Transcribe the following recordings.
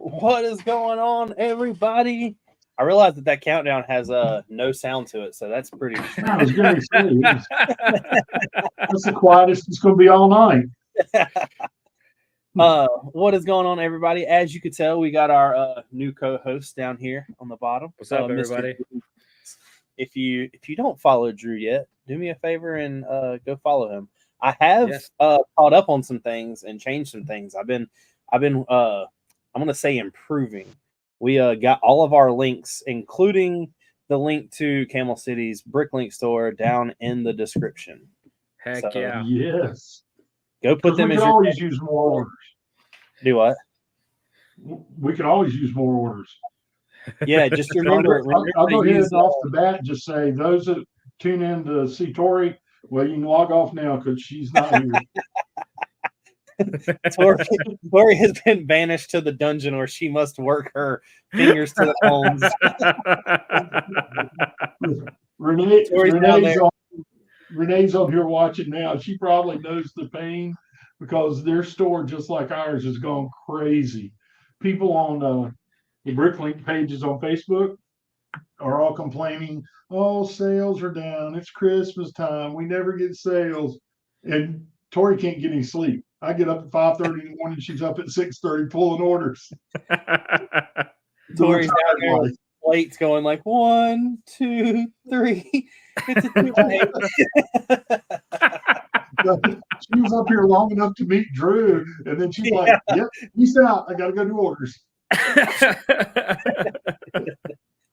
What is going on, everybody? I realized that countdown has no sound to it, so that's pretty I was strange. going to say, that's the quietest it's going to be all night. What is going on, everybody? As you could tell, we got our new co-host down here on the bottom. What's up, Mr. everybody? Drew. If you don't follow Drew yet, do me a favor and go follow him. I have caught up on some things and changed some things. I've been I'm gonna say improving. We got all of our links, including the link to Camel City's Bricklink store, down in the description. Heck So, yeah. Yes. Go put them we as can your always use more orders. do what? We can always use more orders. Yeah, just remember. I'll go ahead and off the bat just say those that tune in to see Tori, well, you can log off now because she's not here. Tori has been banished to the dungeon where she must work her fingers to the bones. Renee's on here watching now. She probably knows the pain because their store, just like ours, has gone crazy. People on the Bricklink pages on Facebook are all complaining, oh, sales are down. It's Christmas time. We never get sales. And Tori can't get any sleep. I get up at 5:30 in the morning. She's up at 6:30 pulling orders. Tori's out there with plates going like 1, 2, 3. It's a 2-8. She was up here long enough to meet Drew, and then she's like, "Yep, peace out. I got to go do orders."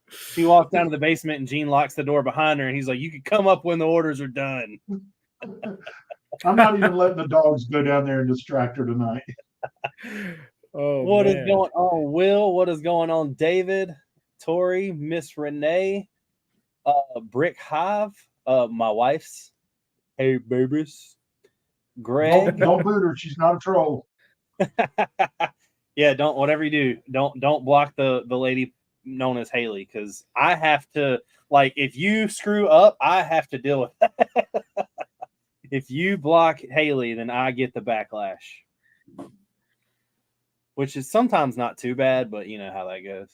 She walks down to the basement, and Gene locks the door behind her, and he's like, "You can come up when the orders are done." I'm not even letting the dogs go down there and distract her tonight. What is going on, Will? What is going on, David, Tori, Miss Renee, Brick Hive, my wife's. Hey, babies. Greg. Don't boot her. She's not a troll. Yeah, don't. Whatever you do, don't block the lady known as Haley, because I have to. Like, if you screw up, I have to deal with that. If you block Haley, then I get the backlash, which is sometimes not too bad, but you know how that goes.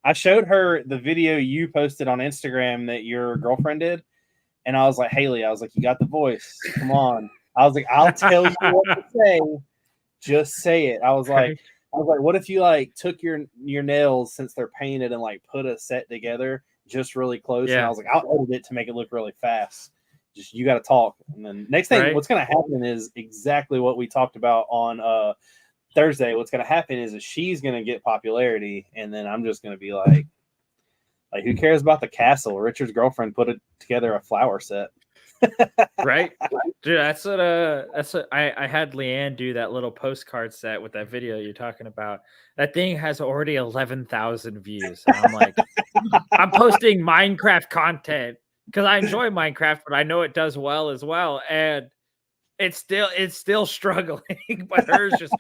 I showed her the video you posted on Instagram that your girlfriend did, and I was like, Haley, I was like, you got the voice. Come on. I was like, I'll tell you what to say. Just say it. I was like, what if you like took your nails, since they're painted, and like put a set together just really close? Yeah. And I was like, I'll edit it to make it look really fast. Just you got to talk. And then next thing, what's going to happen is exactly what we talked about on Thursday. What's going to happen is she's going to get popularity, and then I'm just going to be like, who cares about the castle? Richard's girlfriend put together a flower set. Right, dude. That's what I had Leanne do, that little postcard set with that video you're talking about. That thing has already 11,000 views. And I'm like, I'm posting Minecraft content because I enjoy Minecraft, but I know it does well as well, and it's still struggling. But hers just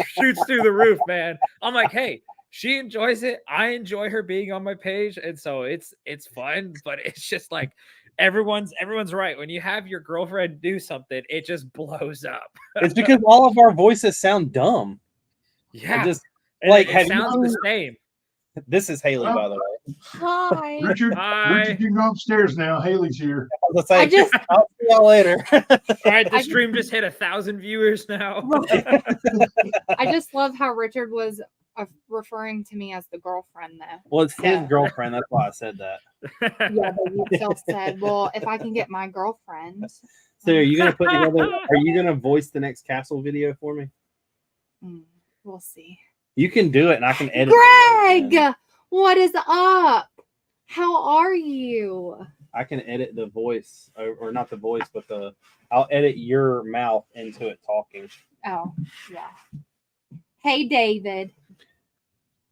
shoots through the roof, man. I'm like, hey, she enjoys it. I enjoy her being on my page, and so it's fun. But it's just like everyone's right. When you have your girlfriend do something, it just blows up. It's because all of our voices sound dumb. Yeah, it just like it sounds the same. This is Haley, by the way. Hi. Richard, you can go upstairs now. Haley's here. I'll see y'all later. All right, the stream just hit 1,000 viewers now. I just love how Richard was referring to me as the girlfriend, though. Well, it's his girlfriend. That's why I said that. Yeah, but you still said, well, if I can get my girlfriend. So are you going to put together, are you going to voice the next castle video for me? We'll see. You can do it, and I can edit it. Greg, what is up? How are you? I can edit the voice, or not the voice, but I'll edit your mouth into it talking. Oh, yeah. Hey, David.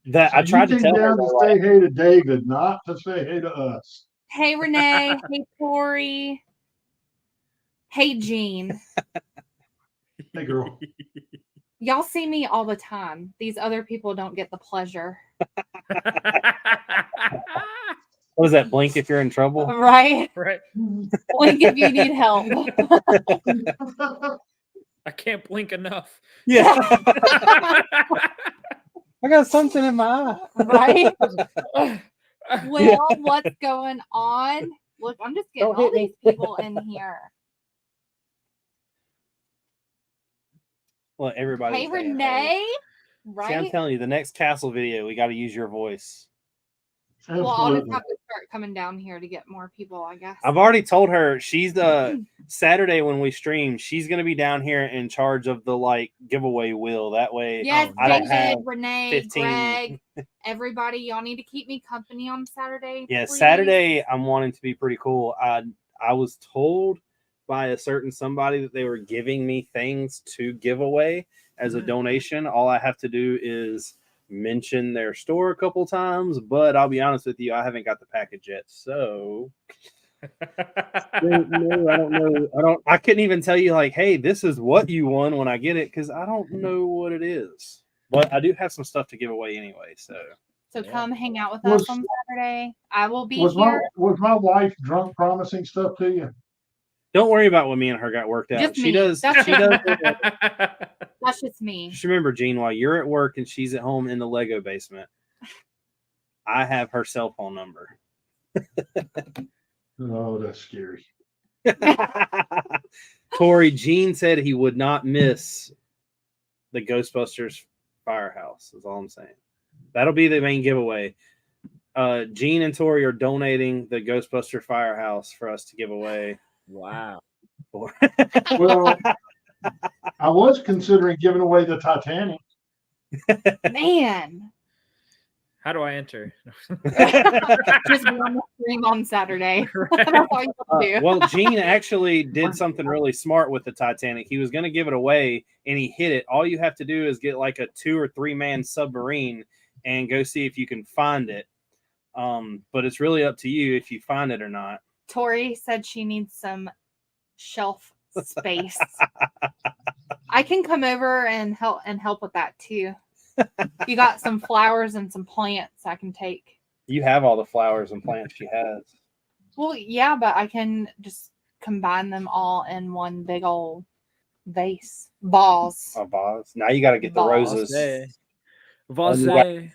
That I tried to tell her to say hey to David, not to say hey to us. Hey, Renee. Hey, Tori. Hey, Gene. Hey, girl. Y'all see me all the time. These other people don't get the pleasure. What is that? Blink if you're in trouble? Right. Blink if you need help. I can't blink enough. Yeah. I got something in my eye. Right? Well, what's going on? Look, I'm just getting Don't all hit me. these people in here. Well, everybody. Hey, Renee. See, I'm Right? telling you, the next castle video, we got to use your voice. Well, I'll just Absolutely. have to start coming down here to get more people, I guess. I've already told her she's the Saturday when we stream. She's gonna be down here in charge of the like giveaway wheel. That way, Yes, I don't David, have Renee, 15. Greg, everybody, y'all need to keep me company on Saturday. Yeah, please. Saturday I'm wanting to be pretty cool. I was told by a certain somebody that they were giving me things to give away as a donation. All I have to do is mention their store a couple times, but I'll be honest with you, I haven't got the package yet. So no, I don't know. I couldn't even tell you like, hey, this is what you won when I get it, because I don't know what it is. But I do have some stuff to give away anyway. So come hang out with Was- us on Saturday. I will be Was here. my wife drunk promising stuff to you? don't worry about what me and her got worked out. Just She me. does. That's She does. That's just me. Just remember, Gene, while you're at work and she's at home in the Lego basement, I have her cell phone number. Oh, that's scary. Tori, Gene said he would not miss the Ghostbusters firehouse. Is all I'm saying. That'll be the main giveaway. Gene and Tori are donating the Ghostbuster firehouse for us to give away. Wow. Well, I was considering giving away the Titanic. Man. How do I enter? Just be on the stream on Saturday. That's all you have to do. Well, Gene actually did something really smart with the Titanic. He was going to give it away, and he hit it. All you have to do is get like a 2 or 3 man submarine and go see if you can find it. But it's really up to you if you find it or not. Tori said she needs some shelf space. I can come over and help with that too. You got some flowers and some plants I can take. You have all the flowers and plants she has. Well, yeah, but I can just combine them all in one big old vase. Vase. A vase. Now you got to get the Vase. roses. Vase.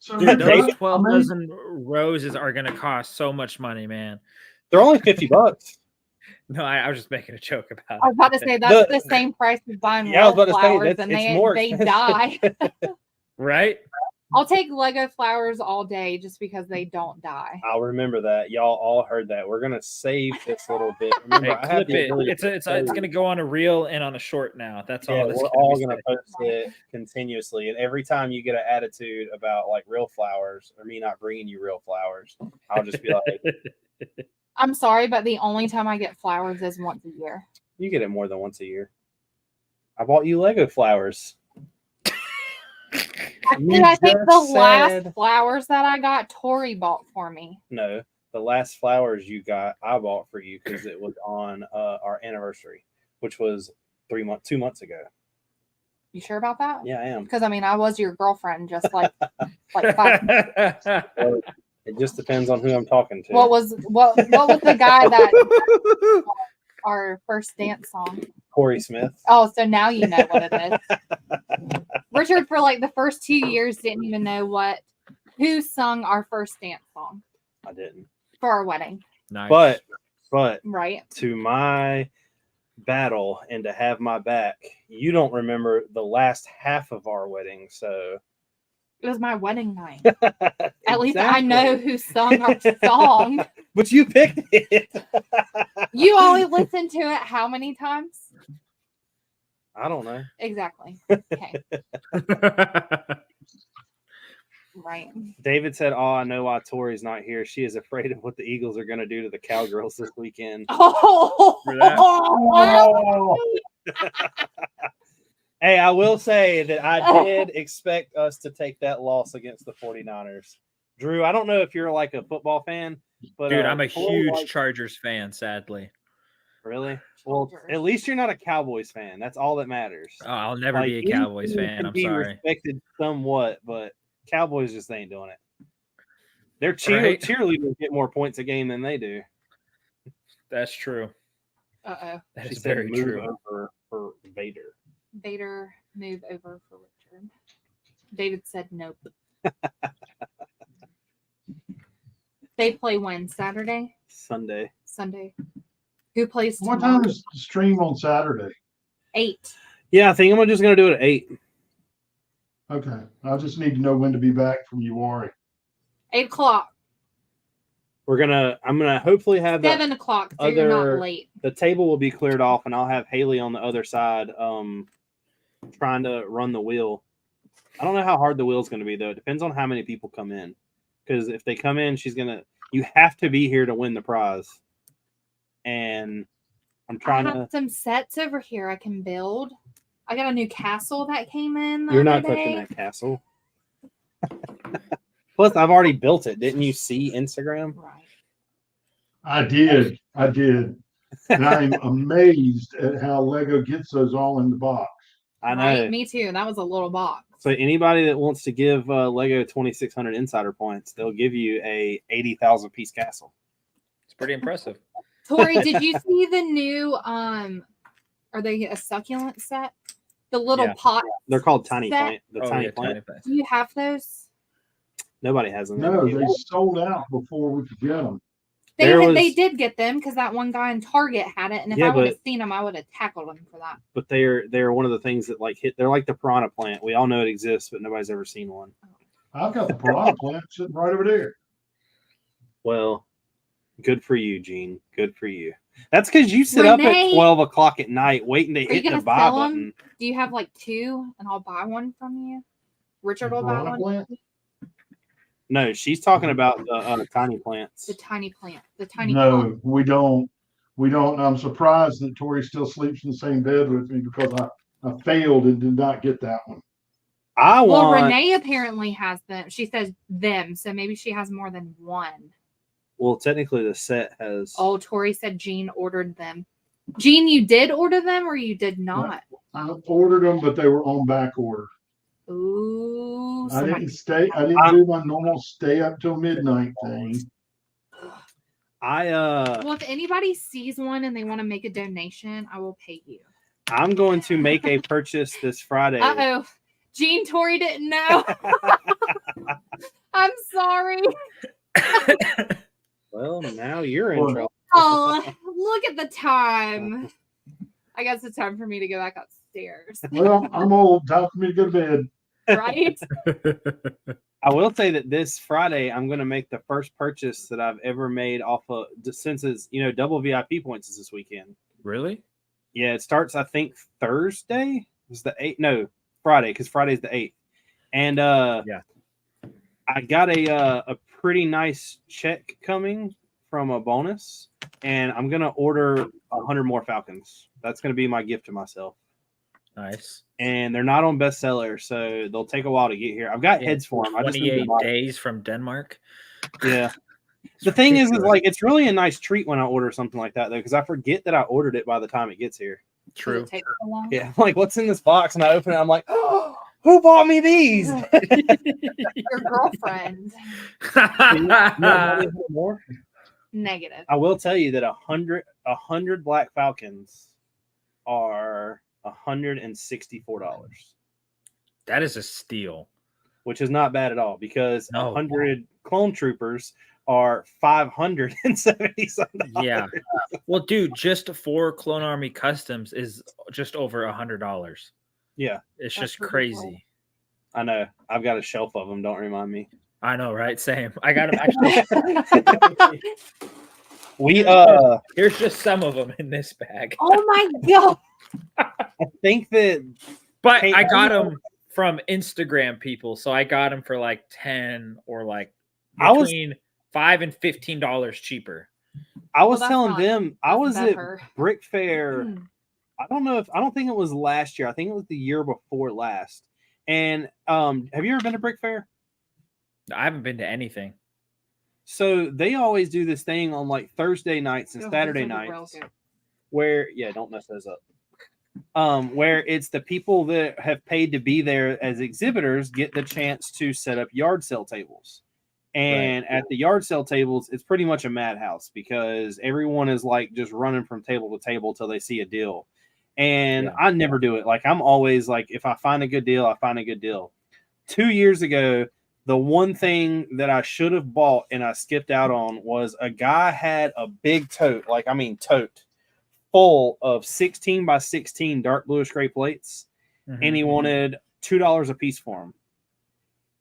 So Dude, those how 12 many- dozen roses are going to cost so much money, man. They're only $50. No, I was just making a joke about I was about to say that's the same price as buying Yeah, I was about to say, wildflowers, that's- and it's more they expensive. die. Right? I'll take Lego flowers all day just because they don't die. I'll remember that. Y'all all heard that. We're gonna save this little bit. Remember, Hey, I have clip the it. ability It's to going to go on a reel and on a short now. That's Yeah, all. That's we're gonna all be gonna said. post it continuously, and every time you get an attitude about like real flowers or me not bringing you real flowers, I'll just be like, I'm sorry, but the only time I get flowers is once a year. "You get it more than once a year." I bought you Lego flowers. Actually, I think the just last said- flowers that I got, Tori bought for me. No, the last flowers you got, I bought for you because it was on our anniversary, which was 2 months ago. You sure about that? Yeah, I am. Because I mean, I was your girlfriend just like 5 Well, it just depends on who I'm talking to. what was the guy that our first dance song? Corey Smith. Oh, so now you know what it is. Richard, for like the first 2 years, didn't even know who sung our first dance song I didn't. for our wedding, Nice. But right? to my battle and to have my back, you don't remember the last half of our wedding, so It was my wedding night. At least I Exactly. know who sung our song. But you picked it. You only listened to it how many times? I don't know. Exactly. Okay. Right. David said, "Oh, I know why Tori's not here. She is afraid of what the Eagles are going to do to the Cowgirls this weekend." Oh, For that. Oh, Hey, I will say that I did expect us to take that loss against the 49ers. Drew, I don't know if you're like a football fan, but Dude, I'm a Tori huge likes- Chargers fan, sadly. Really? Well, Chargers. at least you're not a Cowboys fan. That's all that matters. Oh, I'll never be a any Cowboys team fan. can I'm be sorry. respected somewhat, but Cowboys just ain't doing it. Their Right. cheerleaders get more points a game than they do. That's true. Uh-oh. That She is said very move true. over for Vader. Vader, move over for Richard. David said nope. They play when? Saturday? Sunday. Sunday. Who plays What tomorrow? time is the stream on Saturday? 8. Yeah, I think I'm just gonna do it at 8. Okay. I just need to know when to be back from Uwari. 8 o'clock. I'm gonna hopefully have 7 o'clock. So you're not other- late. the table will be cleared off, and I'll have Haley on the other side, trying to run the wheel. I don't know how hard the wheel's gonna be though. It depends on how many people come in. Because if they come in, you have to be here to win the prize. And I'm trying I have some sets over here I can build. I got a new castle that came in. You're not touching that castle. Plus, I've already built it. Didn't you see Instagram? Right. I did. And I'm amazed at how Lego gets those all in the box. I know. Right? Me too. That was a little box. So anybody that wants to give Lego 2,600 insider points, they'll give you a 80,000 piece castle. It's pretty impressive. Tori, did you see the new are they a succulent set? The little Yeah. pot. They're called tiny Set? plant. The tiny plant. plants. Do you have those? Nobody has them. No, they sold out before we could get them. They did get them because that one guy in Target had it, and if Yeah, I would have but- seen them, I would have tackled him for that. But they're one of the things that like hit. They're like the piranha plant. We all know it exists, but nobody's ever seen one. I've got the piranha plant sitting right over there. Well, good for you, Gene. Good for you. That's because you sit up Renee- at 12 o'clock at night waiting to you hit the gonna buy sell 'em? button. Do you have like 2, and I'll buy one from you? Richard will buy Piranha one. plant? No, she's talking about the tiny plants. The tiny plant, the tiny. No, pot. we don't. We don't. I'm surprised that Tori still sleeps in the same bed with me because I failed and did not get that one. I Well, want. Renee apparently has them. She says them, so maybe she has more than one. Well, technically, the set has. Oh, Tori said Jean ordered them. Jean, you did order them, or you did not? I ordered them, but they were on back order. Ooh, I so didn't stay. I didn't do my normal stay up till midnight thing. well, if anybody sees one and they want to make a donation, I will pay you. I'm going to make a purchase this Friday. Uh-oh. Jean, Tori didn't know. I'm sorry. Well, now you're in Well, trouble. Oh, look at the time. I guess it's time for me to go back upstairs. Well, I'm old. Time for me to go to bed. Right? I will say that this Friday, I'm going to make the first purchase that I've ever made off of, since it's, double VIP points is this weekend. Really? Yeah, it starts, I think, Thursday. Is the 8th? No, Friday, because Friday's the 8th. And Yeah. I got a pretty nice check coming from a bonus, and I'm going to order 100 more Falcons. That's going to be my gift to myself. Nice. And they're not on bestseller, so they'll take a while to get here. I've got heads for them. I just need to 28 buy. days from Denmark. Yeah. The thing is like it's really a nice treat when I order something like that though, because I forget that I ordered it by the time it gets here. Does True. it take so long? Yeah, I'm like, what's in this box? And I open it, I'm like, oh, who bought me these? Your girlfriend. More? Negative. I will tell you that 100 Black Falcons are $164, That is a steal. which is not bad at all because No. 100 clone troopers are $570. Yeah. Well, dude, just 4 Clone Army customs is just over $100. Yeah, It's That's just pretty cool. crazy. I know. I've got a shelf of them. Don't remind me. I know, right? Same. I got them actually. We Here's just some of them in this bag. Oh my god. I think that But Hey, I got them from Instagram people, so I got them for like 10 or like I was- between $5 and $15 cheaper. I was that's telling not- them I was better. at Brick Fair. Hmm. I don't think it was last year. I think it was the year before last. And have you ever been to Brick Fair? I haven't been to anything. So they always do this thing on like Thursday nights and Oh, Saturday those are the real nights good. where don't mess those up. Where it's the people that have paid to be there as exhibitors get the chance to set up yard sale tables. And at the yard sale tables, it's pretty much a madhouse because everyone is like just running from table to table till they see a deal. And Yeah. I never do it. Like I'm always like, if I find a good deal, I find a good deal. 2 years ago, the one thing that I should have bought and I skipped out on was a guy had a big tote, tote, full of 16 by 16 dark bluish gray plates, and he wanted $2 a piece for them.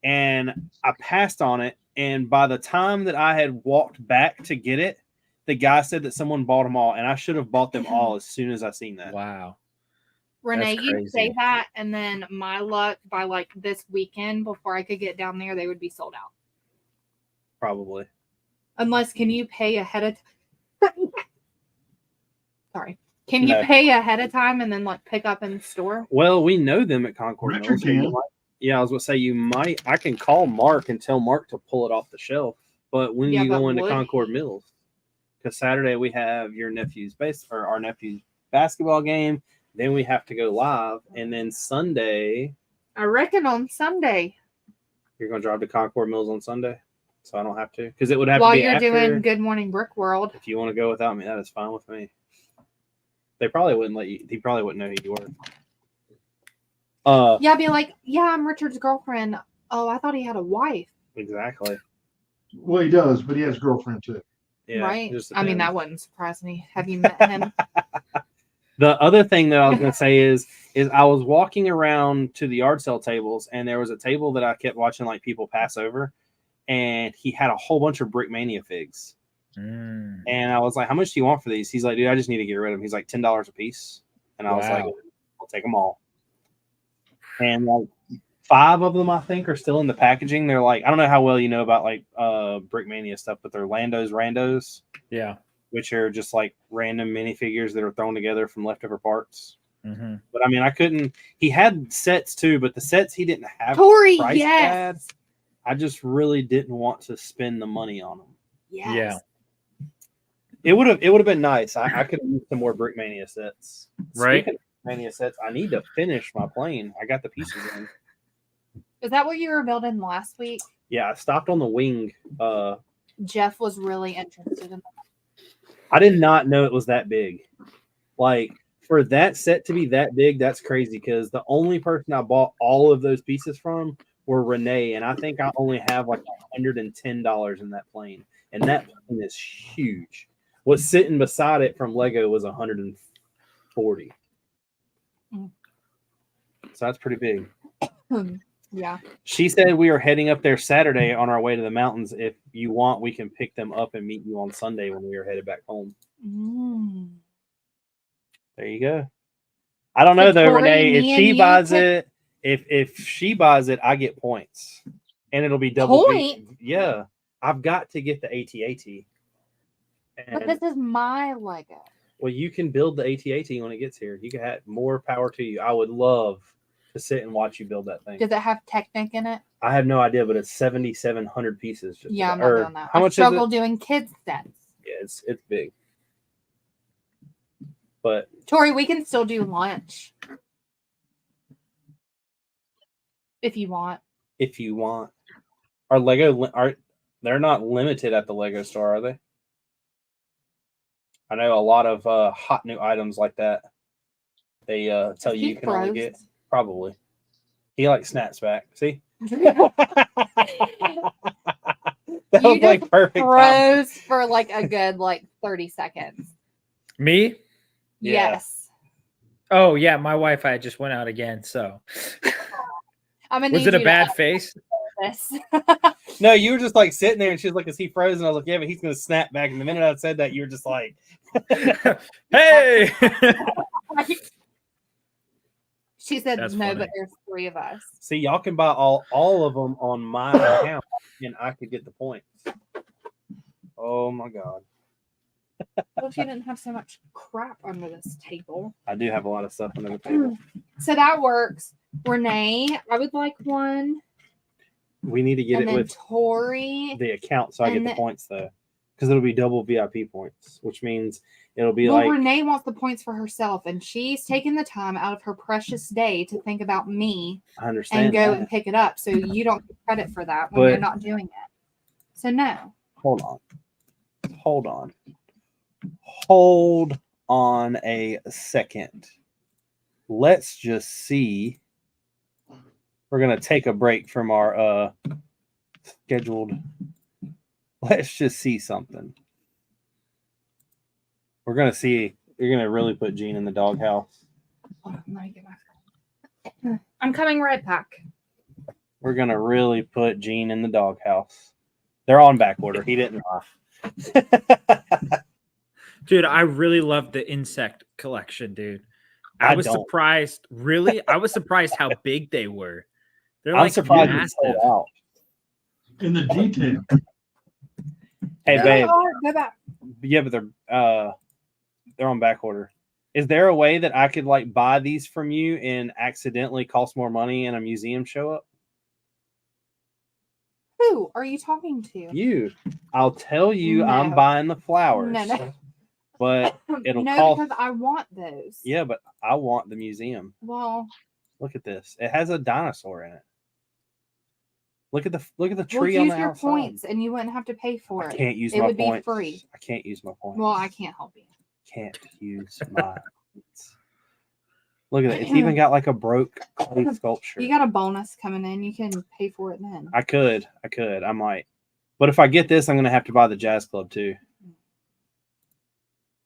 And I passed on it. And by the time that I had walked back to get it, the guy said that someone bought them all, and I should have bought them all as soon as I seen that. Wow. Renee, That's you say crazy. that, and then my luck by like this weekend before I could get down there, they would be sold out. Probably. Unless, can you pay ahead of time? Sorry. Can you No. pay ahead of time and then like pick up in the store? Well, we know them at Concord Richard Mills. So you can. might- yeah, I was going to say you might. I can call Mark and tell Mark to pull it off the shelf. But when Yeah, you but go into would Concord he? Mills, because Saturday we have our nephew's basketball game. Then we have to go live, and then Sunday I reckon on Sunday you're going to drive to Concord Mills on Sunday, so I don't have to, because it would have while to be you're after. doing Good Morning Brick World. If you want to go without me, that is fine with me. They probably wouldn't let you. He probably wouldn't know who you were. Yeah, I'd be like, yeah, I'm Richard's girlfriend. Oh, I thought he had a wife. Exactly. Well, he does, but he has a girlfriend too. Yeah. Right? just I mean, that depends. wouldn't surprise me. Have you met him? The other thing that I was going to say is I was walking around to the yard sale tables, and there was a table that I kept watching like people pass over, and he had a whole bunch of Brickmania figs. Mm. And I was like, "How much do you want for these?" He's like, "Dude, I just need to get rid of them." He's like, $10 a piece, and I was like, Wow. "I'll take them all." And like 5 of them, I think, are still in the packaging. They're like, I don't know how well you know about like Brickmania stuff, but they're Lando's Randos, Yeah. which are just like random minifigures that are thrown together from leftover parts. Mm-hmm. But I mean, I couldn't. He had sets too, but the sets he didn't have Tori, price yes. tag. I just really didn't want to spend the money on them. Yes. Yeah. It would have been nice. I could have used some more Brickmania sets. Right. Speaking of Brickmania sets, I need to finish my plane. I got the pieces in. Is that what you were building last week? Yeah, I stopped on the wing. Jeff was really interested in that. I did not know it was that big. Like, for that set to be that big, that's crazy, because the only person I bought all of those pieces from were Renee, and I think I only have like $110 in that plane, and that plane is huge. What's sitting beside it from Lego was $140. Mm. So that's pretty big. Yeah. She said we are heading up there Saturday on our way to the mountains. If you want, we can pick them up and meet you on Sunday when we are headed back home. Mm. There you go. I don't know though, Tori, Renee. If me she and you buys could- it, if she buys it, I get points, and it'll be double. Point? Yeah, I've got to get the AT-AT. But And, this is my Lego. well, you can build the AT-AT when it gets here. You can have more power to you. I would love to sit and watch you build that thing. Does it have Technic in it? I have no idea, but it's 7,700 pieces. Just Yeah, I'm about. not Or doing that. How I much struggle is it? doing kids sets. Yeah, it's big. But Tori, we can still do lunch. If you want. if you want, our Lego they're not limited at the Lego store, are they? I know a lot of hot new items like that. They tell you He you can only froze. get probably. He like snaps back. See, that You was like just perfect. Time. Froze for like a good 30 seconds. Me? Yeah. Yes. Oh yeah, my Wi-Fi just went out again. So I'm gonna was need it a you to bad edit face? this. No, you were just like sitting there, and she was like, "Is he frozen?" I was like, "Yeah, but he's gonna snap back." And the minute I said that, you were just like, Hey. She said That's no, funny. but there's 3 of us. "See, y'all can buy all of them on my account, and I could get the points." Oh my god, Well, if you didn't have so much crap under this table. I do have a lot of stuff under the table. So that works. Renee, I would like one. We need to get and it then with Tori. the account so I get and the then- points though, because it'll be double VIP points, which means it'll be Well, like Renee wants the points for herself, and she's taking the time out of her precious day to think about me I understand. and go that. and pick it up. So you don't get credit for that when you're But- not doing it. So no. Hold on a second. Let's just see we're gonna take a break from our scheduled. Let's just see something. We're gonna see. You're gonna really put Gene in the doghouse. Hold on, let me get my phone. I'm coming right back. We're gonna really put Gene in the doghouse. They're on back order. He didn't lie. Dude, I really love the insect collection, dude. I I was don't. surprised. Really, I was surprised how big they were. They're I'm like surprised it's sold massive. out. In the detail. Hey, Yeah. babe. Go back. Yeah, but they're on back order. Is there a way that I could like buy these from you and accidentally cost more money and a museum show up? Who are you talking to? You. I'll tell you I'm No. buying the flowers. No. But it'll no, cost. because I want those. Yeah, but I want the museum. Well, Look at this. It has a dinosaur in it. Look at the we'll tree on use the your outside. points, and you wouldn't have to pay for I it. can't use It my would be points. free. I can't use my points. Well, I can't help you. Can't use my points. Look at it. It's even got like a broke clay sculpture. You got a bonus coming in. You can pay for it then. I could. I might. But if I get this, I'm going to have to buy the Jazz Club too.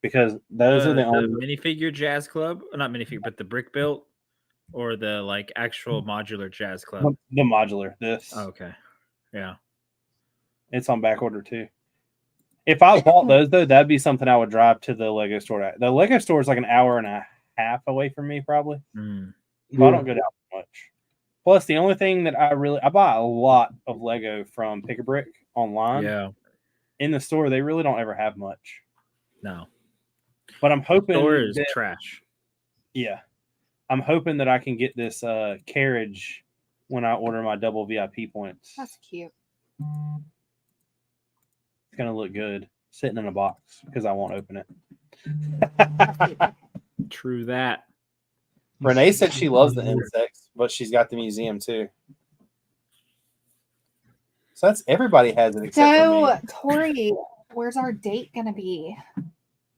Because those are the only minifigure jazz club, not minifigure, but the brick built, or the like actual modular jazz club. the modular. This. Oh, okay, yeah. It's on back order too. If I bought those though, that'd be something I would drive to the Lego store. The Lego store is like an hour and a half away from me, probably. Mm. So I don't go down much. Plus, the only thing that I buy a lot of Lego from Pick a Brick online. Yeah, In the store, they really don't ever have much. no. But I'm hoping Store is that, trash. yeah, I'm hoping that I can get this carriage when I order my double VIP points. That's cute. It's gonna look good sitting in a box because I won't open it. True that. Renee said she loves the insects, but she's got the museum too. So that's everybody has it except for me. Tori, where's our date gonna be?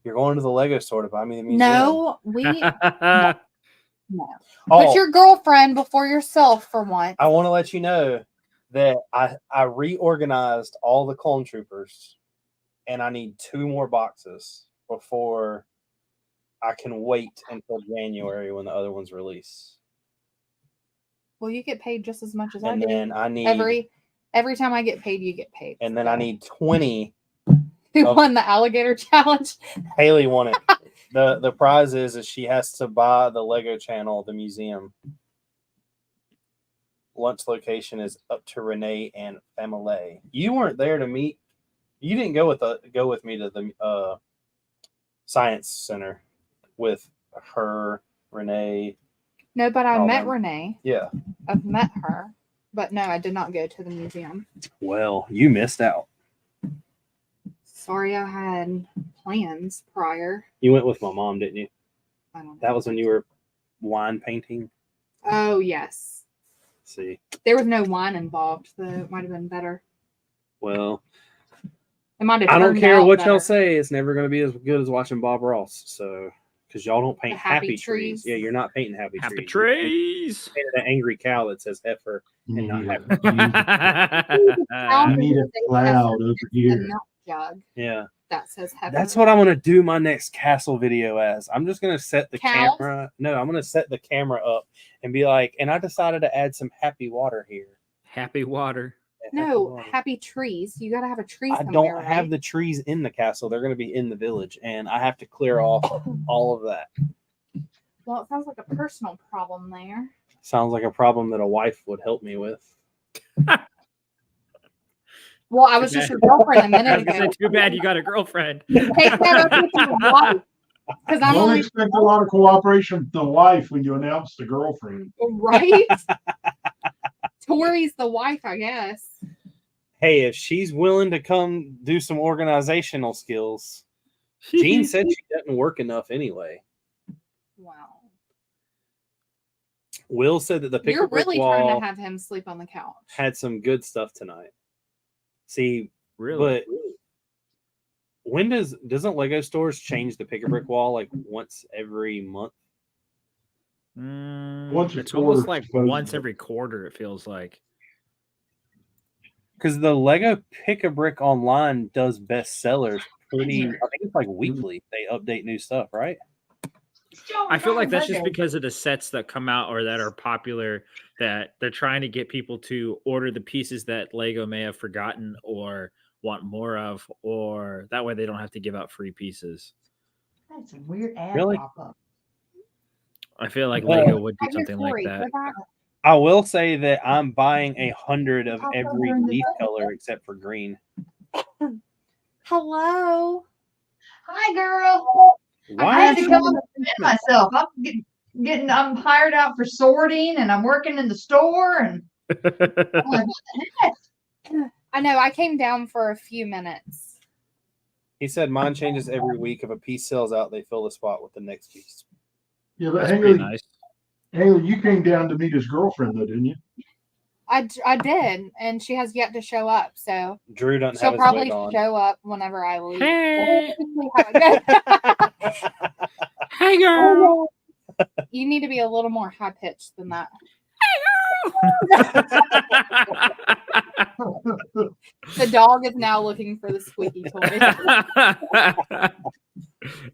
You're going to the Lego store to buy me the museum. No, no. Oh, Put your girlfriend before yourself for once. I want to let you know that I reorganized all the clone troopers, and I need 2 more boxes before I can wait until January when the other ones release. Well, you get paid just as much as I And do. then I need Every time I get paid, you get paid. and then I need 20. Who won the alligator challenge? Haley won it. The prize is she has to buy the Lego channel, the museum. Lunch location is up to Renee and family. You weren't there to meet. You didn't go with me to the science center with her, Renee. No, but I Oh, met man. Renee. Yeah. I've met her, but no, I did not go to the museum. Well, you missed out. Sorry, I had plans prior. You went with my mom, didn't you? I don't know. That was when you were wine painting. Oh yes. See, There was no wine involved, so it might have been better. well, It might have. I don't turned care out what better. y'all say. It's never going to be as good as watching Bob Ross. So, because y'all don't paint The happy happy trees. trees. Yeah, you're not painting happy Happy trees. trees. You're painting an angry cow that says heifer and not happy. I need a cloud over A here. milk jug Yeah, that says heifer. that's what I'm going to do my next castle video as. I'm just going to set the Cows? camera. No, I'm going to set the camera up and be like, and I decided to add some happy water here. Happy water. No, happy trees. You got to have a tree I somewhere, don't right? have the trees in the castle. They're going to be in the village, and I have to clear off all of that. Well, it sounds like a personal problem there. Sounds like a problem that a wife would help me with. Well, I was just your girlfriend a I minute was gonna ago. say, too bad you got a girlfriend. Take that up with your wife. Because I'm Don't only expect a lot of cooperation from the wife when you announce the girlfriend. right. Tori's the wife, I guess. Hey, if she's willing to come do some organizational skills, Jean said she doesn't work enough anyway. Wow. Will said that the pick You're a brick really trying wall to have him sleep on the couch. had some good stuff tonight. See, Really? but when doesn't Lego stores change the pick a brick wall like once every month? Once a It's almost quarter, like supposedly. once every quarter. It feels like. Because the Lego Pick-a-Brick online does bestsellers pretty. I think it's like weekly. They update new stuff, right? I feel like that's just because of the sets that come out or that are popular, that they're trying to get people to order the pieces that Lego may have forgotten or want more of, or that way they don't have to give out free pieces. That's a weird ad Really? pop up. I feel like Well, Lego would do Have your something like story that. for that. I will say that I'm buying 100 of Also every during the leaf day. color except for green. Hello. Hi, girl. I Why had is to she come in and the defend myself. I'm hired out for sorting and I'm working in the store and I'm like, what the heck? I know. I came down for a few minutes. He said mine changes every week. If a piece sells out, they fill the spot with the next piece. Yeah, but That's pretty Haley, nice. Haley, you came down to meet his girlfriend, though, didn't you? I did, and she has yet to show up. So Drew doesn't she'll have his probably wig on. show up whenever I leave. Hey, You hey, girl. need to be a little more high pitched than that. The dog is now looking for the squeaky toy.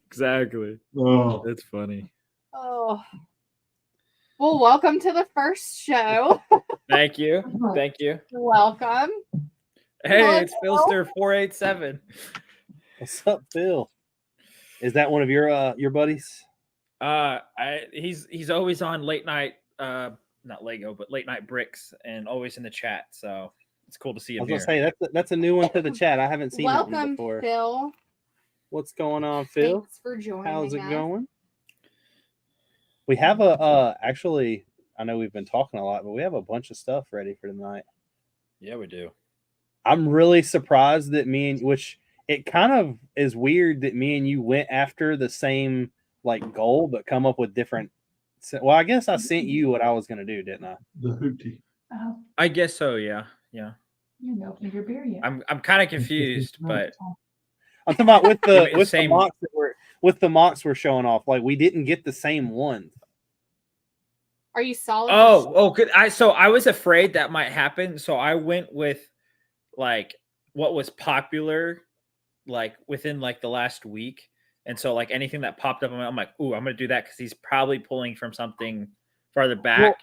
Exactly. Oh, That's funny. Oh. Well, welcome to the first show. Thank you. Thank you. Welcome. Hey, it's Philster 487. What's up, Phil? Is that one of your buddies? He's always on late night, not Lego, but late night Bricks, and always in the chat. So it's cool to see I him was here. gonna say that's a new one to the chat. I haven't seen that one Welcome, before. Phil. What's going on, Phil? Thanks for joining How's it us. going? We have actually, I know we've been talking a lot, but we have a bunch of stuff ready for tonight. Yeah, we do. I'm really surprised that which it kind of is weird that me and you went after the same like goal, but come up with different. Well, I guess I sent you what I was gonna do, didn't I? the hootie. Oh, I guess so. Yeah. you haven't opened your beer yet. I'm kind of confused, but I'm talking about with Yeah, the but with same- the mocks that we're showing off. Like we didn't get the same ones. Are you solid? good. I was afraid that might happen, so I went with like what was popular, like within like the last week, and so like anything that popped up, I'm like, ooh, I'm gonna do that because he's probably pulling from something farther back.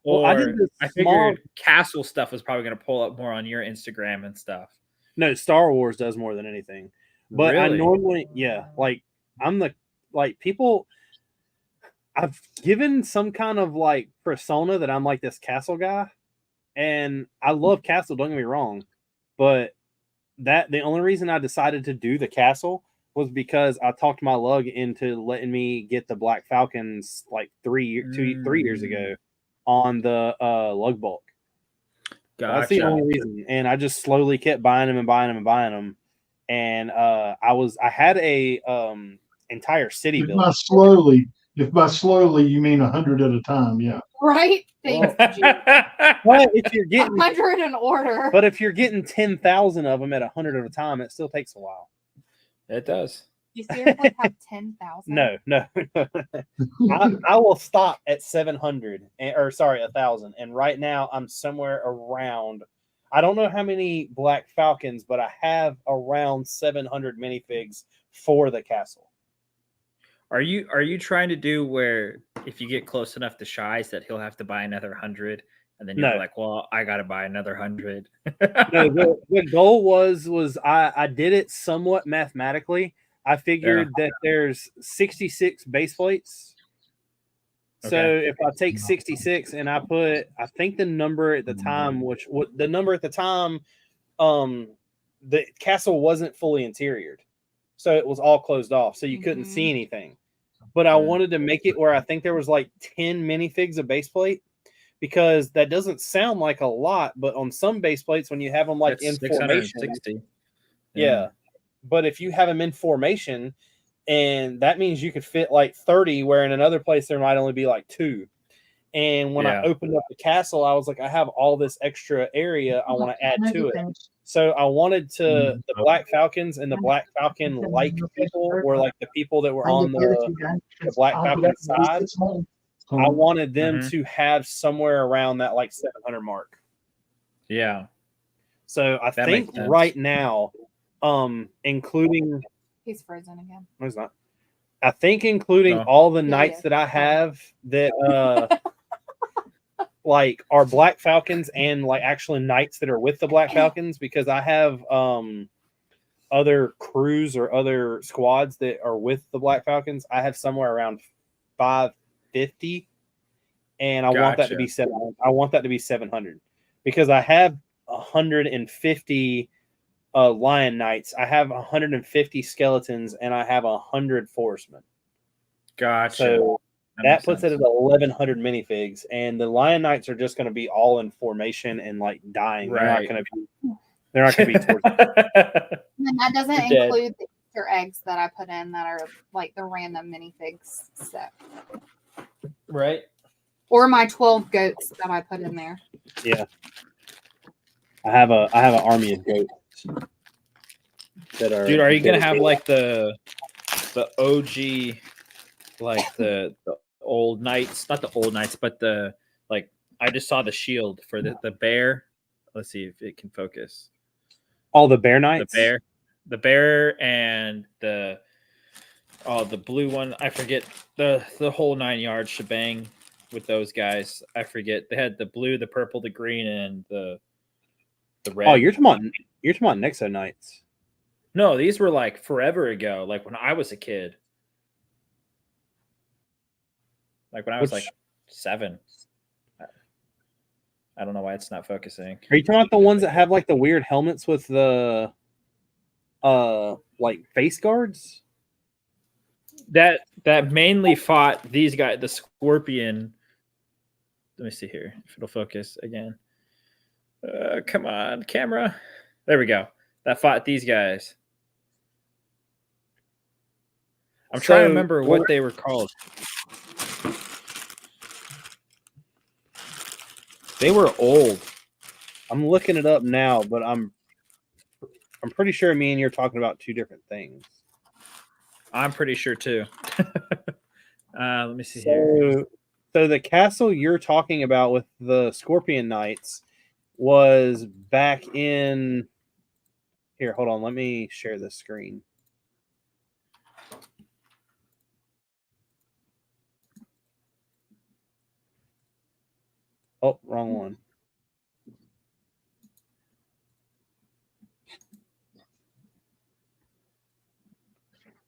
Well, I did this I figured castle stuff was probably gonna pull up more on your Instagram and stuff. No, Star Wars does more than anything. But I Really? normally, like I'm the people. I've given some kind of like persona that I'm like this castle guy, and I love castle. Don't get me wrong, but the only reason I decided to do the castle was because I talked my lug into letting me get the Black Falcons like 3 years ago on the lug bulk. Gotcha. That's the only reason, and I just slowly kept buying them and buying them and buying them, and I had a entire city If built. by slowly you mean 100 at a time, yeah. Right? Thanks, But if you're getting 100 in order. But if you're getting 10,000 of them at 100 at a time, it still takes a while. It does. You seriously have 10,000? No. I will stop at 700 or 1,000. And right now I'm somewhere around, I don't know how many Black Falcons, but I have around 700 minifigs for the castle. Are you trying to do where if you get close enough to Shies that he'll have to buy another 100 and then you're No. like, well, I got to buy another 100? No, the goal was I did it somewhat mathematically. I figured that there's 66 base plates. So Okay. if I take 66 and I put, I think the number at the time, the castle wasn't fully interiored. So it was all closed off. So you couldn't see anything. But I wanted to make it where I think there was like 10 minifigs of base plate, because that doesn't sound like a lot, but on some base plates, when you have them like That's in formation, 660. yeah. But if you have them in formation, and that means you could fit like 30, where in another place there might only be like 2. And when I opened up the castle, I was like, I have all this extra area I want to add to it. So I wanted the Black Falcons and the Black Falcon like people were like the people that were on the Black Falcon side. I wanted them Mhm. to have somewhere around that like 700 mark. Yeah. So I That think makes sense. right now, including He's frozen again. no, it's not. I think including No. all the Yeah, nights yeah. that I have that like are Black Falcons and like actually nights that are with the Black Falcons, because I have other crews or other squads that are with the Black Falcons. I have somewhere around 550, and I want that to Gotcha. be 700. I want that to be 700 because I have 150 lion knights. I have 150 skeletons, and I have 100 forestmen. Gotcha. So that makes puts it sense. at 1,100 minifigs, and the lion knights are just going to be all in formation and like dying. Right. They're not going to be towards. And that doesn't They're dead. include the Easter eggs that I put in that are like the random minifigs set. Right. Or my 12 goats that I put in there. Yeah, I have an army of goats that are. Dude, are you gonna have like the OG, like the old knights? Not the old knights, but the like. I just saw the shield for the bear. Let's see if it can focus. all the bear knights? The bear, and the blue one. I forget the whole 9 yard shebang with those guys. I forget. They had the blue, the purple, the green, and the red. Oh, you're talking about Nexo Knights. No, these were like forever ago, like when I was a kid. Like when I was like 7. I don't know why it's not focusing. Are you talking about the ones that have like the weird helmets with the like face guards? That mainly fought these guys, the Scorpion. Let me see here if it'll focus again. Come on, camera. There we go. That fought these guys. I'm trying to remember what they were called. They were old. I'm looking it up now, but I'm pretty sure me and you're talking about two different things. I'm pretty sure too. Let me see here. So the castle you're talking about with the Scorpion Knights was back in here. Hold on, let me share the screen. Oh, wrong one.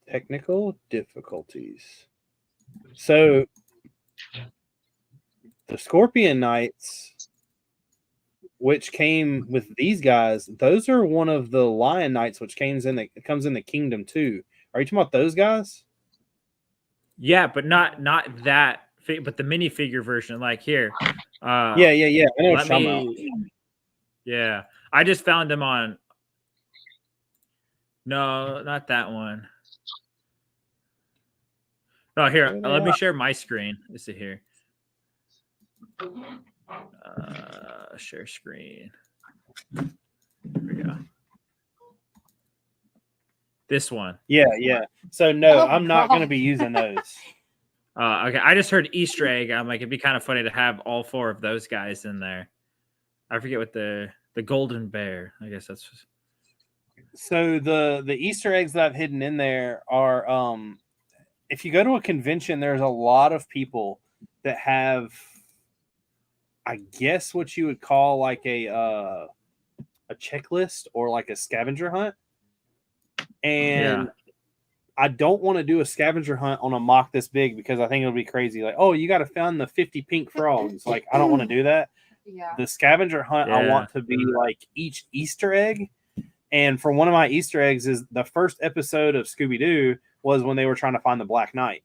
Technical difficulties. So the Scorpion Knights, which came with these guys, those are one of the Lion Knights, which comes in the Kingdom too. Are you talking about those guys? Yeah, but not that, but the minifigure version. Like here. Yeah. I know what you're talking about. Yeah, I just found them on. No, not that one. No, here. Let me share my screen. Let's see here. Share screen. There we go. This one. Yeah. So no, I'm not going to be using those. Okay, I just heard Easter egg. I'm like, it'd be kind of funny to have all 4 of those guys in there. I forget what the golden bear. I guess that's. So the Easter eggs that I've hidden in there are if you go to a convention, there's a lot of people that have, I guess, what you would call like a checklist or like a scavenger hunt. And I don't want to do a scavenger hunt on a mock this big because I think it'll be crazy. Like, oh, you got to find the 50 pink frogs. Like, I don't want to do that. Yeah. The scavenger hunt, I want to be like each Easter egg. And for one of my Easter eggs is the first episode of Scooby-Doo was when they were trying to find the Black Knight.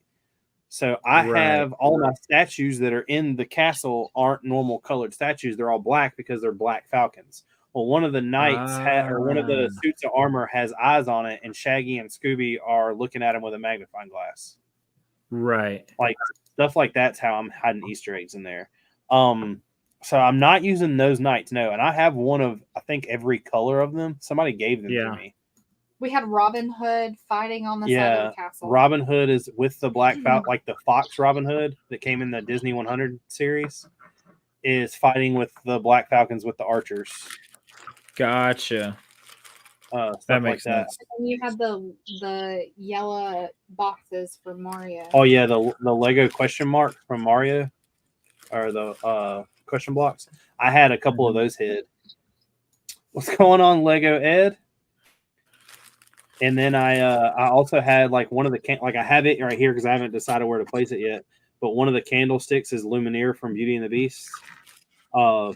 So I have all my statues that are in the castle aren't normal colored statues. They're all black because they're Black Falcons. Well, one of the knights or one of the suits of armor has eyes on it, and Shaggy and Scooby are looking at him with a magnifying glass. Right. Like stuff like that's how I'm hiding Easter eggs in there. So I'm not using those knights, no. And I have one of, I think, every color of them. Somebody gave them to me. We had Robin Hood fighting on the side of the castle. Robin Hood is with the Black Falcon, like the Fox Robin Hood that came in the Disney 100 series, is fighting with the Black Falcons with the archers. Gotcha. Stuff That makes like sense. And you had the yellow boxes for Mario. Oh yeah, the Lego question mark from Mario, or the question blocks. I had a couple of those hid. What's going on, Lego Ed? And then I also had like one of the I have it right here because I haven't decided where to place it yet. But one of the candlesticks is Lumineer from Beauty and the Beast. I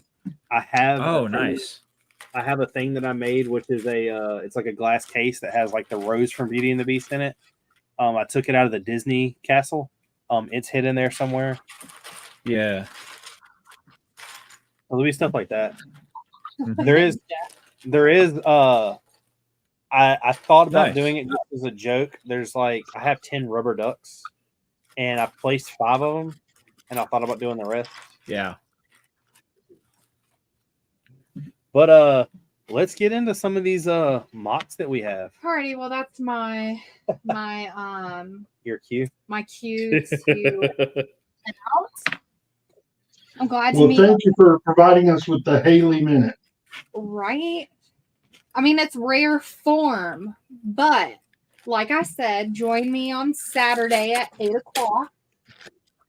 have nice. I have a thing that I made, which is it's like a glass case that has like the rose from Beauty and the Beast in it. I took it out of the Disney castle. It's hidden there somewhere. Yeah. There'll be stuff like that. There is I thought about doing it just as a joke. There's like I have 10 rubber ducks and I placed 5 of them and I thought about doing the rest. Yeah. But let's get into some of these mocks that we have. Alrighty, well that's my Your cue. my cue to announce. I'm glad to Well, meet thank you for providing us with the Haley Minute. Right? I mean, it's rare form, but like I said, join me on Saturday at 8:00,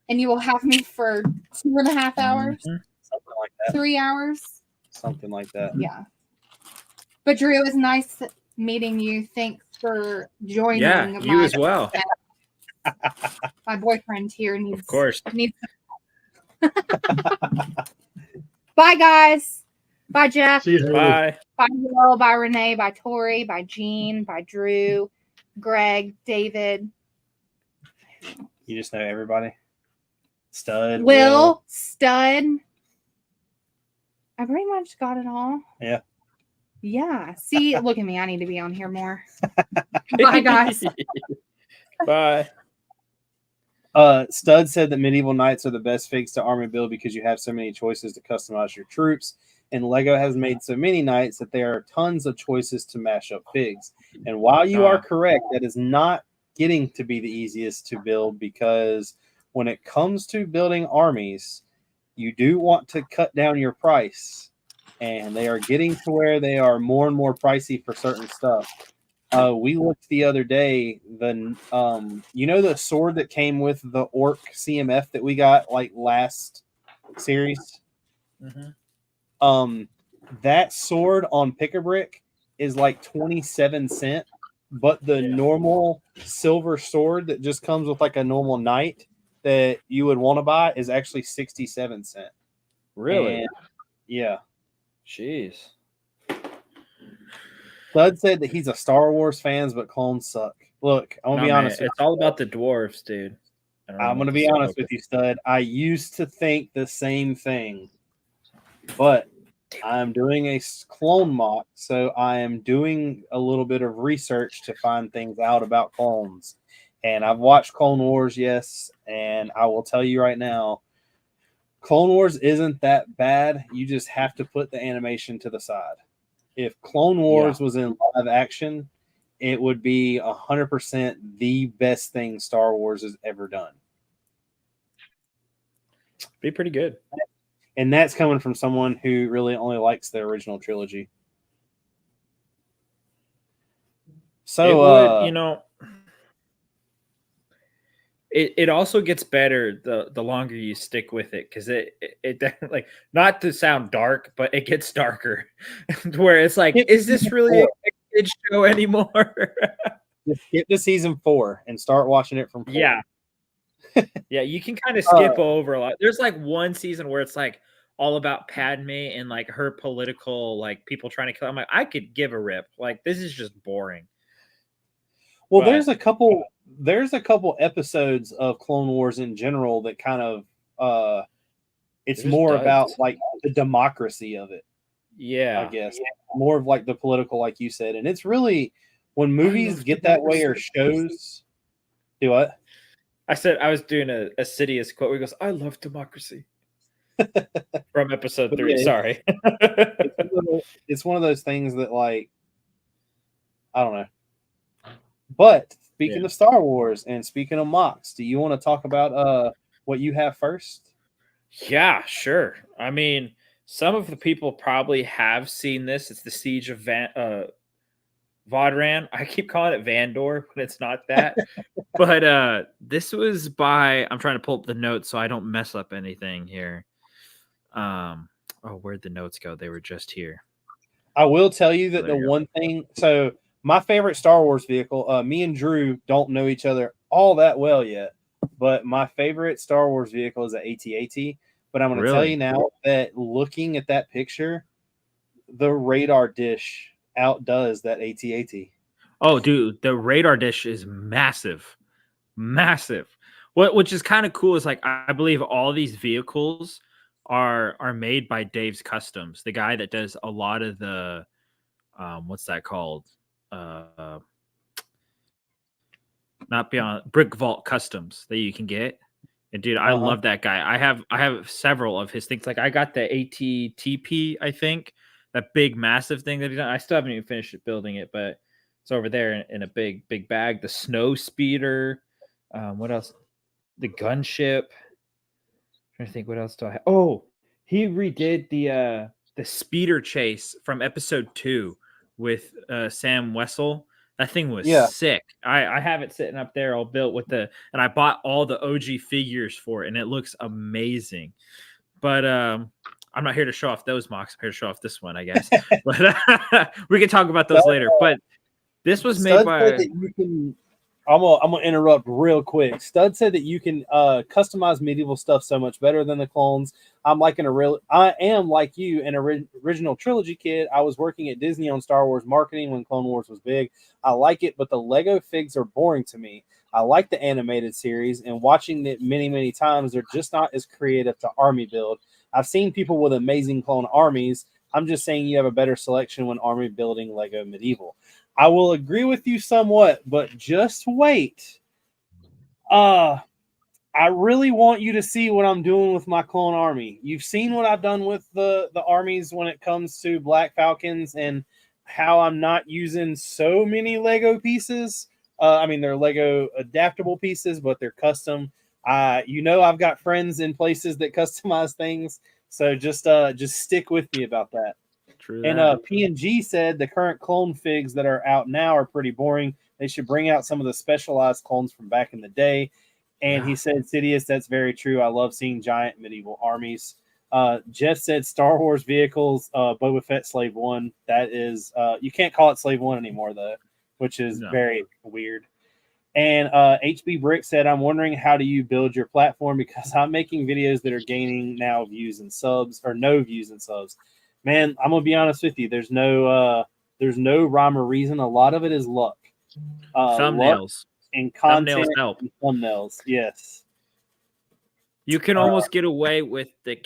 and you will have me for 2.5 hours, Something like that. 3 hours. Something like that. Yeah. But Drew, it was nice meeting you. Thanks for joining. Yeah, you as well. My boyfriend here needs. Of course. Bye, guys. Bye, Jeff. See you, Haley. Bye. Bye, Will. Bye, Renee. Bye, Tori. Bye, Jean. Bye, Drew. Greg. David. You just know everybody. Stud. Will. Stud. I pretty much got it all. Yeah. Yeah. See, look at me. I need to be on here more. Bye, guys. Bye. Stud said that medieval knights are the best figs to army build because you have so many choices to customize your troops. And Lego has made so many knights that there are tons of choices to mash up figs. And while you are correct, that is not getting to be the easiest to build because when it comes to building armies, you do want to cut down your price. And they are getting to where they are more and more pricey for certain stuff. We looked the other day, the sword that came with the orc CMF that we got like last series? Mm-hmm. That sword on Pick-a-Brick is like 27 cents, but the normal silver sword that just comes with like a normal knight that you would want to buy is actually 67 cents. Really? And, yeah. Jeez. Bud said that he's a Star Wars fan, but clones suck. Look, I'm gonna be honest. It's all about the dwarves, dude. I'm gonna be honest with you, Stud. I used to think the same thing, but I'm doing a clone mock, so I am doing a little bit of research to find things out about clones. And I've watched Clone Wars, yes, and I will tell you right now, Clone Wars isn't that bad. You just have to put the animation to the side. If Clone Wars was in live action, it would be 100% the best thing Star Wars has ever done. Be pretty good. And that's coming from someone who really only likes the original trilogy. So, it also gets better the longer you stick with it because it like, not to sound dark, but it gets darker where it's like, is this really a kid show anymore? Just get to season 4 and start watching it from 4. Yeah. Yeah, you can kind of skip over a lot. There's like one season where it's like all about Padme and like her political, like people trying to kill. I'm like, I could give a rip. Like, this is just boring. Well, there's a couple episodes of Clone Wars in general that kind of it's more about like the democracy of it. Yeah. I guess more of like the political, like you said. And it's really when movies get that way or shows do what? I said I was doing a Sidious quote where he goes, I love democracy. From episode 3. Yeah, sorry. It's one of those things that, like, I don't know. But speaking of Star Wars and speaking of mocks, do you want to talk about what you have first? Yeah, sure. I mean, some of the people probably have seen this. It's the Siege of Vodran. I keep calling it Vandor, but it's not that. But this was by, I'm trying to pull up the notes so I don't mess up anything here. Where'd the notes go? They were just here. I will tell you that There you go. one thing. So my favorite Star Wars vehicle. Me and Drew don't know each other all that well yet, but my favorite Star Wars vehicle is an AT-AT. But I'm going to tell you now that looking at that picture, the radar dish outdoes that AT-AT. Oh, dude, the radar dish is massive, massive. Which is kind of cool is like I believe all these vehicles are made by Dave's Customs, the guy that does a lot of the what's that called? Not Beyond Brick Vault Customs that you can get. And dude, I love that guy. I have several of his things. Like I got the ATTP, I think, that big massive thing that he done. I still haven't even finished building it, but it's over there in a big bag. The snow speeder. What else? The gunship. I'm trying to think what else do I have. Oh, he redid the speeder chase from episode 2 with Sam Wessel. That thing was sick. I have it sitting up there all built with and I bought all the OG figures for it, and it looks amazing. But I'm not here to show off those mocks. I'm here to show off this one, I guess. But we can talk about those later. But this was made by. I'm gonna interrupt real quick. Stud said that you can customize medieval stuff so much better than the clones. I am like you, an original trilogy kid. I was working at Disney on Star Wars marketing when Clone Wars was big. I like it, but the Lego figs are boring to me. I like the animated series, and watching it many times, they're just not as creative to army build. I've seen people with amazing clone armies. I'm just saying you have a better selection when army building Lego medieval. I will agree with you somewhat, but just wait. I really want you to see what I'm doing with my clone army. You've seen what I've done with the armies when it comes to Black Falcons and how I'm not using so many Lego pieces. I mean, they're Lego adaptable pieces, but they're custom. I've got friends in places that customize things, so just stick with me about that. True. And P&G said the current clone figs that are out now are pretty boring. They should bring out some of the specialized clones from back in the day. And he said, Sidious, that's very true. I love seeing giant medieval armies. Jeff said Star Wars vehicles, Boba Fett Slave 1. That is, you can't call it Slave 1 anymore, though, which is very weird. And HB Brix said, I'm wondering how do you build your platform, because I'm making videos that are gaining now views and subs, or no views and subs. Man, I'm gonna be honest with you. There's no rhyme or reason. A lot of it is luck. Thumbnails luck and content. Thumbnails help. And thumbnails, yes. You can almost get away with the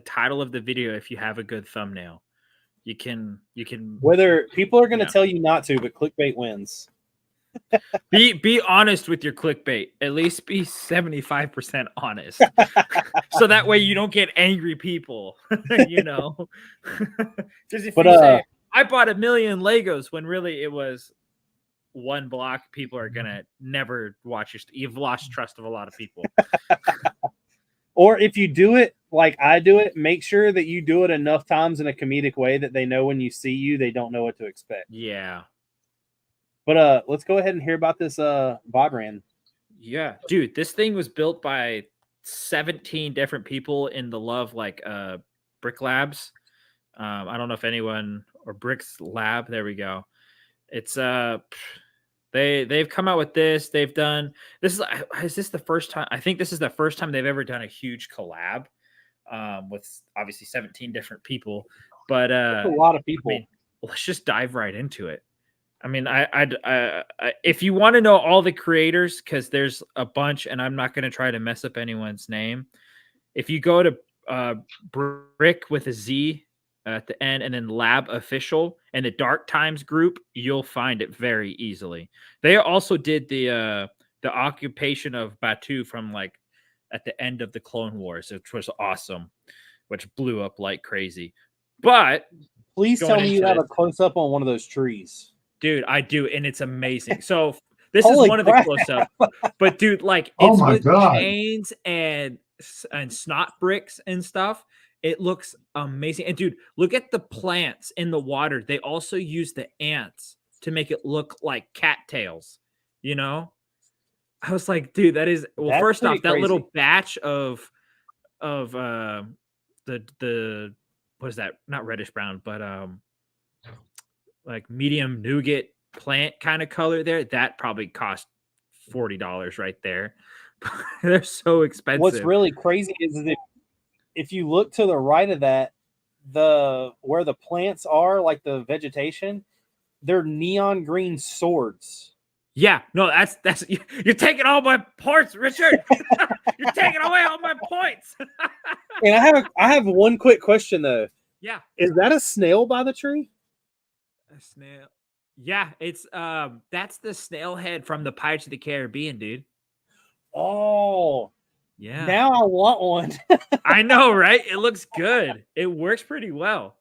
title of the video if you have a good thumbnail. You can. Whether people are going to tell you not to, but clickbait wins. Be honest with your clickbait. At least be 75% honest, so that way you don't get angry people. Because if you say I bought 1 million Legos when really it was one block, people are gonna never watch you. You've lost trust of a lot of people. Or if you do it like I do it, make sure that you do it enough times in a comedic way that they know when you see you, they don't know what to expect. Yeah. But let's go ahead and hear about this Vodran. Yeah, dude, this thing was built by 17 different people in the Brick Labs. I don't know if anyone or Brix Lab. There we go. It's they've come out with this. They've done this. Is this the first time? I think this is the first time they've ever done a huge collab with obviously 17 different people. But that's a lot of people. Let's just dive right into it. I mean, I if you want to know all the creators, because there's a bunch, and I'm not going to try to mess up anyone's name. If you go to Brick with a Z at the end, and then Lab Official and the Dark Times group, you'll find it very easily. They also did the occupation of Batu from at the end of the Clone Wars, which was awesome, which blew up like crazy. But please tell me you have a close up on one of those trees. Dude, I do, and it's amazing. So this Holy is one of the crap. close-up, but dude, like Oh it's my with God. chains and snot bricks and stuff. It looks amazing. And dude, look at the plants in the water. They also use the ants to make it look like cattails. You know, I was like, dude, that is well. That's First pretty off, that crazy. little batch of the what is that? Not reddish brown, but like medium nougat plant kind of color there. That probably cost $40 right there. They're so expensive. What's really crazy is that if you look to the right of that, where the plants are, like the vegetation, they're neon green swords. Yeah, no, that's you're taking all my points, Richard. You're taking away all my points. And I have one quick question though. Yeah, Is that a snail by the tree? a snail. Yeah, it's that's the snail head from the Pirates of the Caribbean, dude. Oh, Yeah. now I want one. I know, right? It looks good. It works pretty well.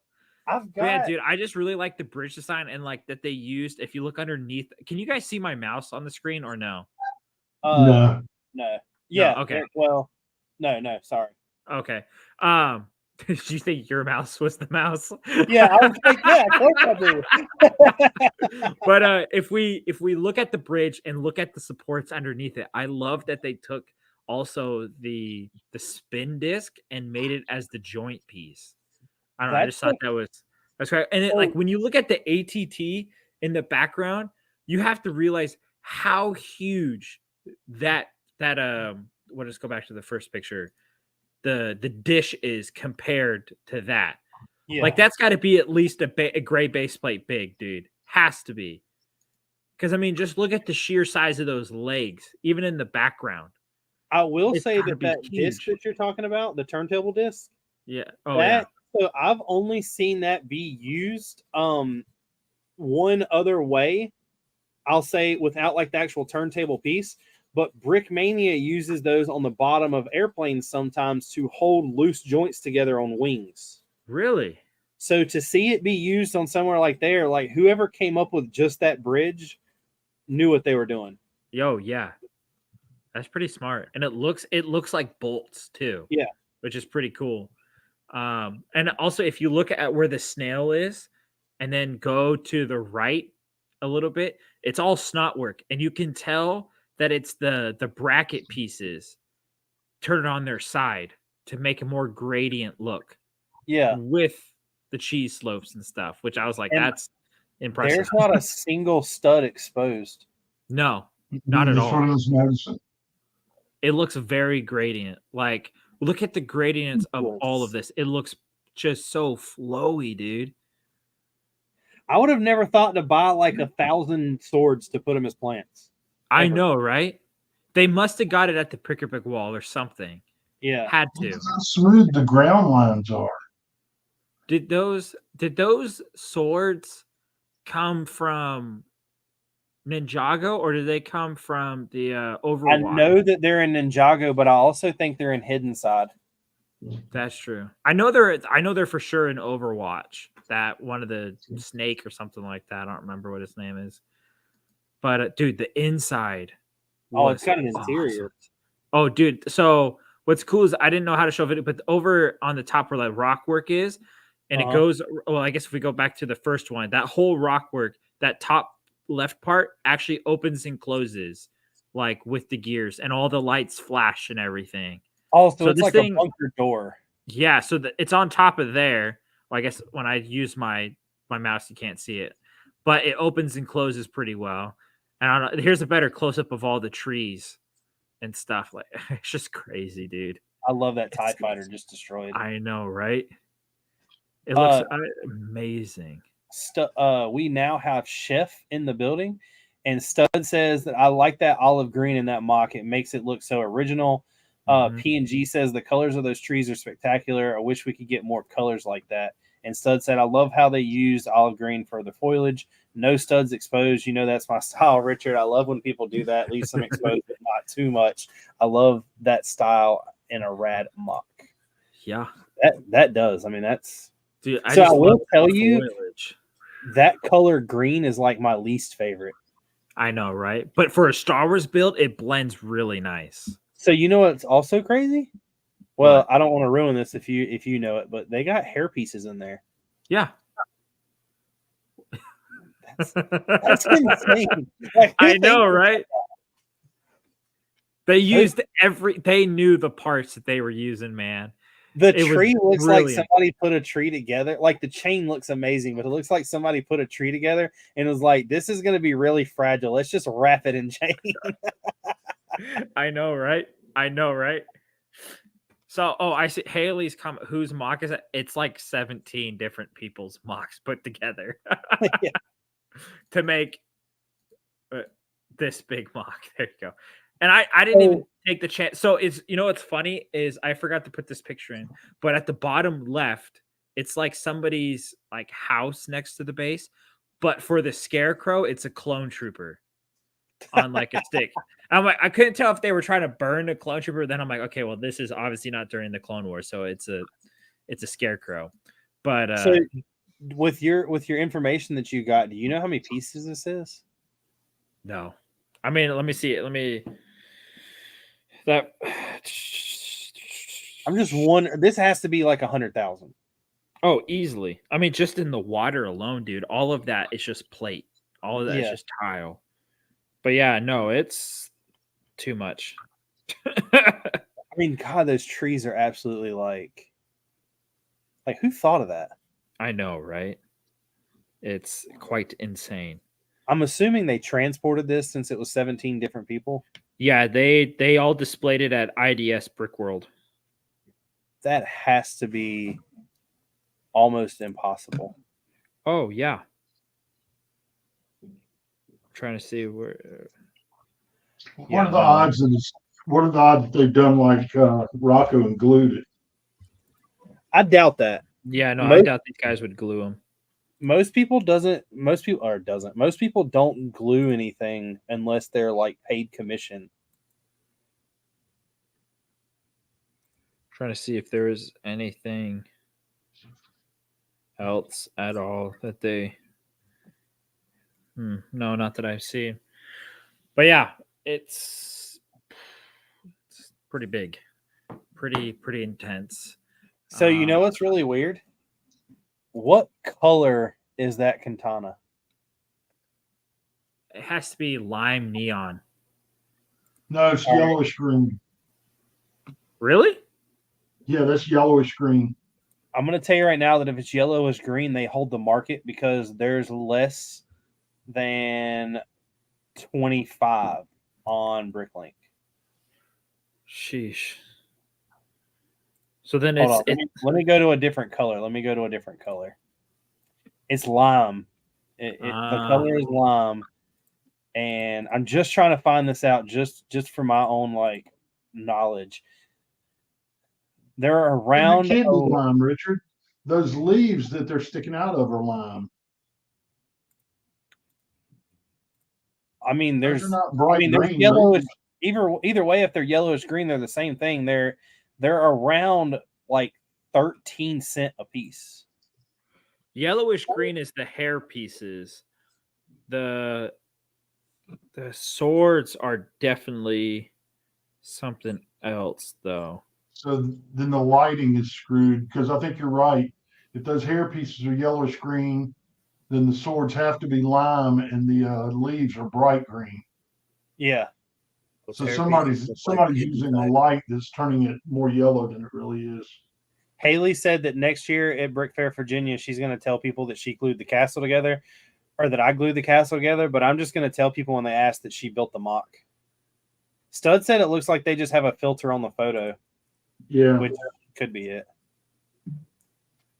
I've But yeah, got. dude, I just really like the bridge design and like that they used. If you look underneath, can you guys see my mouse on the screen or no? No. No. Yeah. okay. Well, no. Sorry. Okay. Did you think your mouse was the mouse? Yeah, I was like, yeah, of course I do. But if we look at the bridge and look at the supports underneath it, I love that they took also the spin disc and made it as the joint piece. I don't know. I just thought that's right. And it, like when you look at the ATT in the background, you have to realize how huge that we'll just go back to the first picture. The dish is compared to that. Yeah. Like that's got to be at least a gray base plate big, dude. Has to be. Because I mean, just look at the sheer size of those legs, even in the background. I will say gotta that be disc huge. that you're talking about, the turntable disc, Yeah. Oh yeah. so I've only seen that be used one other way. I'll say without like the actual turntable piece, but Brickmania uses those on the bottom of airplanes sometimes to hold loose joints together on wings. Really? So to see it be used on somewhere like there, like whoever came up with just that bridge knew what they were doing. Yo, yeah. That's pretty smart. And it looks like bolts too. Yeah. Which is pretty cool. And also if you look at where the snail is and then go to the right a little bit, it's all snot work. And you can tell that it's the bracket pieces turn on their side to make a more gradient look. Yeah. With the cheese slopes and stuff, which I was like, And that's impressive. There's not a single stud exposed. No, not at That's all. what I was noticing. It looks very gradient. Like, look at the gradients of all of this. It looks just so flowy, dude. I would have never thought to buy like 1,000 swords to put them as plants. I Ever. know, right? They must have got it at the Prickerpick wall or something. Yeah. Had to. Look how smooth the ground lines are. Did those swords come from Ninjago or did they come from the Overwatch? I know that they're in Ninjago, but I also think they're in Hidden Side. That's true. I know they're for sure in Overwatch. That one of the snake or something like that. I don't remember what his name is. But dude, the inside. Oh, it's got an interior. Awesome. Oh, dude. So what's cool is I didn't know how to show it, but over on the top where that rock work is, and it goes. Well, I guess if we go back to the first one, that whole rock work, that top left part actually opens and closes, like with the gears, and all the lights flash and everything. Oh, so it's this like a bunker door. Yeah, so it's on top of there. Well, I guess when I use my mouse, you can't see it, but it opens and closes pretty well. And I don't know, here's a better close up of all the trees and stuff. Like it's just crazy, dude. I love that TIE fighter just destroyed. I know, right? It looks amazing. We now have Chef in the building, and Stud says that I like that olive green in that mock. It makes it look so original. P&G says the colors of those trees are spectacular. I wish we could get more colors like that. And Stud said, I love how they used olive green for the foliage. No studs exposed. You know, that's my style, Richard. I love when people do that. Leave some exposed, but not too much. I love that style in a rad mock. Yeah. That does. I mean, that's... Dude, I will tell you, that color green is like my least favorite. I know, right? But for a Star Wars build, it blends really nice. So you know what's also crazy? Well, What? I don't want to ruin this if you know it, but they got hair pieces in there. Yeah. That's insane. Like, who I know, thinks of right? They knew the parts that they were using, man. The It was tree looks brilliant. like somebody put a tree together. Like the chain looks amazing, but it looks like somebody put a tree together and was like, "This is going to be really fragile. Let's just wrap it in chain." I know, right? I know, right? So, I see Haley's comment. Whose mock is it? It's like 17 different people's mocks put together Yeah. to make this big mock. There you go. And I didn't even take the chance. So it's, what's funny is I forgot to put this picture in, but at the bottom left, it's like somebody's like house next to the base. But for the scarecrow, it's a clone trooper on like a stick. I'm like, I couldn't tell if they were trying to burn a clone trooper. Then I'm like, okay, well, this is obviously not during the Clone Wars, so it's a scarecrow. But So with your information that you got, do you know how many pieces this is? No. I mean, let me see it. That I'm just wondering. This has to be like 100,000. Oh, easily. I mean, just in the water alone, dude. All of that is just plate. All of that is just tile. But yeah, no, it's too much. I mean, God, those trees are absolutely like who thought of that? I know, right? It's quite insane. I'm assuming they transported this since it was 17 different people. Yeah, they all displayed it at IDS Brick World. That has to be almost impossible. Oh yeah. I'm trying to see where. What are the odds that they've done like Rocco and glued it? I doubt that. Yeah, no, I doubt these guys would glue them. Most people don't glue anything unless they're like paid commission. Trying to see if there is anything else at all that they no, not that I've seen. But yeah, it's pretty big. Pretty intense. So you know what's really weird? What color is that katana? It has to be lime neon. No, it's yellowish green. Really? Yeah, that's yellowish green. I'm going to tell you right now that if it's yellowish green, they hold the market because there's less than 25 on Bricklink. Sheesh. So then Let me go to a different color. It's lime. The color is lime. And I'm just trying to find this out just for my own like knowledge. They're around. It can't be lime, Richard. Those leaves that they're sticking out of are lime. I mean, there's green, yellowish. Either way, if they're yellowish green, they're the same thing. They're around like 13 cents a piece. Yellowish green is the hair pieces. The swords are definitely something else, though. So then the lighting is screwed because I think you're right. If those hair pieces are yellowish green, then the swords have to be lime and the leaves are bright green. Yeah. So somebody's using a light that's turning it more yellow than it really is. Haley said that next year at Brick Fair, Virginia, she's going to tell people that she glued the castle together, or that I glued the castle together. But I'm just going to tell people when they ask that she built the mock. Stud said it looks like they just have a filter on the photo. Yeah, which could be it.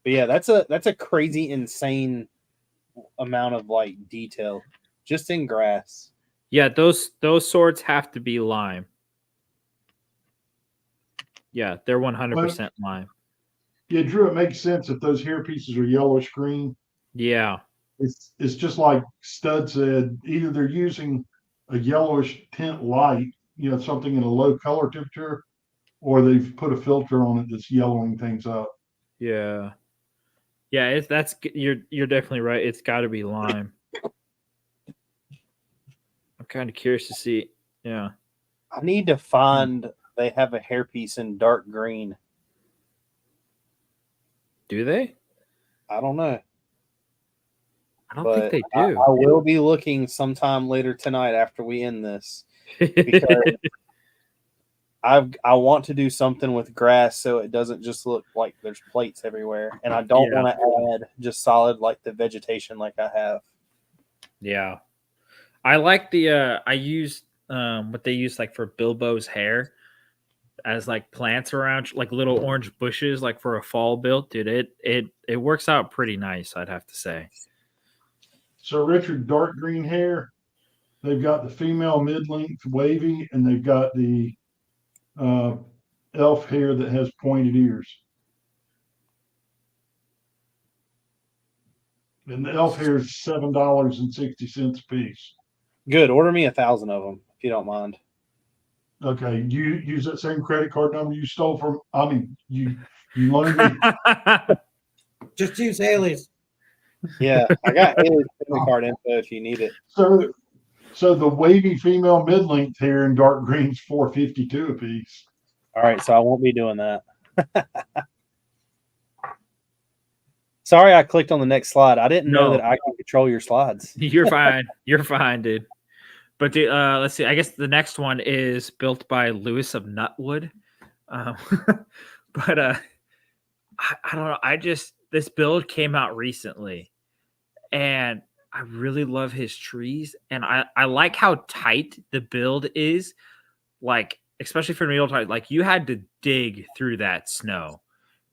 But yeah, that's a crazy, insane amount of like detail just in grass. Yeah, those swords have to be lime. Yeah, they're 100% lime. Yeah, Drew, it makes sense if those hair pieces are yellowish green. Yeah. It's just like Stud said, either they're using a yellowish tint light, something in a low color temperature, or they've put a filter on it that's yellowing things up. Yeah. Yeah, you're definitely right. It's got to be lime. I'm kind of curious to see. Yeah. I need to find. They have a hairpiece in dark green. Do they? I don't know. I don't think But they do. I will be looking sometime later tonight after we end this because I want to do something with grass so it doesn't just look like there's plates everywhere, and I don't Yeah. want to add just solid like the vegetation like I have. Yeah. I like the I used what they use like for Bilbo's hair as like plants around, like little orange bushes, like for a fall build. Dude, it works out pretty nice, I'd have to say. So Richard, dark green hair. They've got the female mid-length wavy, and they've got the elf hair that has pointed ears. And the elf hair is $7.60 a piece. Good. Order me 1,000 of them if you don't mind. Okay, you use that same credit card number you stole from. I mean, you loaned me. Just use Haley's. Yeah, I got Haley's credit card info if you need it. So the wavy female mid-length hair in dark green's $4.52 a piece. All right, so I won't be doing that. Sorry, I clicked on the next slide. I didn't know No. that I can control your slides. You're fine. You're fine, dude. But let's see. I guess the next one is built by Lewis of Nutwood. But I don't know. This build came out recently, and I really love his trees, and I like how tight the build is. Like, especially for real time, like you had to dig through that snow.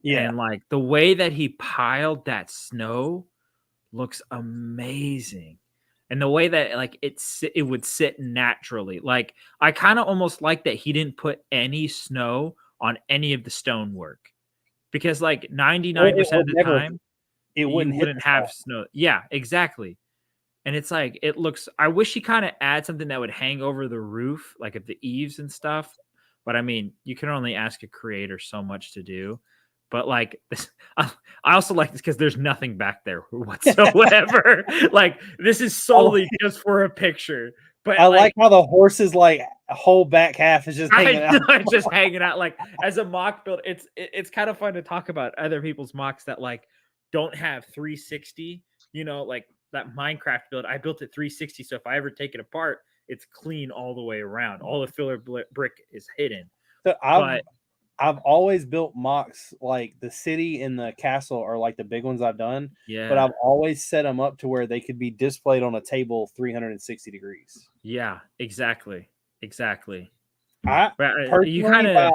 Yeah, And like the way that he piled that snow looks amazing. And the way that like it would sit naturally. Like I kind of almost like that he didn't put any snow on any of the stonework. Because like 99% of the time it wouldn't have snow. Yeah, exactly. And it's like I wish he kind of add something that would hang over the roof, like at the eaves and stuff. But I mean, you can only ask a creator so much to do. But like this, I also like this because there's nothing back there whatsoever. Like this is solely just for a picture. But I like how the horse's like whole back half is just hanging out. It's just hanging out. Like as a mock build, it's kind of fun to talk about other people's mocks that like don't have 360. You know, like that Minecraft build. I built it 360, so if I ever take it apart, it's clean all the way around. All the filler brick is hidden. So I've always built mocks like the city and the castle are like the big ones I've done. Yeah. But I've always set them up to where they could be displayed on a table 360 degrees. Yeah, exactly. You kind of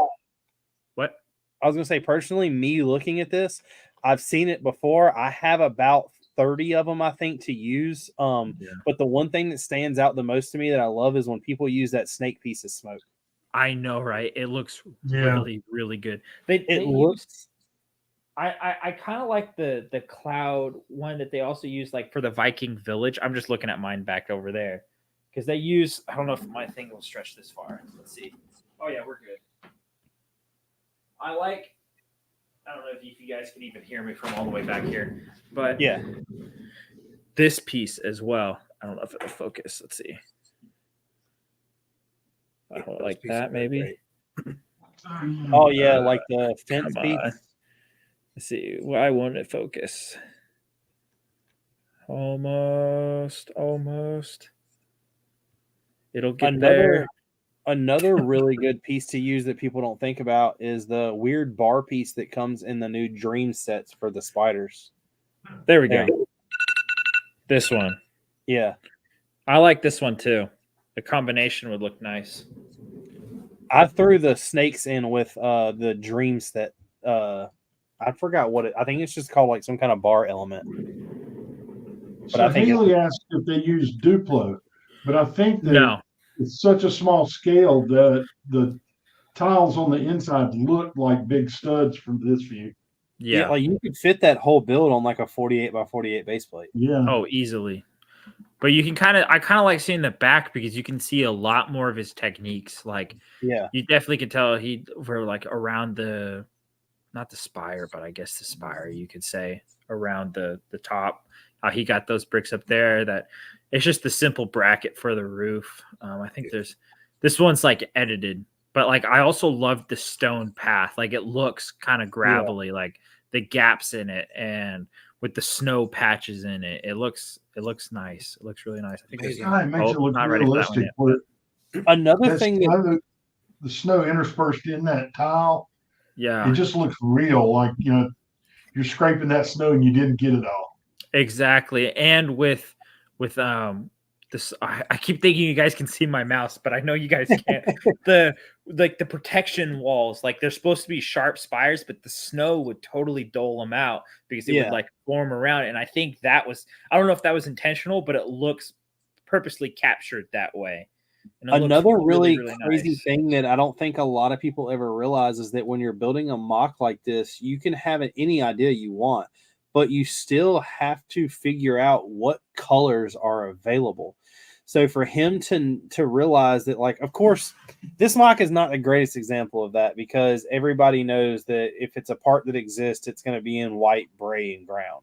what? I was gonna say personally, me looking at this, I've seen it before. I have about 30 of them, I think, to use. But the one thing that stands out the most to me that I love is when people use that snake piece of smoke. I know, right? It looks really, really good. I kind of like the cloud one that they also use like for the Viking village. I'm just looking at mine back over there because they use. I don't know if my thing will stretch this far. Let's see. Oh yeah, we're good. I don't know if you guys can even hear me from all the way back here, but yeah, this piece as well. I don't know if it'll focus. Let's see. I don't like that, maybe. Oh yeah, like the fence piece. Let's see. Why won't it focus? Almost. It'll get there. Another really good piece to use that people don't think about is the weird bar piece that comes in the new dream sets for the spiders. There we go. This one. Yeah. I like this one too. The combination would look nice. I threw the snakes in with the dream set. I forgot what I think it's just called like some kind of bar element. But I think Haley asked if they use Duplo, but I think that it's such a small scale that the tiles on the inside look like big studs from this view. Yeah, like you could fit that whole build on like a 48 by 48 base plate. Yeah. Oh, easily. But you can I kind of like seeing the back because you can see a lot more of his techniques. Like, yeah, you definitely could tell we're like around not the spire, but I guess the spire, you could say around the top. How he got those bricks up there. That it's just the simple bracket for the roof. I think this one's like edited, but like I also love the stone path. Like it looks kind of gravelly, like the gaps in it, and with the snow patches in it, it looks nice. It looks really nice. I think Amazing. Kind of makes it look not ready for that one realistic. yet. Where Another that thing that snow, the snow interspersed in that tile, Yeah, it just looks real. Like you're scraping that snow and you didn't get it all. exactly. And with this, I keep thinking you guys can see my mouse, but I know you guys can't. the protection walls, like they're supposed to be sharp spires, but the snow would totally dole them out because it would like form around it. And I think I don't know if that was intentional, but it looks purposely captured that way. And it looks another really crazy nice. thing that I don't think a lot of people ever realize is that when you're building a mock like this, you can have any idea you want, but you still have to figure out what colors are available. So for him to realize that, like, of course, this mock is not the greatest example of that because everybody knows that if it's a part that exists, it's going to be in white, gray, and brown.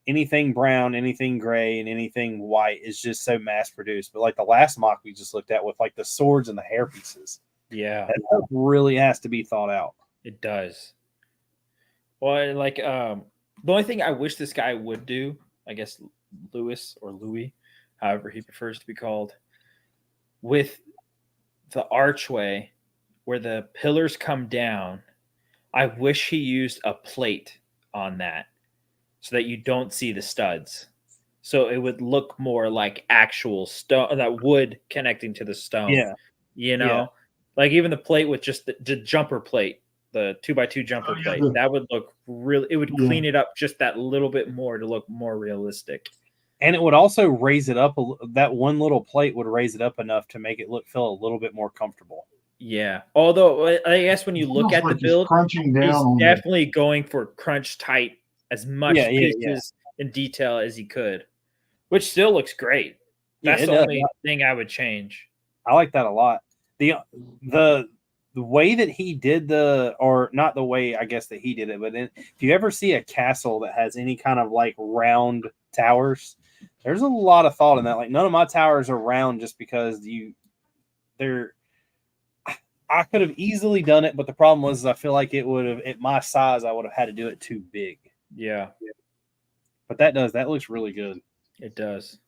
Anything brown, anything gray, and anything white is just so mass produced. But like the last mock we just looked at with like the swords and the hair pieces, Yeah, that stuff really has to be thought out. it does. Well, like the only thing I wish this guy would do, I guess Lewis or Louis, however he prefers to be called, with the archway where the pillars come down, I wish he used a plate on that so that you don't see the studs. So it would look more like actual stone, that wood connecting to the stone. Yeah. You know, Yeah. like even the plate with just the jumper plate, the 2x2 jumper plate, that would look really, it would clean it up just that little bit more to look more realistic. And it would also raise it up. That one little plate would raise it up enough to make it feel a little bit more comfortable. Yeah. Although I guess when you look at the build, crunching down, he's definitely going for crunch tight as much pieces in detail as he could, which still looks great. That's the only thing I would change. I like that a lot. The way that he did or not the way I guess that he did it, but if you ever see a castle that has any kind of like round towers, there's a lot of thought in that. Like none of my towers are round just because I could have easily done it, but the problem was I feel like it would have, at my size, I would have had to do it too big. Yeah. But that looks really good. It does.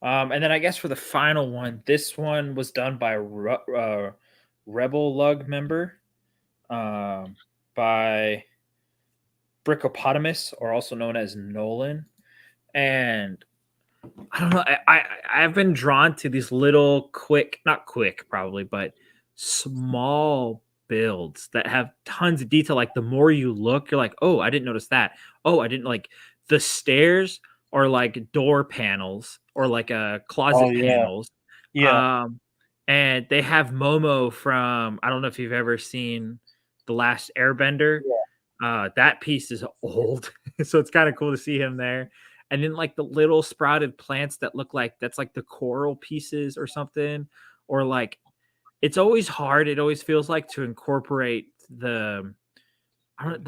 And then I guess for the final one, this one was done by Rebel Lug member, by Brickopotamus, or also known as Nolan. And I don't know, I've been drawn to these little not quick probably, but small builds that have tons of detail. Like the more you look, you're like, oh, I didn't notice that. Oh, I didn't like the stairs or like door panels or like a closet panels. Yeah. And they have Momo from, I don't know if you've ever seen The Last Airbender. Yeah. That piece is old. So it's kind of cool to see him there. And then like the little sprouted plants that look like that's like the coral pieces or something, or like it's always hard. It always feels like to incorporate the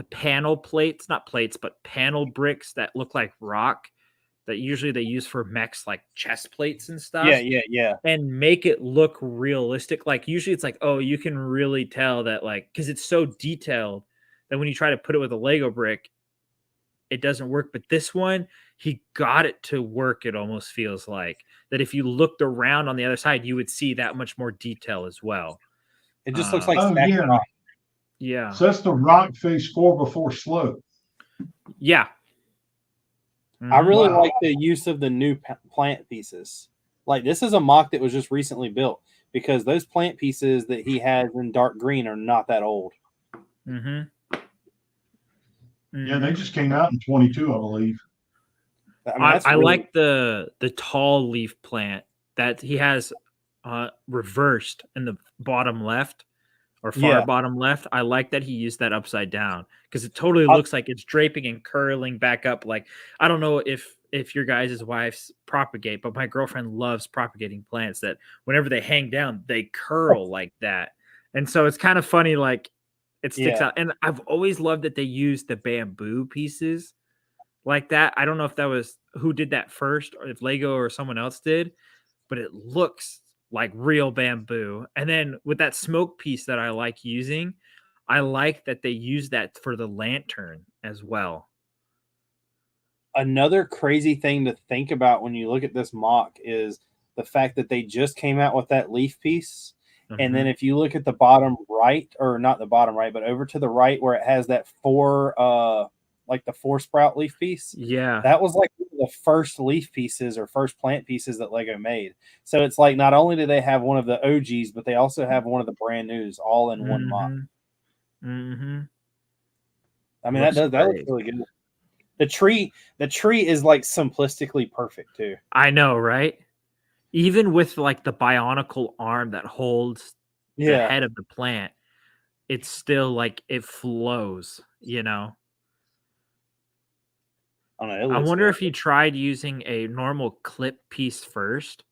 panel plates, not plates, but panel bricks that look like rock that usually they use for mechs, like chest plates and stuff. Yeah. And make it look realistic. Like usually it's like, oh, you can really tell that, like, because it's so detailed that when you try to put it with a Lego brick, it doesn't work. But this one, he got it to work. It almost feels like that if you looked around on the other side, you would see that much more detail as well. It just looks like rock. Yeah. So that's the rock face 4x4 slope. Yeah. I really like the use of the new plant pieces. Like this is a mock that was just recently built because those plant pieces that he has in dark green are not that old. Mm-hmm. Yeah, they just came out in 22, I believe. I like the tall leaf plant that he has reversed in the bottom left or far bottom left. I like that he used that upside down because it totally looks like it's draping and curling back up. Like, I don't know if your guys' wives propagate, but my girlfriend loves propagating plants that whenever they hang down, they curl like that. And so it's kind of funny, like it sticks out. And I've always loved that they use the bamboo pieces like that. I don't know if that was who did that first or if Lego or someone else did, but it looks like real bamboo. And then with that smoke piece that I like using, I like that they use that for the lantern as well. Another crazy thing to think about when you look at this mock is the fact that they just came out with that leaf piece. And then if you look at the bottom right, or not the bottom right, but over to the right where it has that like the 4 sprout leaf piece. Yeah. That was like the first leaf pieces or first plant pieces that Lego made. So it's like not only do they have one of the OGs, but they also have one of the brand news all in one mock. Mm-hmm. I mean, that looks really good. The tree is like simplistically perfect too. I know, right? Even with like the bionicle arm that holds the head of the plant, it's still like it flows, you know. I wonder if you tried using a normal clip piece first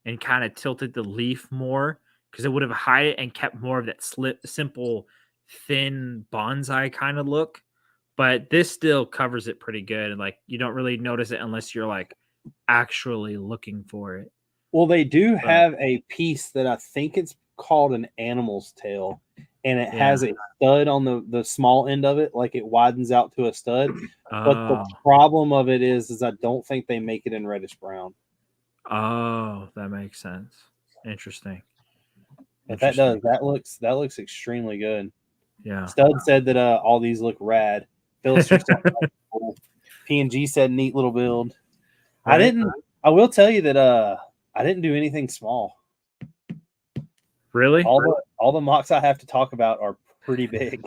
and kind of tilted the leaf more, because it would have hide it and kept more of that simple, thin bonsai kind of look. But this still covers it pretty good, and like you don't really notice it unless you're like actually looking for it. Well, they do have a piece that I think it's called an animal's tail, and it has a stud on the small end of it, like it widens out to a stud. But the problem of it is I don't think they make it in reddish brown. Oh, that makes sense. Interesting. But that looks extremely good. Yeah. Stud said that all these look rad. Philister said cool. P&G said neat little build. Right. I will tell you that I didn't do anything small. Really? All the mocks I have to talk about are pretty big.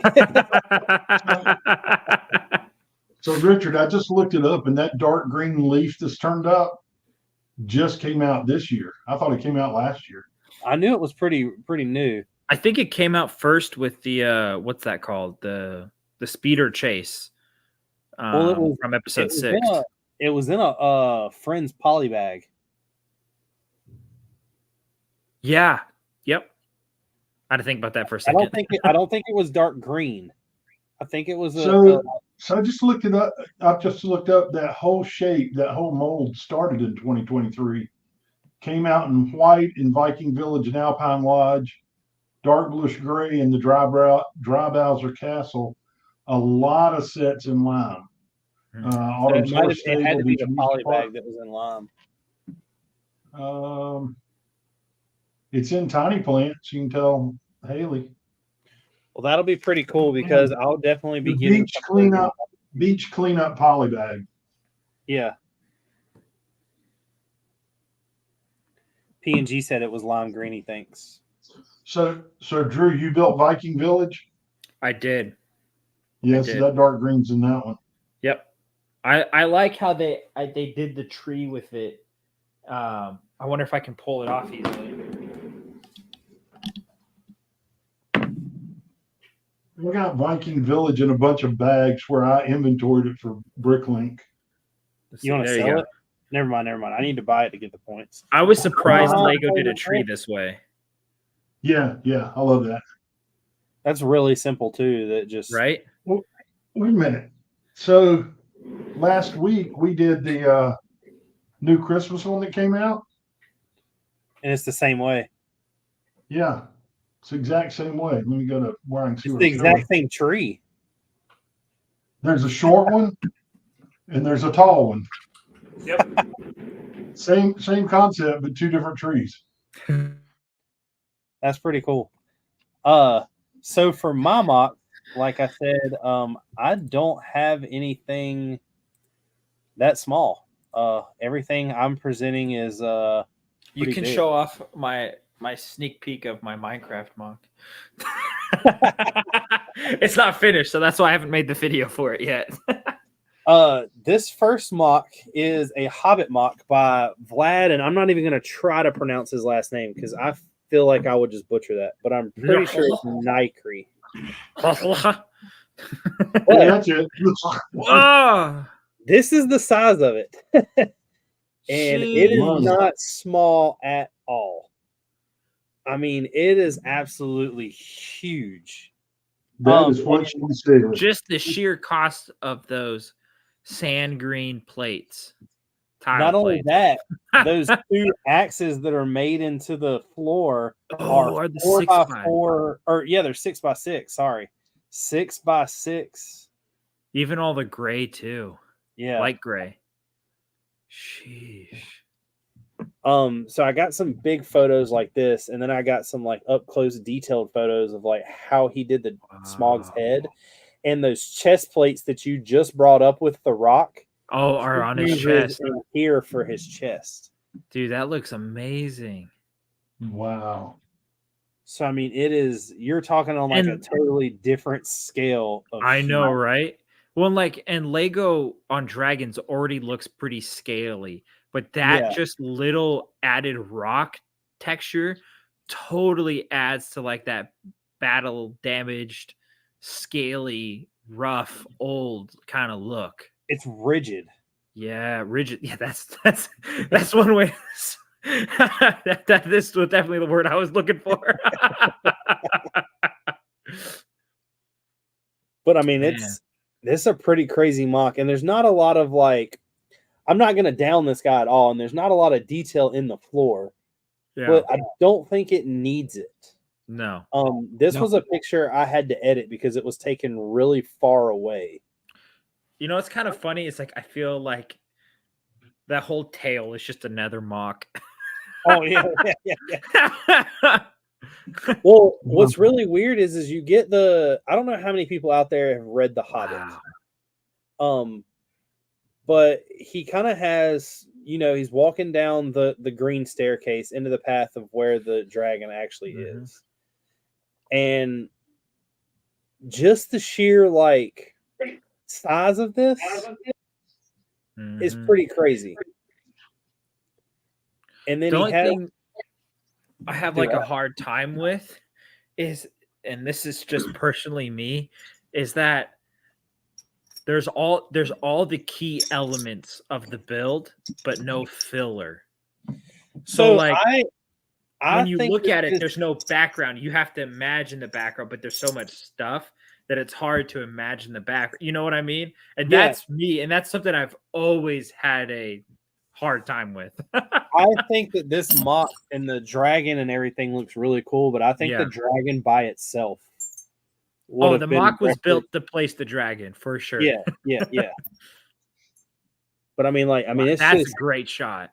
So Richard, I just looked it up, and that dark green leaf that's turned up just came out this year. I thought it came out last year. I knew it was pretty new. I think it came out first with the what's that called? The speeder chase. Well, it was from episode 6. It was in a friend's poly bag. Yeah. Yep. I had to think about that for a second. I don't think it was dark green. I think it was so I just looked it up. I've just looked up that whole shape, that whole mold started in 2023. Came out in white in Viking Village and Alpine Lodge, dark bluish gray in the Drybowser Castle. A lot of sets in lime. It had to be the poly bag that was in lime. It's in tiny plants. You can tell Haley. Well, that'll be pretty cool because I'll definitely be getting beach cleanup poly bag. Yeah. P&G said it was lime green, he thinks. So Drew, you built Viking Village? I did. Yes, so that dark green's in that one. Yep. I like how they did the tree with it. I wonder if I can pull it off easily. We got Viking Village in a bunch of bags where I inventoried it for Bricklink. You want to sell it? Never mind. I need to buy it to get the points. I was surprised Lego did a tree this way. Yeah, I love that. That's really simple too. That just right. Well, wait a minute. So last week we did the new Christmas one that came out, and it's the same way. Yeah, it's the exact same way. Let me go to where I can see. It's the exact same tree. There's a short one, and there's a tall one. Yep. Same concept, but 2 different trees. That's pretty cool. So for my mock, like I said, I don't have anything that small. Everything I'm presenting is you can big. Show off my sneak peek of my Minecraft mock. It's not finished, so that's why I haven't made the video for it yet. This first mock is a Hobbit mock by Vlad, and I'm not even going to try to pronounce his last name because I feel like I would just butcher that, but I'm pretty sure it's Nikri. That's it. Whoa. This is the size of it. And it is not small at all. I mean, it is absolutely huge. That is what you said. Just the sheer cost of those sand green plates. Not only plates. that, those 2 axes that are made into the floor are the 4 by 6x. 4, or yeah, they're 6 by 6. Sorry, 6 by 6. Even all the gray too. Yeah, Light gray. Sheesh. So I got some big photos like this, and then I got some like up close, detailed photos of like how he did the Smog's head, and those chest plates that you just brought up with the rock. Oh, are on his uses chest. in here for his chest. Dude, that looks amazing. Wow. So I mean, it is. You're talking on like a And- totally different scale of. I know, right? Well, like, and Lego on dragons already looks pretty scaly, but that Yeah. just little added rock texture totally adds to like that battle damaged, scaly, rough, old kind of look. It's rigid. Yeah, rigid. Yeah, that's one way. that this was definitely the word I was looking for. But I mean, Man. this is a pretty crazy mock, and there's not a lot of like. I'm not going to down this guy at all, and there's not a lot of detail in the floor, Yeah. but I don't think it needs it. No. This No. was a picture I had to edit because it was taken really far away. You know, it's kind of funny. It's like I feel like that whole tail is just another mock. Oh yeah. Well, what's really weird is you get I don't know how many people out there have read The Hobbit. Wow. But he kind of has, he's walking down the green staircase into the path of where the dragon actually Mhm. is. And just the sheer like size of this is Mhm. pretty crazy. And then The he only has thing I have like a hard time with is, and this is just personally me, is that there's all the key elements of the build, but no filler. So like I when you think look that at it, this- there's no background. You have to imagine the background, but there's so much stuff that it's hard to imagine the background. You know what I mean? And Yeah. that's me, and that's something I've always had a hard time with. I think that this mock and the dragon and everything looks really cool, but I think Yeah. the dragon by itself. would Oh, have the been mock was better. built to place the dragon for sure. Yeah. But I mean, it's that's just. a great shot.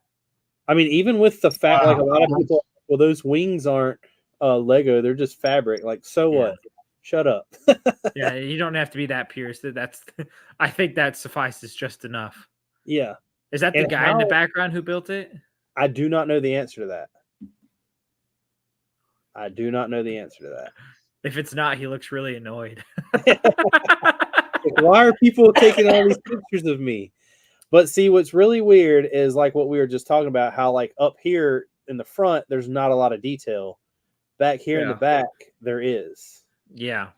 I mean, even with the fact, like a Wow. lot of people, well, those wings aren't Lego; they're just fabric. Like, so Yeah. what? Shut up. Yeah, you don't have to be that pierced. That's I think that suffices just enough. Yeah, Is that the And guy in the how- background who built it? I do not know the answer to that. I do not know the answer to that. If it's not, he looks really annoyed. Like, why are people taking all these pictures of me? But see, what's really weird is like what we were just talking about, how like up here in the front, there's not a lot of detail. Back here in the Yeah. back, there is. Yeah.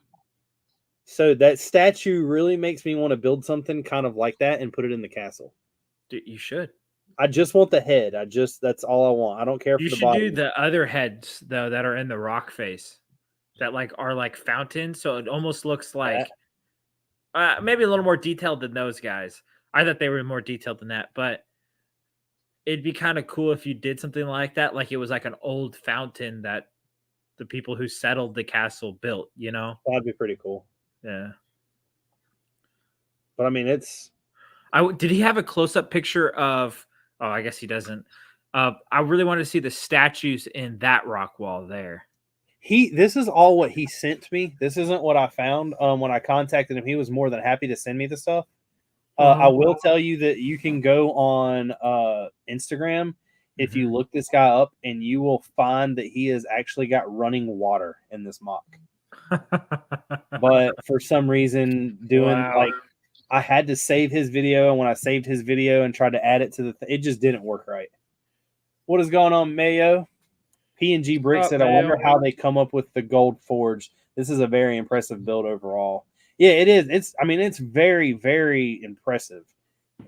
So that statue really makes me want to build something kind of like that and put it in the castle. Dude, you should. I just want the head. that's all I want. I don't care for You the should body. do the other heads though that are in the rock face that like are like fountains. So it almost looks like maybe a little more detailed than those guys. I thought they were more detailed than that, but it'd be kind of cool if you did something like that. Like it was like an old fountain that the people who settled the castle built, you know? That'd be pretty cool. Yeah. But I mean, it's Did he have a close-up picture of? Oh, I guess he doesn't. I really wanted to see the statues in that rock wall there. this is all what he sent me. This isn't what I found. When I contacted him, he was more than happy to send me the stuff. I will tell you that you can go on Instagram if you look this guy up, and you will find that he has actually got running water in this mock. But for some reason, Wow. I had to save his video, and when I saved his video and tried to add it to it just didn't work right. What is going on, Mayo? P&G Bricks said, I wonder how they come up with the gold forge. This is a very impressive build overall. Yeah, it is. It's very, very impressive.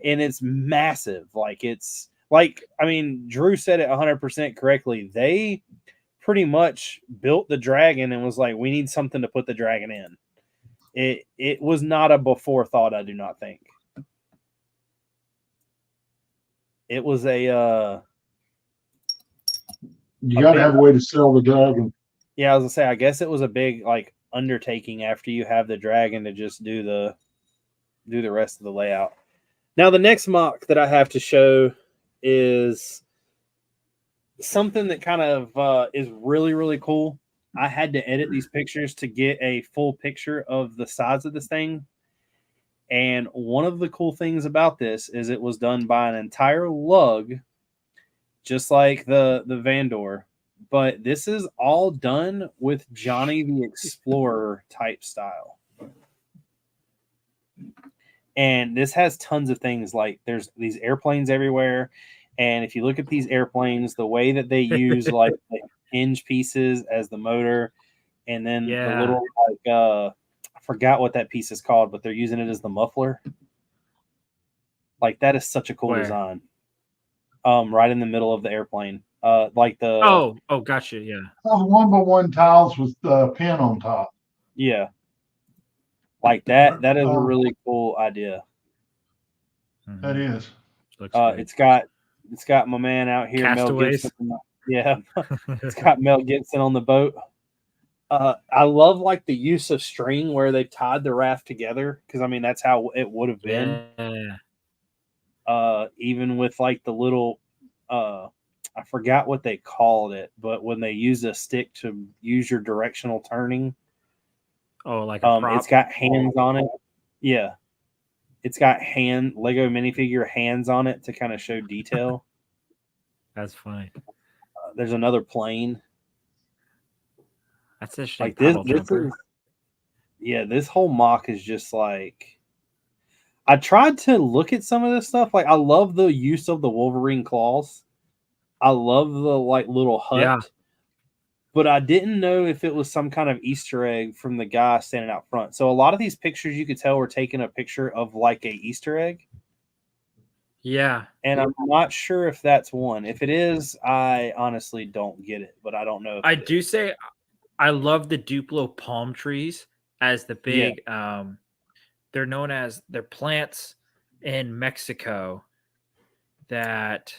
And it's massive. Drew said it 100% correctly. They pretty much built the dragon and was like, we need something to put the dragon in. It was not a before thought, I do not think. It was You got to have a way to sell the dragon. yeah, I was gonna say, I guess it was a big like undertaking after you have the dragon to just do the rest of the layout. Now the next mock that I have to show is something that kind of is really, really cool. I had to edit these pictures to get a full picture of the size of this thing. And one of the cool things about this is it was done by an entire lug, just like the Vandor. But this is all done with Johnny the Explorer type style. And this has tons of things, like there's these airplanes everywhere. And if you look at these airplanes, the way that they use like the hinge pieces as the motor, and then the little like I forgot what that piece is called, but they're using it as the muffler. Like that is such a cool design. Right in the middle of the airplane. Like the gotcha, yeah. Those 1x1 tiles with the pin on top. Yeah. Like that. That is a really cool idea. That is. It's got my man out here, Castaways. Mel Gibson. Yeah. It's got Mel Gibson on the boat. I love like the use of string where they've tied the raft together, because I mean that's how it would have been. Yeah. Even with like the little I forgot what they called it, but when they use a stick to use your directional turning. Oh, like a prop? It's got hands on it. Yeah. It's got Lego minifigure hands on it to kind of show detail. That's funny. There's another plane. That's interesting. Like this whole mock is just like, I tried to look at some of this stuff. Like I love the use of the Wolverine claws. I love the like little hut. Yeah. But I didn't know if it was some kind of Easter egg from the guy standing out front. So a lot of these pictures you could tell were taking a picture of like a Easter egg. Yeah. And I'm not sure if that's one. If it is, I honestly don't get it, but I don't know. I do say I love the Duplo palm trees as the big they're known as they're plants in Mexico that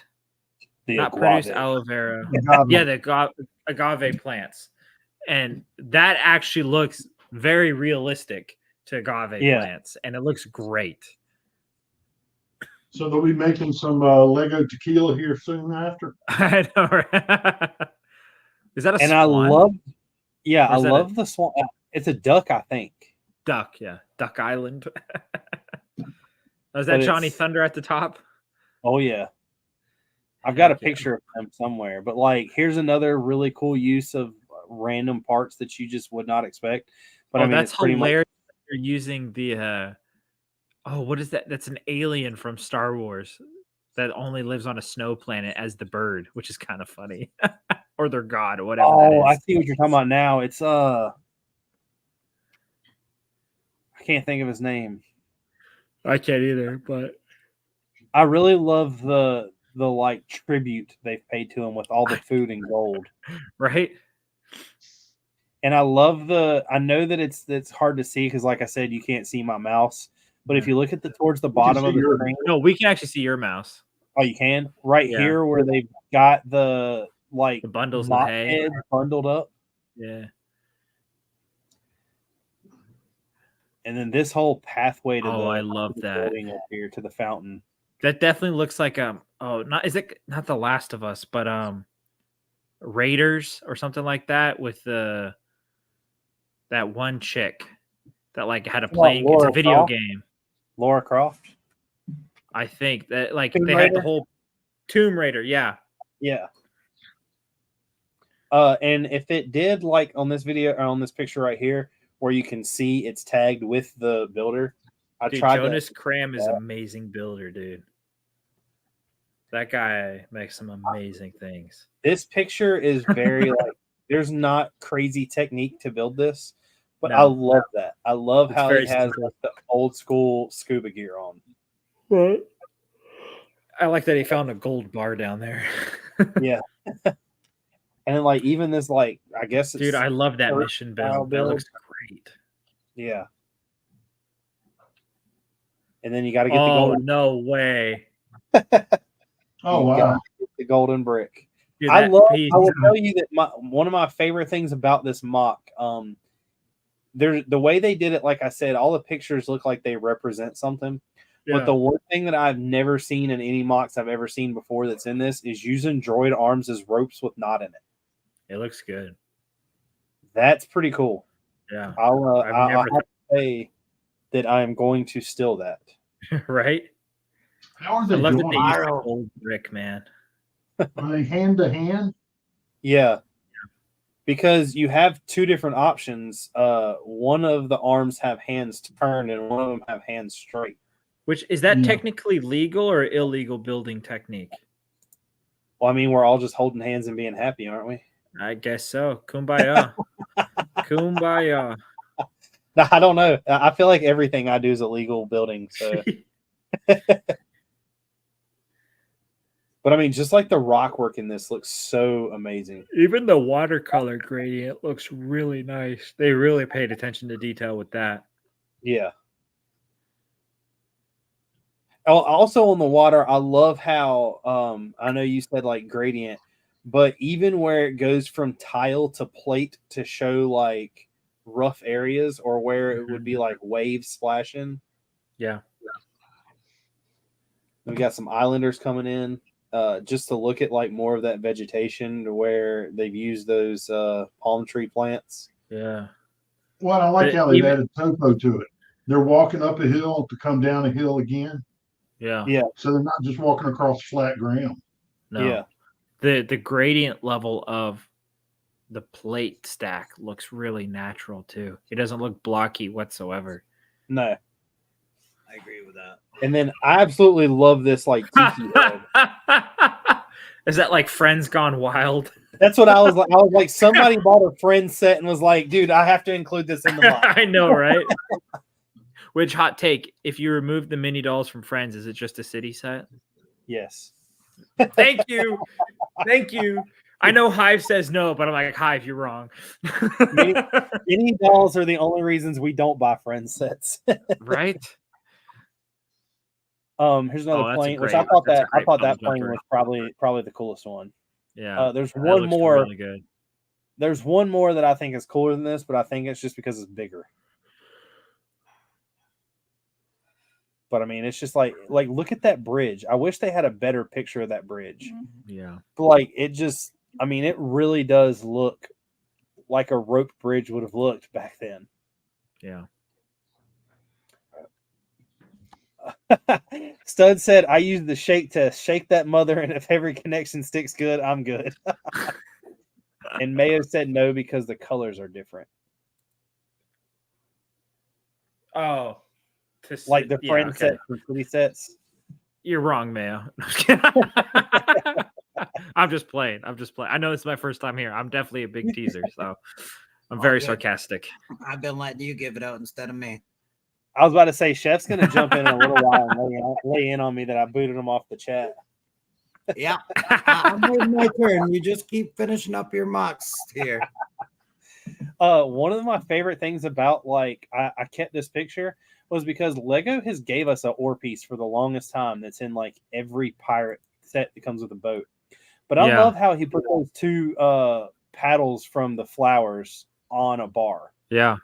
produce aloe vera. Yeah, the agave plants. And that actually looks very realistic to agave plants, and it looks great. So they'll be making some Lego tequila here soon after. I know, right? Is that a swan? I love the swan. It's a duck, I think. Duck, yeah. Duck Island. Is that Johnny Thunder at the top? Oh, yeah. I've got a picture of him somewhere. But, like, here's another really cool use of random parts that you just would not expect. But I mean, that's it's pretty hilarious. They're using the what is that? That's an alien from Star Wars that only lives on a snow planet as the bird, which is kind of funny. Or their god, or whatever. Oh, I see what you're talking about now. It's I can't think of his name. I can't either, but I really love the like tribute they've paid to him with all the food and gold. Right. And I love I know that it's hard to see because, like I said, you can't see my mouse. But if you look at towards the bottom of the screen, no, we can actually see your mouse. Oh, you can here where they've got the like the bundles of hay bundled up. Yeah. And then this whole pathway to I love that up here to the fountain. That definitely looks like not The Last of Us, but Raiders or something like that with that one chick that like had a playing. It's a video game. Lara Croft. I think that like Tomb they Raider? had the whole Tomb Raider. Yeah. Yeah. And if it did like on this video or on this picture right here, where you can see it's tagged with the builder. Jonas Cram is an amazing builder, dude. That guy makes some amazing things. This picture is very like there's not crazy technique to build this, but I love that. I love how it has like, the old school scuba gear on. Right. I like that he found a gold bar down there. Yeah. And then, like, even this, like, I guess dude, I love that mission build. That looks great. Yeah. And then you got to get the gold. gold. No way. Oh You wow. gotta get the golden brick. Dude, I that love. piece- I will tell you that one of my favorite things about this mock, there's the way they did it. Like I said, all the pictures look like they represent something. But the one thing that I've never seen in any mocks I've ever seen before that's in this is using droid arms as ropes with knot in it. It looks good. That's pretty cool. Yeah. I'll I've have never to say that I am going to steal that. right? How are I they love that doing? they used the Viral. gold brick, man. Are they hand to hand? Yeah. Because you have two different options. One of the arms have hands turned and one of them have hands straight. Which is that Yeah. technically legal or illegal building technique? Well, I mean, we're all just holding hands and being happy, aren't we? I guess so. Kumbaya. Kumbaya. No, I don't know. I feel like everything I do is illegal building. So, but I mean, just like the rock work in this looks so amazing. Even the watercolor gradient looks really nice. They really paid attention to detail with that. Yeah. Also on the water, I love how I know you said like gradient, but even where it goes from tile to plate to show like rough areas or where it would be like waves splashing. Yeah. We got some islanders coming in just to look at like more of that vegetation to where they've used those palm tree plants. Yeah. Well, I like But how they've even- added topo to it. They're walking up a hill to come down a hill again. Yeah. Yeah. So they're not just walking across flat ground. No. Yeah. The gradient level of the plate stack looks really natural too. It doesn't look blocky whatsoever. No. I agree with that. And then I absolutely love this like tiki head. Is that like Friends Gone Wild? That's what I was like. I was like, somebody bought a friend set and was like, dude, I have to include this in the mod. I know, right? Which hot take? If you remove the mini dolls from Friends, is it just a city set? Yes. Thank you. Thank you. I know Hive says no, but I'm like, Hive, you're wrong. Mini dolls are the only reasons we don't buy friend sets. Right? Here's another Oh, that's a plane, which great- I thought that's a that I great thought that puddle plane jumper. was probably the coolest one. Yeah. There's that one looks more. really good. There's one more that I think is cooler than this, but I think it's just because it's bigger. But I mean, it's just like look at that bridge. I wish they had a better picture of that bridge. Yeah. But like it just, I mean, it really does look like a rope bridge would have looked back then. Yeah. Stud said, I use the shake test. Shake that mother, and if every connection sticks good, I'm good. And Mayo said no because the colors are different. Oh. Like the yeah, friend okay. set from city sets. You're wrong, Mayo. I'm just playing. I know it's my first time here. I'm definitely a big teaser, so I'm very good. sarcastic. I've been letting you give it out instead of me. I was about to say, Chef's going to jump in a little while and lay in on me that I booted him off the chat. Yeah, I'm waiting my turn. You just keep finishing up your mocks here. One of my favorite things about like I kept this picture was because Lego has gave us an ore piece for the longest time that's in like every pirate set that comes with a boat. But I Yeah. love how he put those two paddles from the flowers on a bar. Yeah.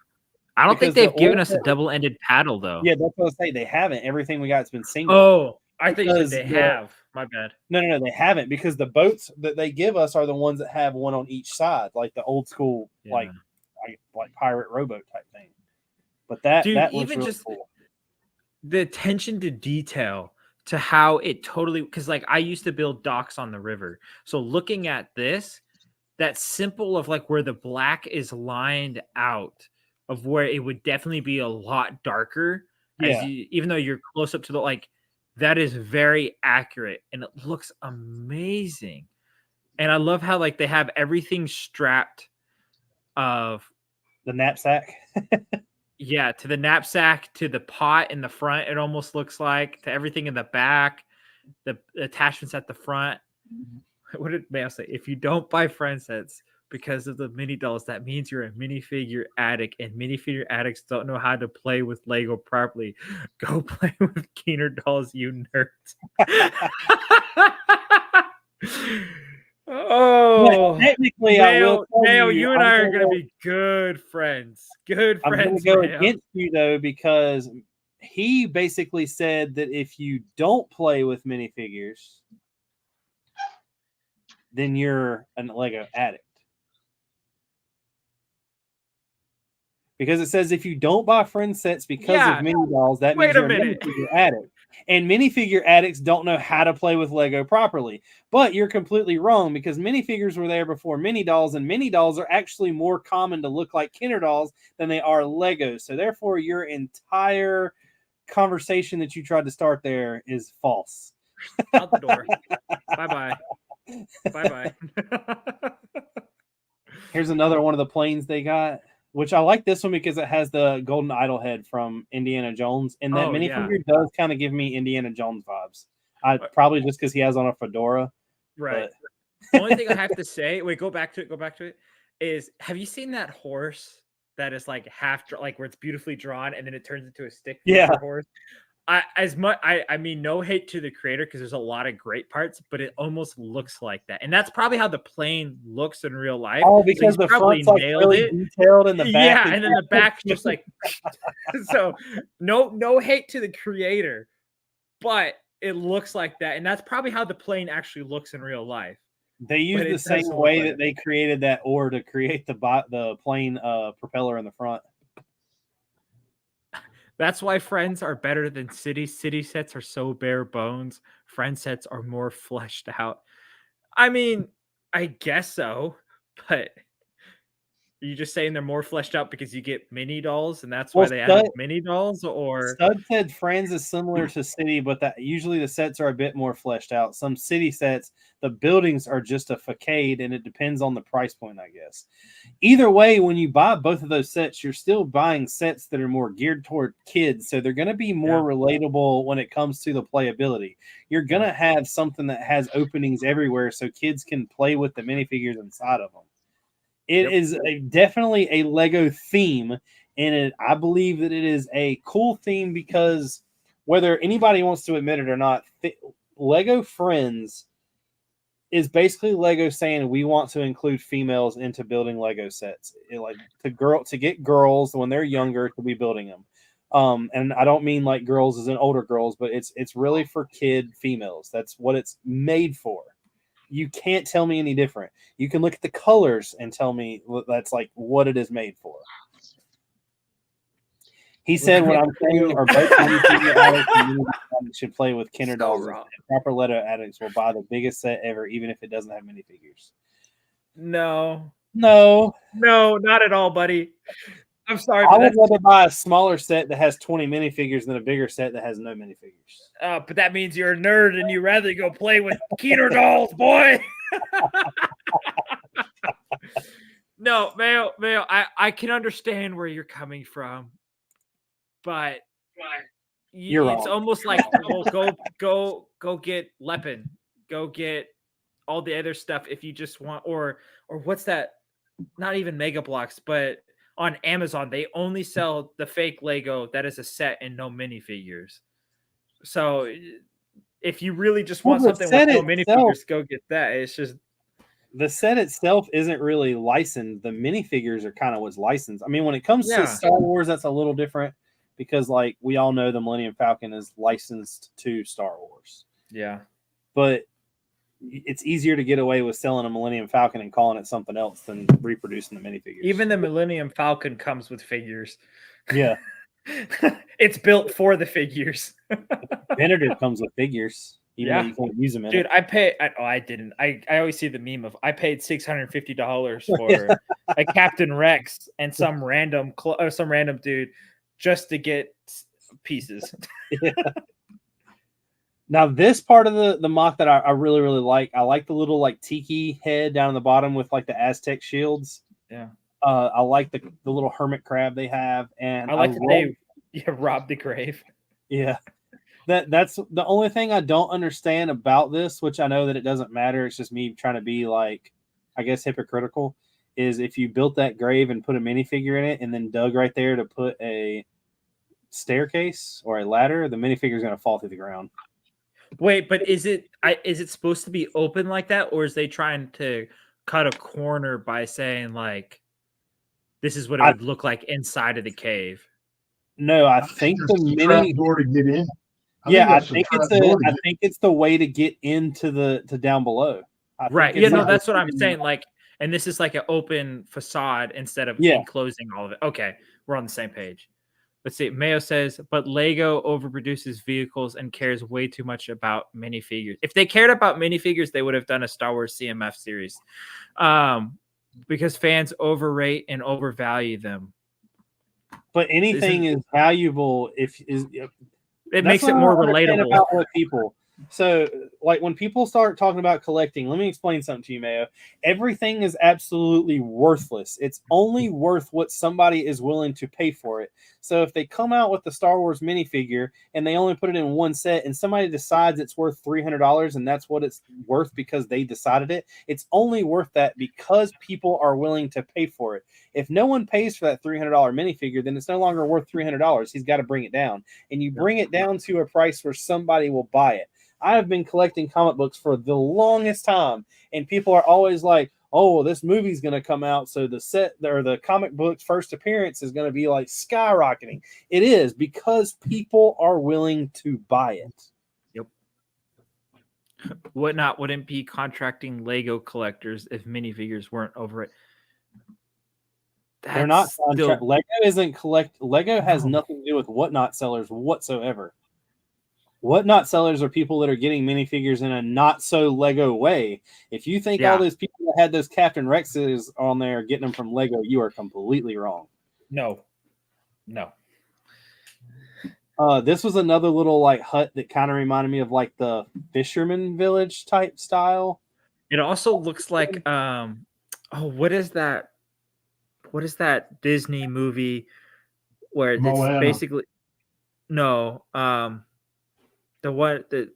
I don't think Because the they've given ore- us a double-ended paddle though. Yeah, that's what I say. They haven't. Everything we got has been single. Oh, I think Because they the- have. My bad. No, they haven't because the boats that they give us are the ones that have one on each side, like the old school, Yeah. like pirate rowboat type thing. But that Dude, that looks even really just- cool. The attention to detail to how it totally, because like I used to build docks on the river. So looking at this, that simple of like where the black is lined out of where it would definitely be a lot darker. Yeah. Even though you're close up to the like, that is very accurate and it looks amazing. And I love how like they have everything strapped of The knapsack. yeah, to the knapsack, to the pot in the front, it almost looks like, to everything in the back, the attachments at the front. What did Mayo say? If you don't buy friend sets, because of the mini dolls, that means you're a minifigure addict, and minifigure addicts don't know how to play with Lego properly. Go play with Keener dolls, you nerds. Oh, technically, I will tell Mayo, you and I'm I are gonna going to be good friends. Good I'm going friends, to go Mayo. against you though, because he basically said that if you don't play with minifigures, then you're a Lego addict. Because it says if you don't buy friend sets because of mini dolls, that means Wait a you're a minute. minifigure addict. And minifigure addicts don't know how to play with Lego properly. But you're completely wrong, because minifigures were there before mini dolls, and mini dolls are actually more common to look like Kinder dolls than they are Legos. So therefore, your entire conversation that you tried to start there is false. Out the door. Bye-bye. Bye-bye. Here's another one of the planes they got, which I like this one because it has the golden idol head from Indiana Jones, and that minifigure does kind of give me Indiana Jones vibes. Probably just because he has on a fedora. Right. The only thing I have to say, wait, go back to it, is have you seen that horse that is like like where it's beautifully drawn and then it turns into a stick figure horse? I mean, no hate to the creator, because there's a lot of great parts, but it almost looks like that, and that's probably how the plane looks in real life. Oh, because the front's like really detailed, and the back, and then the back just like. So no hate to the creator, but it looks like that, and that's probably how the plane actually looks in real life. They use the same way that they created that ore to create the plane propeller in the front. That's why Friends are better than City. City sets are so bare bones. Friend sets are more fleshed out. I mean, I guess so, but are you just saying they're more fleshed out because you get mini dolls, and that's why they added mini dolls? Or Stud said Friends is similar to City, but that usually the sets are a bit more fleshed out. Some City sets, the buildings are just a facade, and it depends on the price point, I guess. Either way, when you buy both of those sets, you're still buying sets that are more geared toward kids, so they're going to be more relatable when it comes to the playability. You're going to have something that has openings everywhere so kids can play with the minifigures inside of them. It is definitely a Lego theme, and I believe that it is a cool theme because whether anybody wants to admit it or not, Lego Friends is basically Lego saying we want to include females into building Lego sets, to get girls when they're younger to be building them. And I don't mean like girls as in older girls, but it's really for kid females. That's what it's made for. You can't tell me any different. You can look at the colors and tell me that's like what it is made for. He said what I'm saying are both minifigure addicts should play with Kinder dolls. Proper Lego addicts will buy the biggest set ever, even if it doesn't have minifigures. No, not at all, buddy. I'm sorry. I would rather buy a smaller set that has 20 minifigures than a bigger set that has no minifigures. But that means you're a nerd and you rather go play with Keener dolls, boy. No, Mayo, I can understand where you're coming from, but you're it's wrong. almost like, well, go get Lepin, go get all the other stuff if you just want, or what's that? Not even Mega Bloks, but on Amazon, they only sell the fake Lego that is a set and no minifigures. So if you really just want something with no minifigures, go get that. It's just the set itself isn't really licensed. The minifigures are kind of what's licensed. I mean, when it comes to Star Wars, that's a little different because, like, we all know the Millennium Falcon is licensed to Star Wars. Yeah. But it's easier to get away with selling a Millennium Falcon and calling it something else than reproducing the minifigures. Even the Millennium Falcon comes with figures. Yeah. It's built for the figures. Venator comes with figures. Even though you can't use them in Dude, it. I didn't. I always see the meme of I paid $650 for a Captain Rex and some random dude just to get pieces. Yeah. Now, this part of the mock that I really, really like, I like the little like tiki head down on the bottom with like the Aztec shields. Yeah. I like the little hermit crab they have. And I like that they robbed the grave. Yeah. That's the only thing I don't understand about this, which I know that it doesn't matter. It's just me trying to be like, I guess, hypocritical, is if you built that grave and put a minifigure in it and then dug right there to put a staircase or a ladder, the minifigure is going to fall through the ground. Wait, but is it supposed to be open like that, or is they trying to cut a corner by saying like this is what it would look like inside of the cave? No, I think the mini door to get in. I think it's the way to get into to down below. Right. Yeah, no, that's what I'm saying. Like, and this is like an open facade instead of enclosing all of it. Okay, we're on the same page. Let's see. Mayo says, but Lego overproduces vehicles and cares way too much about minifigures. If they cared about minifigures, they would have done a Star Wars CMF series. Because fans overrate and overvalue them. But anything is valuable it makes it more relatable about what people. So, like when people start talking about collecting, let me explain something to you, Mayo. Everything is absolutely worthless. It's only worth what somebody is willing to pay for it. So, if they come out with the Star Wars minifigure and they only put it in one set, and somebody decides it's worth $300 and that's what it's worth because they decided it, it's only worth that because people are willing to pay for it. If no one pays for that $300 minifigure, then it's no longer worth $300. He's got to bring it down, and you bring it down to a price where somebody will buy it. I have been collecting comic books for the longest time, and people are always like, oh, this movie's going to come out, so the set or the comic book's first appearance is going to be like skyrocketing. It is because people are willing to buy it. Yep. Whatnot wouldn't be contracting Lego collectors if minifigures weren't over it. They're not contract. Lego isn't collect. Lego has nothing to do with Whatnot sellers whatsoever. Whatnot sellers are people that are getting minifigures in a not so Lego way. If you think all those people that had those Captain Rexes on there getting them from Lego, you are completely wrong. No. This was another little like hut that kind of reminded me of like the fisherman village type style. It also looks like what is that? What is that Disney movie where it's basically the one that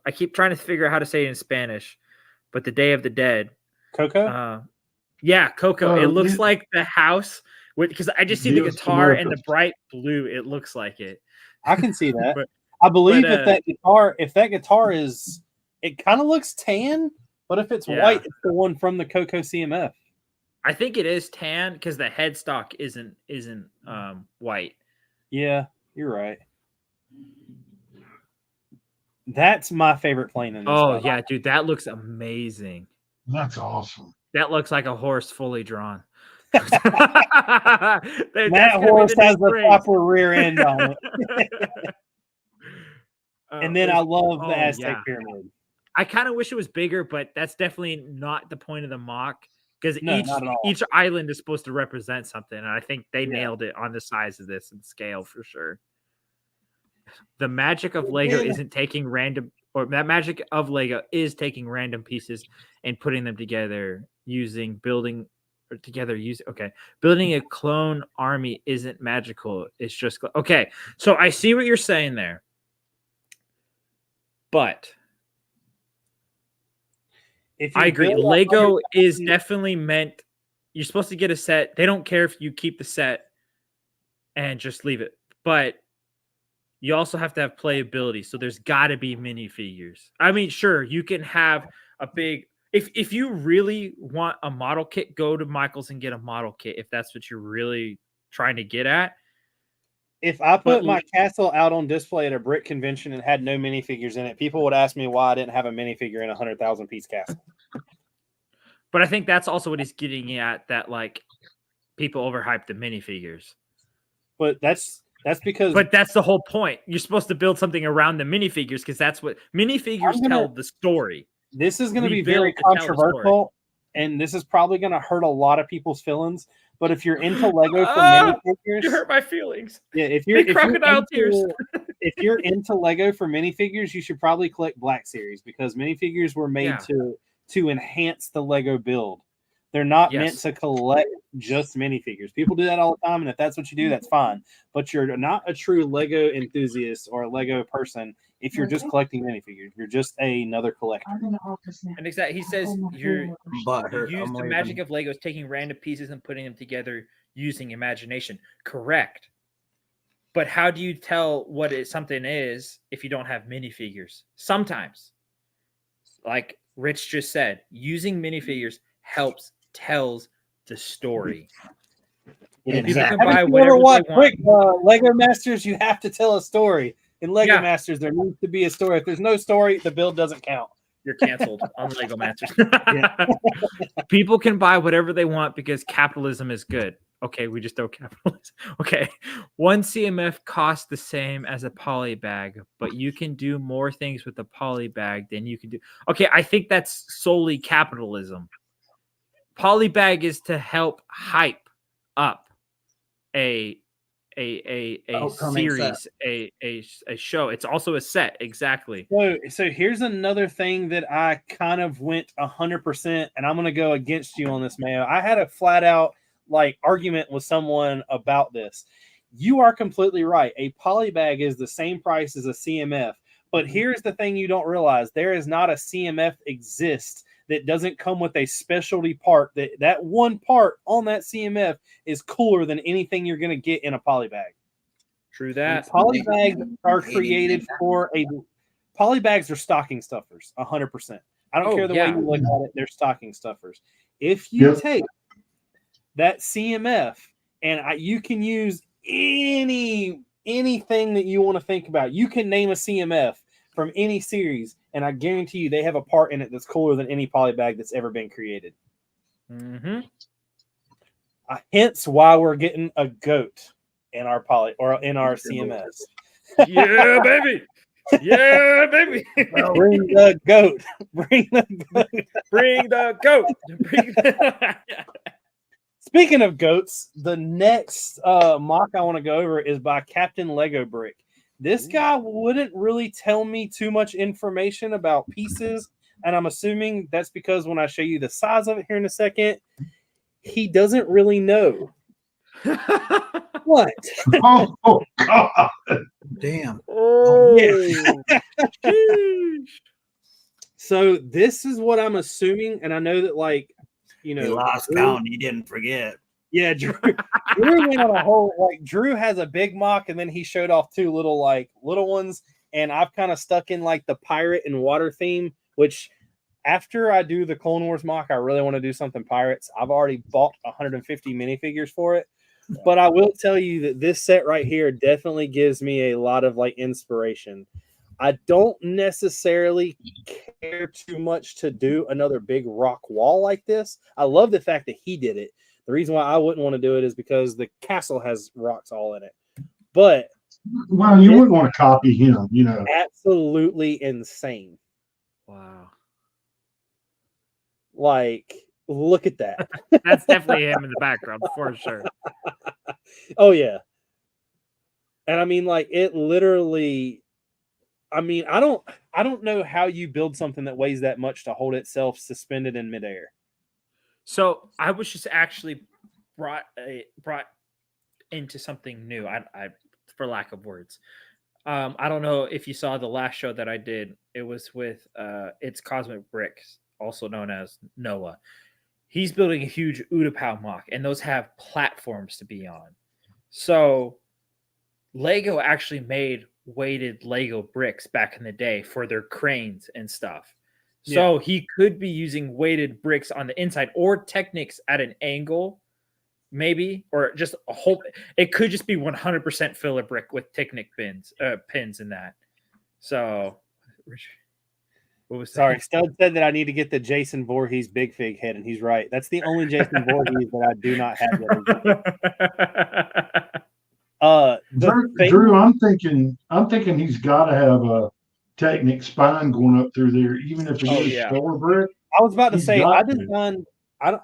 I keep trying to figure out how to say it in Spanish, but the Day of the Dead. Coco? Yeah, Coco. It looks like the house because I just see the guitar and the bright blue. It looks like it. I can see that. I believe if that guitar is, it kind of looks tan, but if it's white, it's the one from the Coco CMF. I think it is tan because the headstock isn't white. Yeah, you're right. That's my favorite plane in this. Oh, yeah, dude, that looks amazing. That's awesome. That looks like a horse fully drawn. That horse has the proper rear end on it. And then I love the Aztec pyramid. I kind of wish it was bigger, but that's definitely not the point of the mock because each island is supposed to represent something. And I think they nailed it on the size of this and scale for sure. The magic of Lego isn't taking random, or that magic of Lego is taking random pieces and putting them together building a clone army isn't magical. It's just okay. So I see what you're saying there, but I agree. Lego is definitely meant. You're supposed to get a set. They don't care if you keep the set and just leave it, but you also have to have playability. So there's got to be minifigures. I mean, sure, you can have a big. If you really want a model kit, go to Michael's and get a model kit. If that's what you're really trying to get at. If I put my castle out on display at a brick convention and had no minifigures in it, people would ask me why I didn't have a minifigure in a 100,000 piece castle. But I think that's also what he's getting at. That like people overhype the minifigures. But that's because. But that's the whole point. You're supposed to build something around the minifigures because that's what minifigures tell the story. This is going to be very controversial, and this is probably going to hurt a lot of people's feelings. But if you're into Lego for minifigures, you hurt my feelings. Yeah, if you're tears. If you're into Lego for minifigures, you should probably collect Black Series because minifigures were made to enhance the Lego build. They're not meant to collect just minifigures. People do that all the time, and if that's what you do, that's fine. But you're not a true Lego enthusiast or a Lego person if you're just collecting minifigures. You're just another collector. I'm in the office now. And exactly, he says you Butthurt. use I'm the leaving. magic of Legos, taking random pieces and putting them together using imagination. Correct. But how do you tell what something is if you don't have minifigures? Sometimes, like Rich just said, using minifigures tells the story. Yeah, People can Haven't buy you whatever ever they watched want. Lego Masters? You have to tell a story. In Lego Yeah. Masters, there needs to be a story. If there's no story, the build doesn't count. You're canceled on Lego Masters. People can buy whatever they want because capitalism is good. Okay, we just don't capitalism. Okay, one CMF costs the same as a poly bag, but you can do more things with a poly bag than you can do. Okay, I think that's solely capitalism. Poly bag is to help hype up a Upcoming series, a show. It's also a set, exactly. So here's another thing that I kind of went 100%, and I'm going to go against you on this, Mayo. I had a flat out argument with someone about this. You are completely right. A poly bag is the same price as a CMF, but here's the thing you don't realize: there is not a CMF exists that doesn't come with a specialty part. That one part on that CMF is cooler than anything you're going to get in a poly bag. True that. And poly bags are created for poly bags are stocking stuffers, 100%. I don't care the way you look at it; they're stocking stuffers. If you take that CMF and you can use anything that you want to think about, you can name a CMF from any series, and I guarantee you they have a part in it that's cooler than any poly bag that's ever been created. Mm-hmm. Hence why we're getting a goat in our poly or in our CMS. Yeah, baby. Yeah, baby. Bring the goat. Bring the goat. Bring the goat. Bring the... Speaking of goats, the next mock I want to go over is by Captain Lego Brick. This guy wouldn't really tell me too much information about pieces, and I'm assuming that's because when I show you the size of it here in a second, he doesn't really know. What? Oh God! Damn. Oh. So this is what I'm assuming, and I know that, He lost count. He didn't forget. Yeah, Drew went on a whole Drew has a big mock, and then he showed off two little ones, and I've kind of stuck in the pirate and water theme, which after I do the Clone Wars mock, I really want to do something pirates. I've already bought 150 minifigures for it, but I will tell you that this set right here definitely gives me a lot of inspiration. I don't necessarily care too much to do another big rock wall like this. I love the fact that he did it. The reason why I wouldn't want to do it is because the castle has rocks all in it. But well, you wouldn't want to copy him, Absolutely insane. Wow. Look at that. That's definitely him in the background for sure. Oh yeah. And I mean, it literally. I mean, I don't know how you build something that weighs that much to hold itself suspended in midair. So I was just actually brought into something new. I for lack of words. I don't know if you saw the last show that I did. It was with It's Cosmic Bricks, also known as Noah. He's building a huge Utapau mock, and those have platforms to be on. So Lego actually made weighted Lego bricks back in the day for their cranes and stuff. So he could be using weighted bricks on the inside or Technics at an angle, maybe, or just a whole. It could just be 100% filler brick with Technic pins in that. So, what was that? Sorry, Stud said that I need to get the Jason Voorhees Big Fig head, and he's right. That's the only Jason Voorhees that I do not have yet. Drew, I'm thinking he's got to have a Technic spine going up through there, even if it is store brick. I was about to say I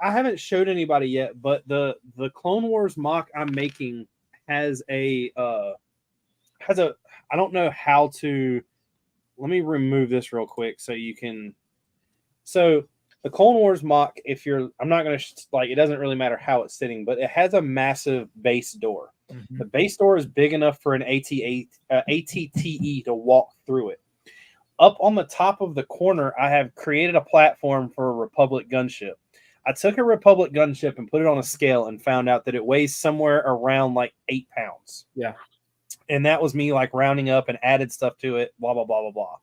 haven't showed anybody yet, but the Clone Wars mock I'm making has I don't know how to. Let me remove this real quick so you can. So the Clone Wars mock, I'm not going to it doesn't really matter how it's sitting, but it has a massive base door. Mm-hmm. The base door is big enough for an ATTE to walk through it. up on the top of the corner, I have created a platform for a Republic gunship. I took a Republic gunship and put it on a scale and found out that it weighs somewhere around like 8 pounds. Yeah. And that was me like rounding up and added stuff to it, blah, blah, blah, blah, blah.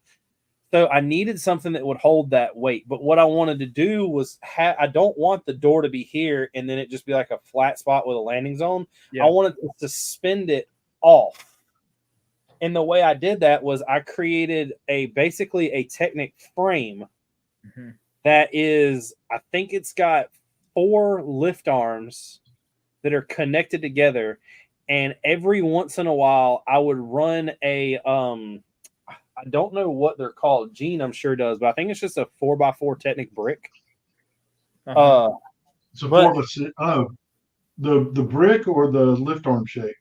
So I needed something that would hold that weight. But what I wanted to do was I don't want the door to be here and then it just be like a flat spot with a landing zone. Yeah. I wanted to suspend it off. And the way I did that was I created basically a Technic frame that is, I think it's got 4 lift arms that are connected together. And every once in a while, I would run I don't know what they're called. Gene, I'm sure does, but I think it's just a 4x4 Technic brick. It's a 4x6. The brick or the lift arm shape?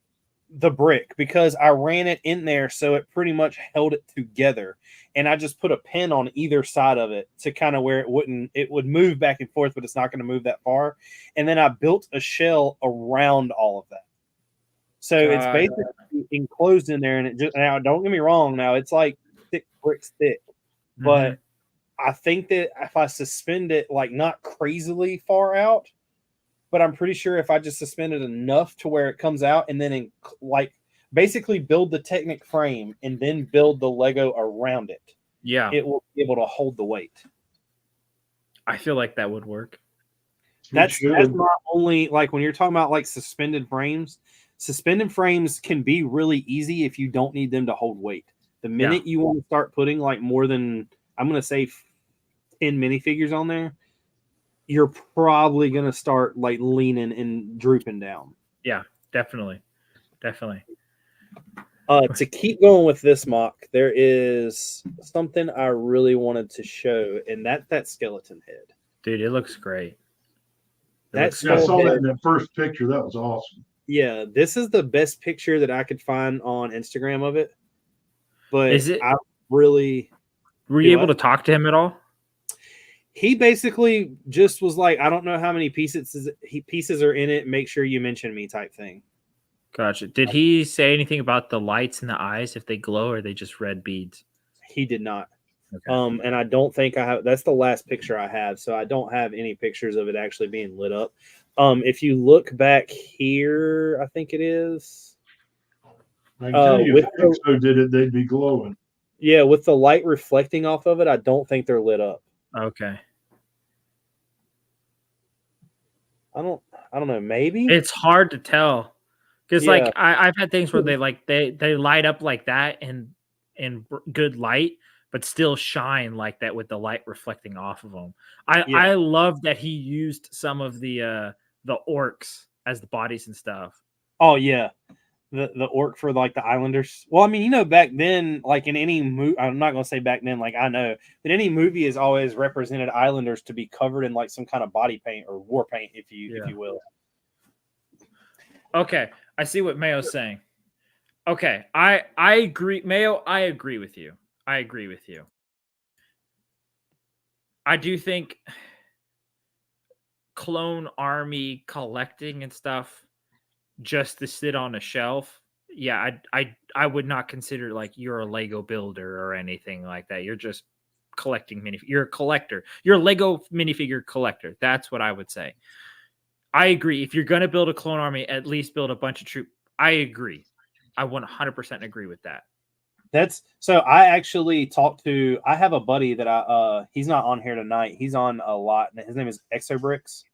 The brick, because I ran it in there so it pretty much held it together. And I just put a pin on either side of it to kind of where it would move back and forth, but it's not going to move that far. And then I built a shell around all of that. So it's basically enclosed in there. And now, don't get me wrong. Now it's like thick bricks thick, but I think that if I suspend it, like not crazily far out, but I'm pretty sure if I just suspend it enough to where it comes out and then basically build the Technic frame and then build the Lego around it. Yeah. It will be able to hold the weight. I feel like that would work. That's not only like when you're talking about like suspended frames can be really easy if you don't need them to hold weight. The minute you want to start putting like more than, I'm going to say 10 minifigures on there, you're probably going to start like leaning and drooping down. Yeah, definitely. Definitely. To keep going with this mock, there is something I really wanted to show, and that's that skeleton head. Dude, it looks great. I saw that in that first picture. That was awesome. Yeah, this is the best picture that I could find on Instagram of it. But I really... Were you able to talk to him at all? He basically just was like, I don't know how many pieces are in it. Make sure you mention me type thing. Gotcha. Did he say anything about the lights in the eyes, if they glow or are they just red beads? He did not. Okay. And I don't think I have. That's the last picture I have. So I don't have any pictures of it actually being lit up. If you look back here, I think it is. I can tell you if Exo did it, they'd be glowing. Yeah, with the light reflecting off of it, I don't think they're lit up. Okay. I don't know. Maybe it's hard to tell because like I've had things where they light up like that in good light, but still shine like that with the light reflecting off of them. I love that he used some of the orcs as the bodies and stuff. Oh yeah. The orc for like the Islanders. Well, I mean, back then, like in any movie, I'm not going to say back then, like I know that any movie has always represented Islanders to be covered in like some kind of body paint or war paint, if you will. Okay, I see what Mayo's saying. Okay, I agree, Mayo. I agree with you. I do think clone army collecting and stuff just to sit on a shelf, I would not consider like you're a Lego builder or anything like that. You're just collecting you're a collector. You're a Lego minifigure collector. That's what I would say. I agree. If you're going to build a clone army, at least build a bunch of troops. I agree. I 100% agree with that. That's so I actually I have a buddy that he's not on here tonight. He's on a lot. His name is Brix.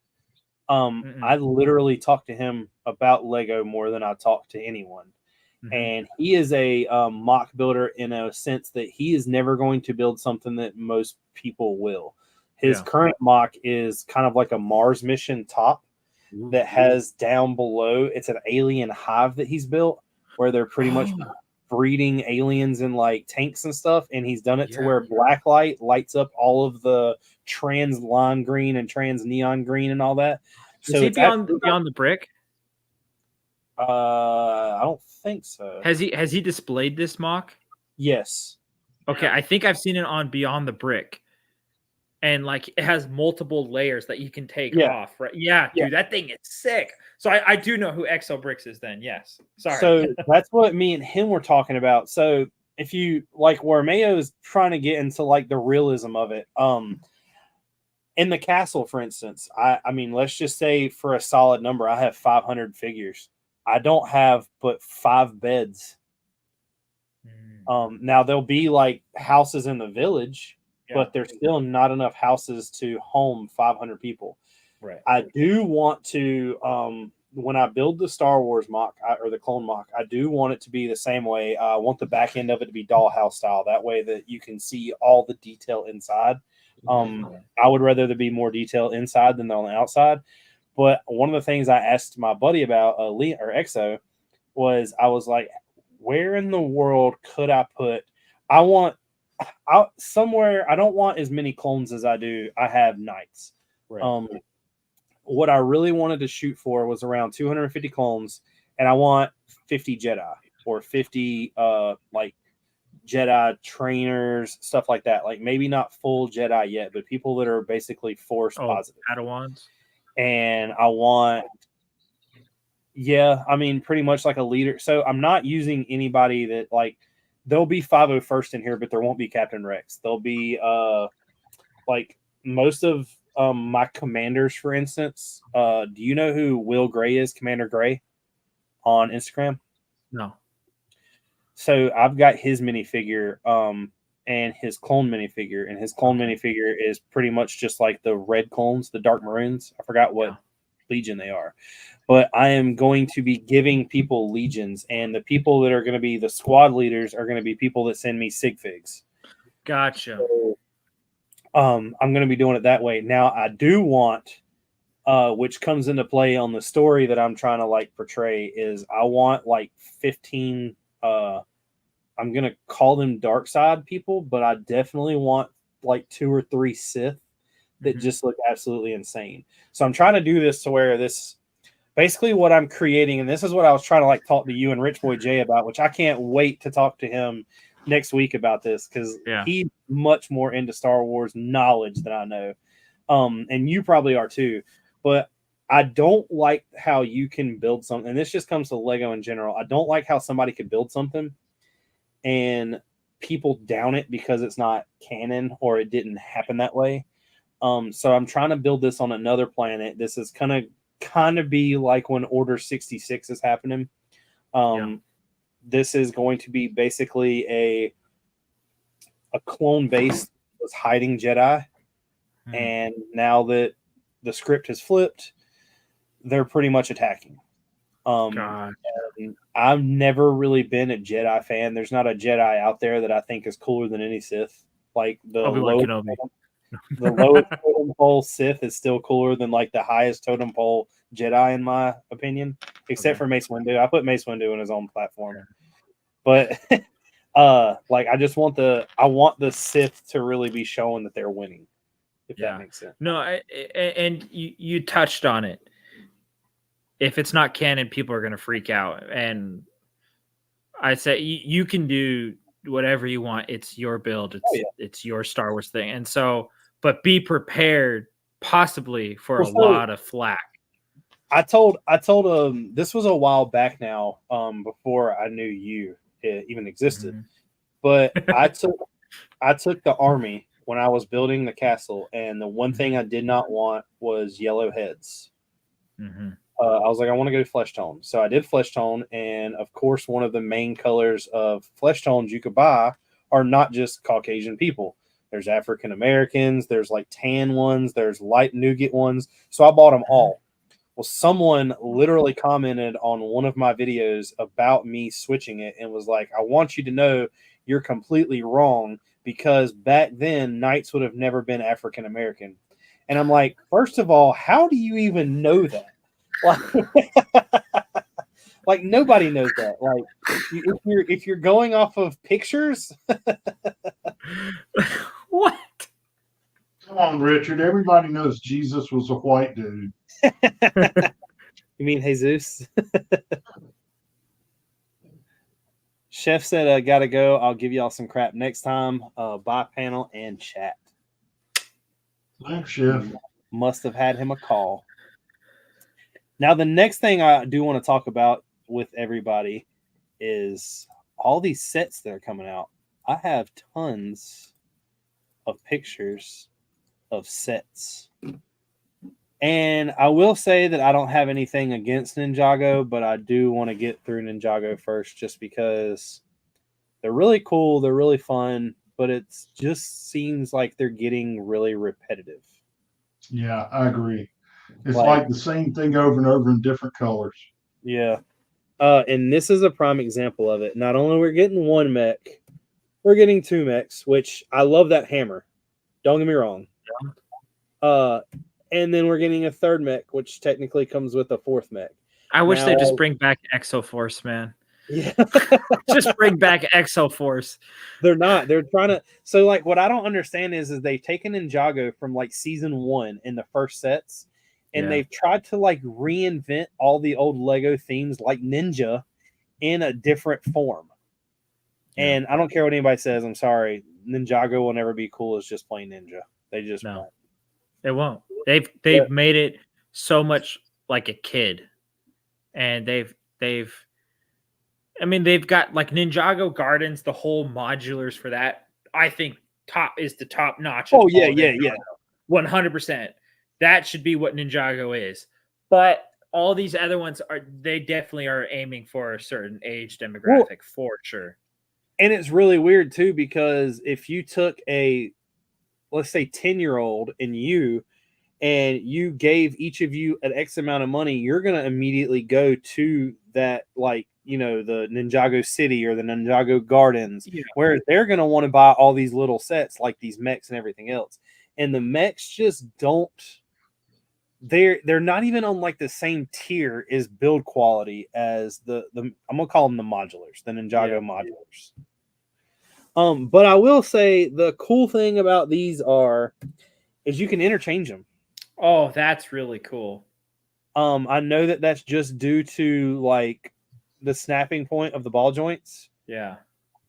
I literally talked to him about Lego more than I talk to anyone. And he is a mock builder in a sense that he is never going to build something that most people will. His current mock is kind of like a Mars mission top that has down below, it's an alien hive that he's built where they're pretty much breeding aliens in like tanks and stuff. And he's done it to where black light lights up all of the trans lime green and trans neon green and all that. So is he beyond the brick? I don't think so. Has he displayed this mock? Yes. Okay, I think I've seen it on Beyond the Brick. And like it has multiple layers that you can take off, right? Yeah, dude, that thing is sick. So I do know who Brix is then. Yes. Sorry. So that's what me and him were talking about. So if you like where Mayo is trying to get into like the realism of it, in the castle, for instance, I mean, let's just say for a solid number, I have 500 figures. I don't have but 5 beds. Now there'll be like houses in the village, but there's still not enough houses to home 500 people. Right. I do want to, when I build the Star Wars mock or the clone mock, I do want it to be the same way. I want the back end of it to be dollhouse style. That way that you can see all the detail inside. I would rather there be more detail inside than on the outside. But one of the things I asked my buddy about, Lee or Exo, was I was like, where in the world could I put? I somewhere. I don't want as many clones as I do. I have knights. Right. What I really wanted to shoot for was around 250 clones, and I want 50 Jedi or 50 like Jedi trainers, stuff like that. Like maybe not full Jedi yet, but people that are basically Force positive. Padawans. And I want, I mean, pretty much like a leader. So I'm not using anybody that like, there'll be 501st in here, but there won't be Captain Rex. There'll be like most of my commanders, for instance. Do you know who Will Gray is, Commander Gray, on Instagram? No. So I've got his minifigure and his clone minifigure, and his clone minifigure is pretty much just like the red clones, the dark maroons. I forgot what legion they are, but I am going to be giving people legions, and the people that are going to be the squad leaders are going to be people that send me sig figs. Gotcha. So, I'm going to be doing it that way. Now I do want, which comes into play on the story that I'm trying to like portray, is I want like 15. I'm going to call them dark side people, but I definitely want like 2 or 3 Sith that just look absolutely insane. So I'm trying to do this to where this basically what I'm creating, and this is what I was trying to like talk to you and Rich Boy Jay about, which I can't wait to talk to him next week about this because he's much more into Star Wars knowledge than I know. And you probably are too. But I don't like how you can build something, and this just comes to Lego in general. I don't like how somebody could build something and people down it because it's not canon or it didn't happen that way. So I'm trying to build this on another planet. This is kind of be like when Order 66 is happening. This is going to be basically a clone base that was hiding Jedi, and now that the script has flipped, they're pretty much attacking. I've never really been a Jedi fan. There's not a Jedi out there that I think is cooler than any Sith. Like the lowest totem pole Sith is still cooler than like the highest totem pole Jedi, in my opinion, except for Mace Windu. I put Mace Windu on his own platform, but like I just want the Sith to really be showing that they're winning. If that makes sense. No, and you touched on it. If it's not canon, people are going to freak out. And I say you can do whatever you want. It's your build. It's your Star Wars thing. And so, but be prepared possibly for a lot of flack. I told this was a while back now, before I knew you even existed. But I took the army when I was building the castle, and the one thing I did not want was yellow heads. I was like, I want to go flesh tone. So I did flesh tone. And of course, one of the main colors of flesh tones you could buy are not just Caucasian people. There's African Americans, there's like tan ones, there's light nougat ones. So I bought them all. Well, someone literally commented on one of my videos about me switching it and was like, I want you to know you're completely wrong because back then knights would have never been African American. And I'm like, first of all, how do you even know that? Like nobody knows that. Like if you're going off of pictures, what? Come on, Richard. Everybody knows Jesus was a white dude. You mean Jesus? Chef said, gotta go. I'll give y'all some crap next time. Bye, panel and chat. Thanks, Chef. Must have had him a call. Now, the next thing I do want to talk about with everybody is all these sets that are coming out, I have tons of pictures of sets. And I will say that I don't have anything against Ninjago, but I do want to get through Ninjago first just because they're really cool, they're really fun, but it just seems like they're getting really repetitive. Yeah, I agree. It's Like- like the same thing over and over in different colors. Yeah. And this is a prime example of it. Not only we're getting one mech, we're getting two mechs, which I love that hammer. Don't get me wrong. And then we're getting a third mech, which technically comes with a fourth mech. I wish Now- they just bring back Exo Force, man. Yeah. Just bring back Exo Force. They're not. They're trying to. So, like, what I don't understand is they've taken Ninjago from like season 1 in the first sets, and Yeah. they've tried to like reinvent all the old Lego themes like Ninja in a different form. Yeah. And I don't care what anybody says. I'm sorry. Ninjago will never be cool as just plain Ninja. They just No. won't. It won't. They've Yeah. made it so much like a kid, and they've got like Ninjago Gardens, the whole modulars for that. I think is the top notch. Oh, yeah, yeah. 100%. That should be what Ninjago is. But all these other ones they definitely are aiming for a certain age demographic for sure. And it's really weird too, because if you took a, let's say, 10-year-old and you gave each of you an X amount of money, you're going to immediately go to that, like, you know, the Ninjago City or the Ninjago Gardens, where they're going to want to buy all these little sets like these mechs and everything else. And the mechs just don't, they're not even on like the same tier as build quality as the I'm gonna call them the modulars, the Ninjago modulars. But I will say the cool thing about these is you can interchange them. Oh, that's really cool. I know that that's just due to like the snapping point of the ball joints. Yeah.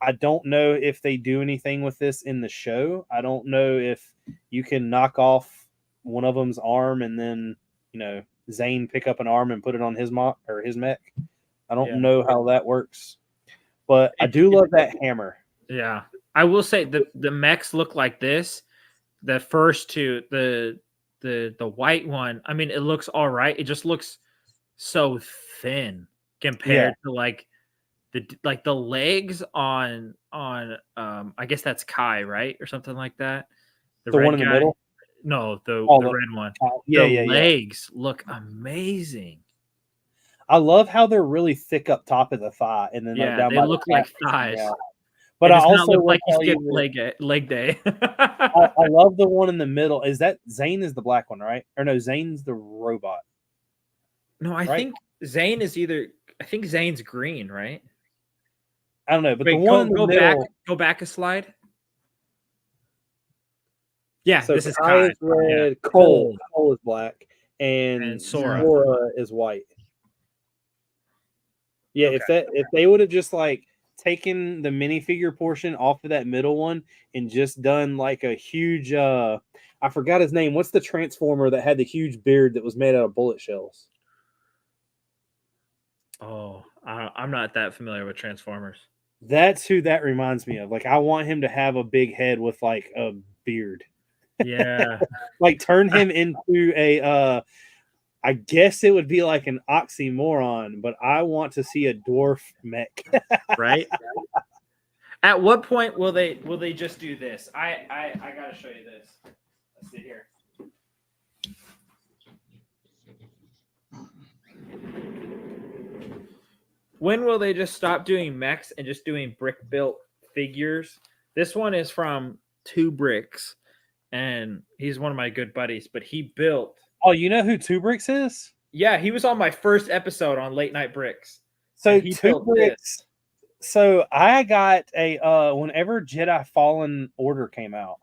I don't know if they do anything with this in the show. I don't know if you can knock off one of them's arm and then, you know, Zane pick up an arm and put it on his his mech. I don't know how that works, but I do love that hammer. Yeah, I will say the mechs look like this. The first two, the white one. I mean, it looks all right. It just looks so thin compared to like the legs on I guess that's Kai, right, or something like that. The one in the middle. No, the red one. The legs look amazing. I love how they're really thick up top of the thigh, and then down they by look the like calf. thighs. Yeah. But I also look like will you tell skipped leg day. I love the one in the middle. Is that Zane is the black one, right? Or no, Zane's the robot. No, I think Zane is either. I think Zane's green, right? I don't know, but the one in the middle. Go back a slide. Yeah, So this is Kai Kai. is red, Yeah. Cole is black, and Sora. is white. Yeah, if they would have just like taken the minifigure portion off of that middle one and just done like a huge I forgot his name. What's the Transformer that had the huge beard that was made out of bullet shells? Oh, I'm not that familiar with Transformers. That's who that reminds me of. Like, I want him to have a big head with like a beard. Yeah. Like turn him into a I guess it would be like an oxymoron, but I want to see a dwarf mech. Right? At what point will they just do this? I gotta show you this. Let's see here. When will they just stop doing mechs and just doing brick built figures? This one is from 2 Bricks, and he's one of my good buddies, but he built. Oh, you know who 2 Bricks is? Yeah, he was on my first episode on Late Night Bricks. So 2 Bricks. So I got a whenever Jedi Fallen Order came out.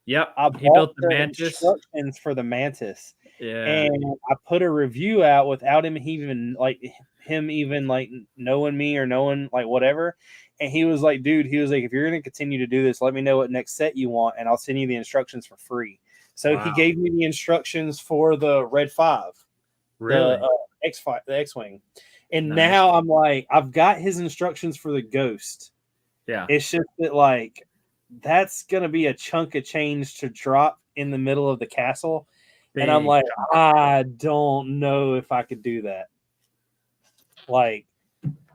Yep, he built the instructions for the Mantis. Yeah, and I put a review out without him even knowing me or knowing like whatever. And he was like, dude, if you're gonna continue to do this, let me know what next set you want, and I'll send you the instructions for free. So he gave me the instructions for the Red 5, really, the X-Wing. And now I'm like, I've got his instructions for the Ghost. Yeah. It's just that like that's gonna be a chunk of change to drop in the middle of the castle. And I'm Big like, chunk. I don't know if I could do that. Like,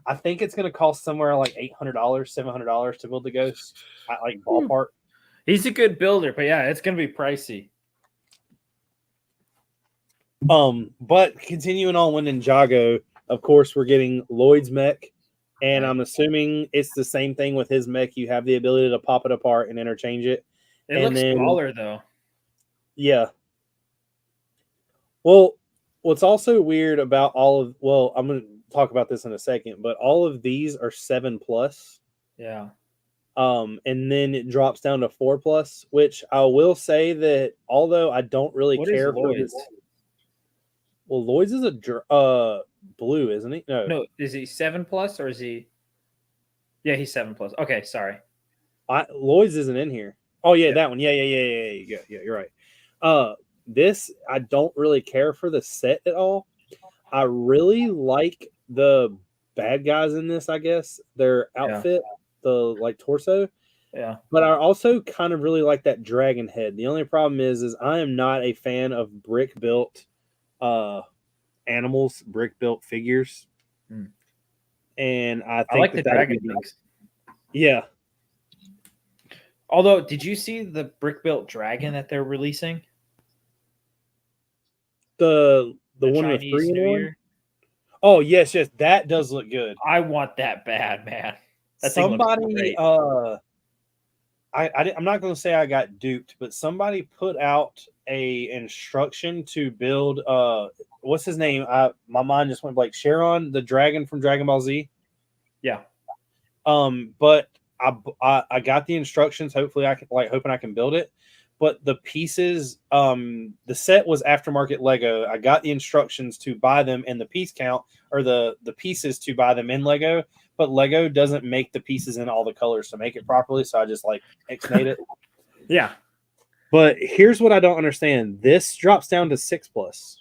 I think it's gonna cost somewhere like $800, $700 to build the ghost. Like ballpark. He's a good builder, but yeah, it's gonna be pricey. But continuing on with Ninjago, of course, we're getting Lloyd's mech, and Right. I'm assuming it's the same thing with his mech. You have the ability to pop it apart and interchange it. It And looks then- smaller though. Yeah. Well, what's also weird about I'm going to talk about this in a second, but all of these are 7+. Yeah. And then it drops down to 4+, which I will say that although I don't really What is care for Lloyd's? this. Well, Lloyd's is a blue, isn't he? No, is he 7+ or is he? Yeah, he's 7+. Okay, sorry. Lloyd's isn't in here. Oh yeah, Yeah. that one. Yeah. You're right. This I don't really care for the set at all. I really like the bad guys in this. I guess their outfit, the like torso. Yeah. But I also kind of really like that dragon head. The only problem is I am not a fan of brick built animals, brick built figures. Hmm. And I think I like the that'd dragon be nice. things. Yeah. Although, did you see the brick built dragon that they're releasing? The one with Chinese 3 in New 1? Year? Oh yes, that does look good. I want that bad, man. That thing looks Somebody, great. I'm not going to say I got duped, but somebody put out a instruction to build. What's his name? My mind just went blank. Sharon, the dragon from Dragon Ball Z. Yeah. But I got the instructions. Hopefully, I can hoping I can build it. But the pieces, the set was aftermarket Lego. I got the instructions to buy them and the piece count or the pieces to buy them in Lego. But Lego doesn't make the pieces in all the colors to make it properly. So I just X-nate it. Yeah. But here's what I don't understand. This drops down to 6+.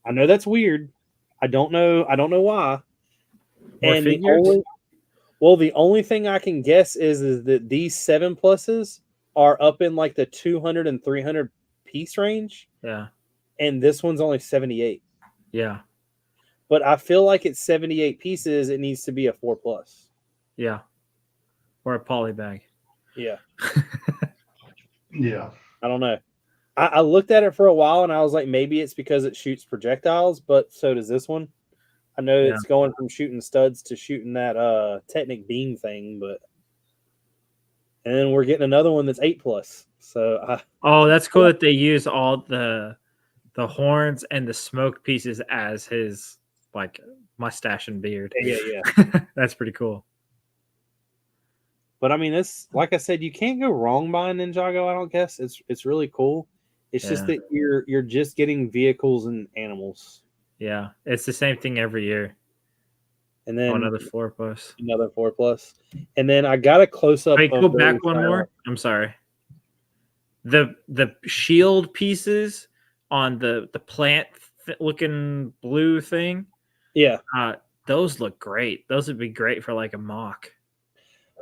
I know that's weird. I don't know why. More and figures? the only thing I can guess is that these 7+s are up in like the 200 and 300 piece range. Yeah. And this one's only 78. Yeah. But I feel like it's 78 pieces. It needs to be a 4+. Yeah. Or a poly bag. Yeah. Yeah. I don't know. I looked at it for a while and I was like, maybe it's because it shoots projectiles, but so does this one. I know it's going from shooting studs to shooting that Technic beam thing, but and then we're getting another one that's 8+. So Oh, that's cool that they use all the horns and the smoke pieces as his like mustache and beard. yeah. That's pretty cool. But I mean, it's like I said, you can't go wrong buying Ninjago. I don't guess it's really cool. It's just that you're just getting vehicles and animals. Yeah, it's the same thing every year. And then another 4+. Another 4+. And then I got a close up. Wait, go back one more. I'm sorry. The shield pieces on the plant looking blue thing. Yeah. Those look great. Those would be great for like a mock.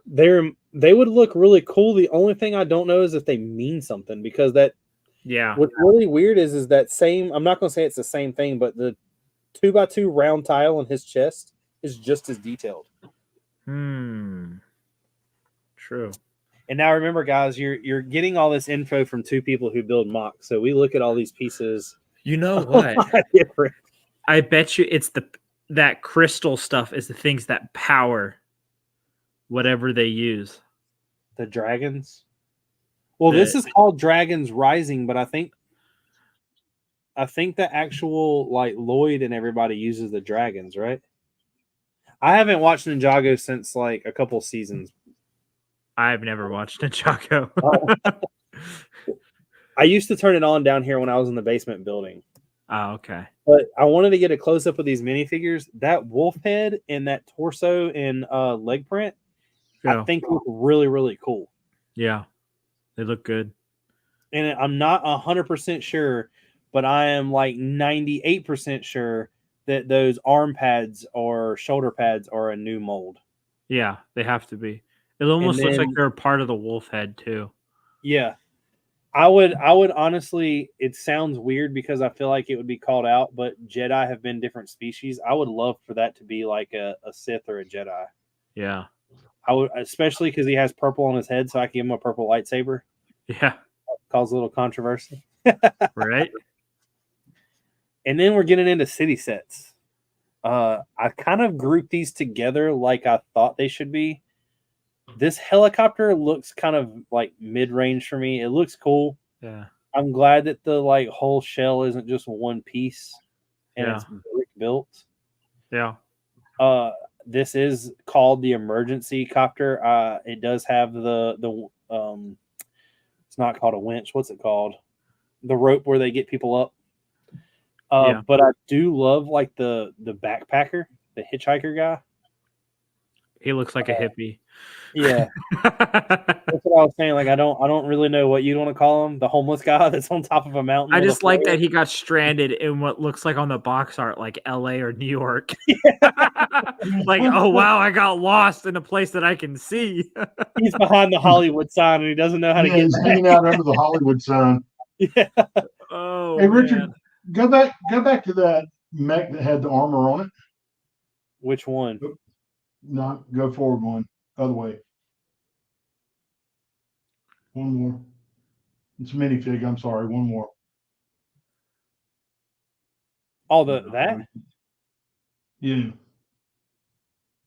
They would look really cool. The only thing I don't know is if they mean something, because what's really weird is that same, I'm not going to say it's the same thing, but the 2x2 round tile on his chest is just as detailed. True. And now remember, guys, you're getting all this info from two people who build mocks. So we look at all these pieces. You know what? Different. I bet you it's that crystal stuff is the things that power whatever they use. The dragons. Well, this is called Dragons Rising, but I think the actual like Lloyd and everybody uses the dragons, right? I haven't watched Ninjago since like a couple seasons. I've never watched Ninjago. I used to turn it on down here when I was in the basement building. Oh, okay. But I wanted to get a close up of these minifigures. That wolf head and that torso and leg print, I think look really, really cool. Yeah, they look good. And I'm not 100% sure, but I am like 98% sure that those arm pads or shoulder pads are a new mold. Yeah, they have to be. It almost looks like they're a part of the wolf head too. Yeah. I would honestly, it sounds weird because I feel like it would be called out, but Jedi have been different species. I would love for that to be like a Sith or a Jedi. Yeah. I would, especially because he has purple on his head, so I can give him a purple lightsaber. Yeah. Cause a little controversy. Right. And then we're getting into city sets. I kind of grouped these together like I thought they should be. This helicopter looks kind of like mid-range for me. It looks cool. Yeah. I'm glad that the like whole shell isn't just one piece and it's brick built. Yeah. This is called the emergency copter. It does have the it's not called a winch. What's it called? The rope where they get people up. But I do love like the backpacker, the hitchhiker guy. He looks like a hippie. Yeah. That's what I was saying. Like I don't really know what you'd want to call him. The homeless guy that's on top of a mountain. I just like that he got stranded in what looks like on the box art like LA or New York. Like, oh wow, I got lost in a place that I can see. He's behind the Hollywood sign and he doesn't know how to get he's back. hanging out under the Hollywood sign. Yeah. Oh, hey Richard, man. go back to that mech that had the armor on it. Which one? No, go forward one. Other way. One more. It's a minifig. I'm sorry. One more. Oh, that? Yeah.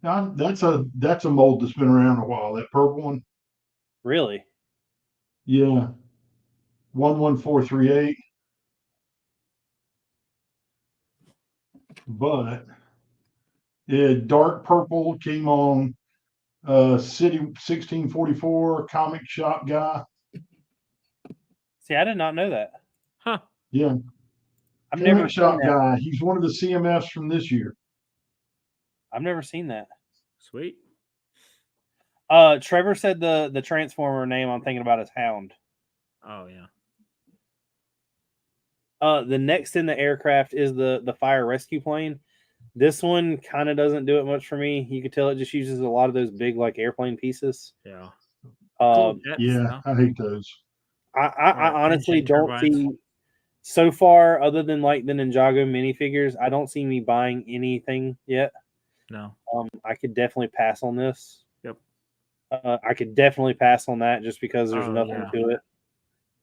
Now, that's a mold that's been around a while. That purple one. Really? Yeah. 11438. But dark purple came on City 1644 comic shop guy. See, I did not know that. Huh. Yeah. I've Comic never shop seen that. guy. He's one of the CMFs from this year. I've never seen that. Sweet. Trevor said the Transformer name I'm thinking about is Hound. Oh yeah. The next in the aircraft is the fire rescue plane. This one kind of doesn't do it much for me. You could tell it just uses a lot of those big like airplane pieces. Yeah. Yeah, I hate those. I honestly don't see so far, other than like the Ninjago minifigures, I don't see me buying anything yet. No. I could definitely pass on this. Yep. I could definitely pass on that just because there's nothing to it.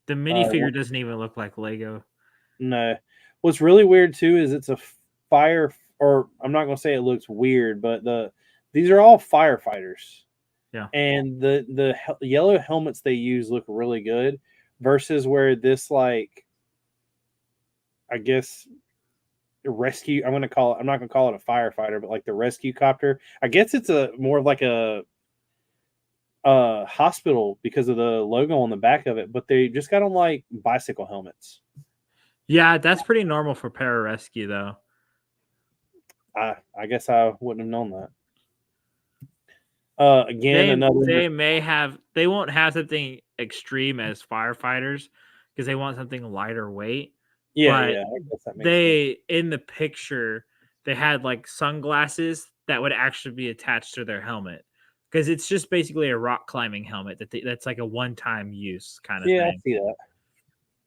The minifigure doesn't even look like Lego. No. What's really weird too is it's a fire, or I'm not going to say it looks weird, but these are all firefighters. Yeah. And the yellow helmets they use look really good versus where this, like, I guess rescue, I'm not going to call it a firefighter, but like the rescue copter, I guess it's a more of like a hospital because of the logo on the back of it, but they just got on like bicycle helmets. Yeah, that's pretty normal for pararescue though. I guess I wouldn't have known that. Again, they won't have something extreme as firefighters because they want something lighter weight. Yeah, but I guess that makes sense. In the picture they had like sunglasses that would actually be attached to their helmet because it's just basically a rock climbing helmet that's like a one-time use kind of thing. I see that.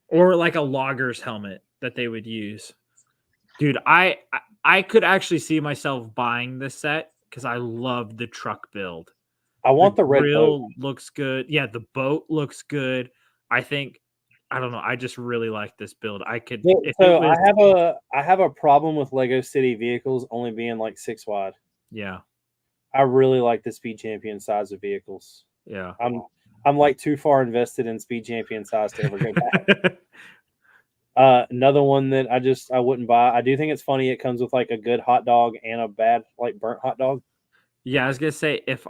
Or like a logger's helmet that they would use. Dude, I could actually see myself buying this set because I love the truck build. I want the red boat. Looks good. Yeah, the boat looks good. I don't know. I just really like this build. I have a problem with Lego City vehicles only being like 6 wide. Yeah. I really like the Speed Champion size of vehicles. Yeah. I'm like too far invested in Speed Champion size to ever go back. Another one that I wouldn't buy. I do think it's funny. It comes with like a good hot dog and a bad like burnt hot dog. Yeah, I was gonna say if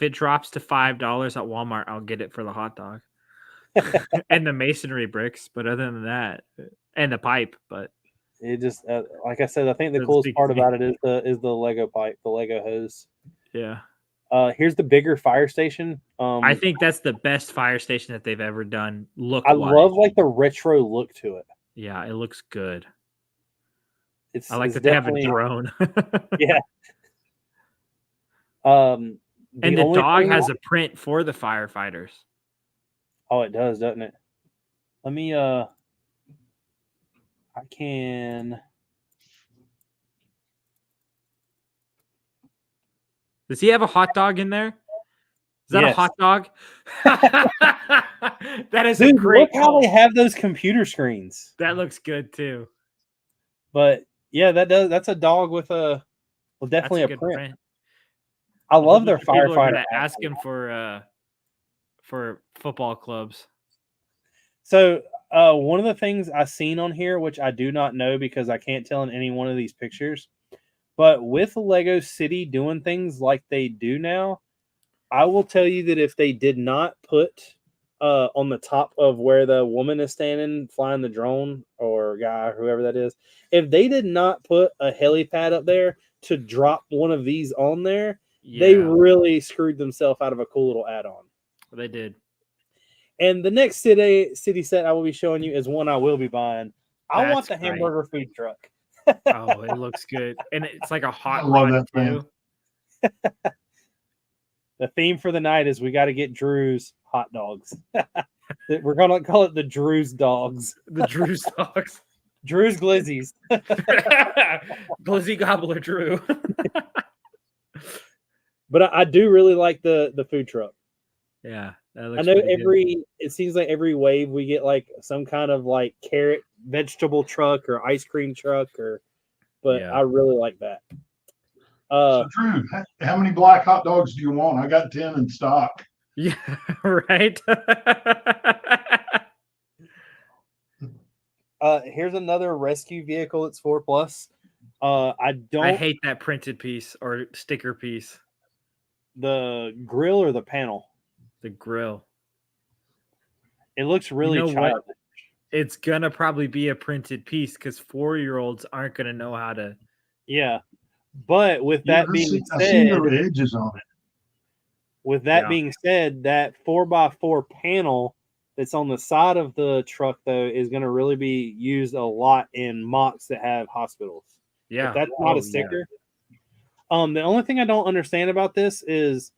it drops to $5 at Walmart, I'll get it for the hot dog and the masonry bricks. But other than that, and the pipe, but it just like I said, I think the coolest part about it is the Lego pipe, the Lego hose. Yeah. Here's the bigger fire station. I think that's the best fire station that they've ever done. I love like the retro look to it. Yeah, it looks good. I like it's that they have a drone. Yeah. And And the dog has a print for the firefighters. Oh, it does, doesn't it? Let me I can. Does he have a hot dog in there? Is that a Yes. hot dog? That is a Dude, great look how they call. have those computer screens. That looks good too. But yeah, that's a dog with a definitely That's a a good print. print. I A whole love their bunch of people are firefighter. gonna ask him for football clubs. So one of the things I seen on here, which I do not know because I can't tell in any one of these pictures, but with Lego City doing things like they do now, I will tell you that if they did not put on the top of where the woman is standing flying the drone or guy or whoever that is, if they did not put a helipad up there to drop one of these on there, they really screwed themselves out of a cool little add-on. They did. And the next city set I will be showing you is one I will be buying. I want the That's great. hamburger food truck. Oh, it looks good. And it's like a hot love rod that thing. too. The theme for the night is we got to get Drew's hot dogs. We're going to call it the Drew's dogs. The Drew's dogs. Drew's glizzies. Glizzy Gobbler Drew. But I do really like the food truck. Yeah. That I looks know pretty good. it seems like every wave we get like some kind of like carrot vegetable truck or ice cream truck but Yeah. I really like that. So Drew, how many black hot dogs do you want? I got 10 in stock. Yeah, right. Here's another rescue vehicle. It's 4+. I hate that printed piece or sticker piece. The grill or the panel. The grill. It looks really You know childish. what? It's gonna probably be a printed piece because 4-year-olds aren't gonna know how to. Yeah, but with that being I see said, no edges on it. with that being said, that 4x4 panel that's on the side of the truck though is going to really be used a lot in mocks that have hospitals. Yeah, if that's not a sticker. The only thing I don't understand about this is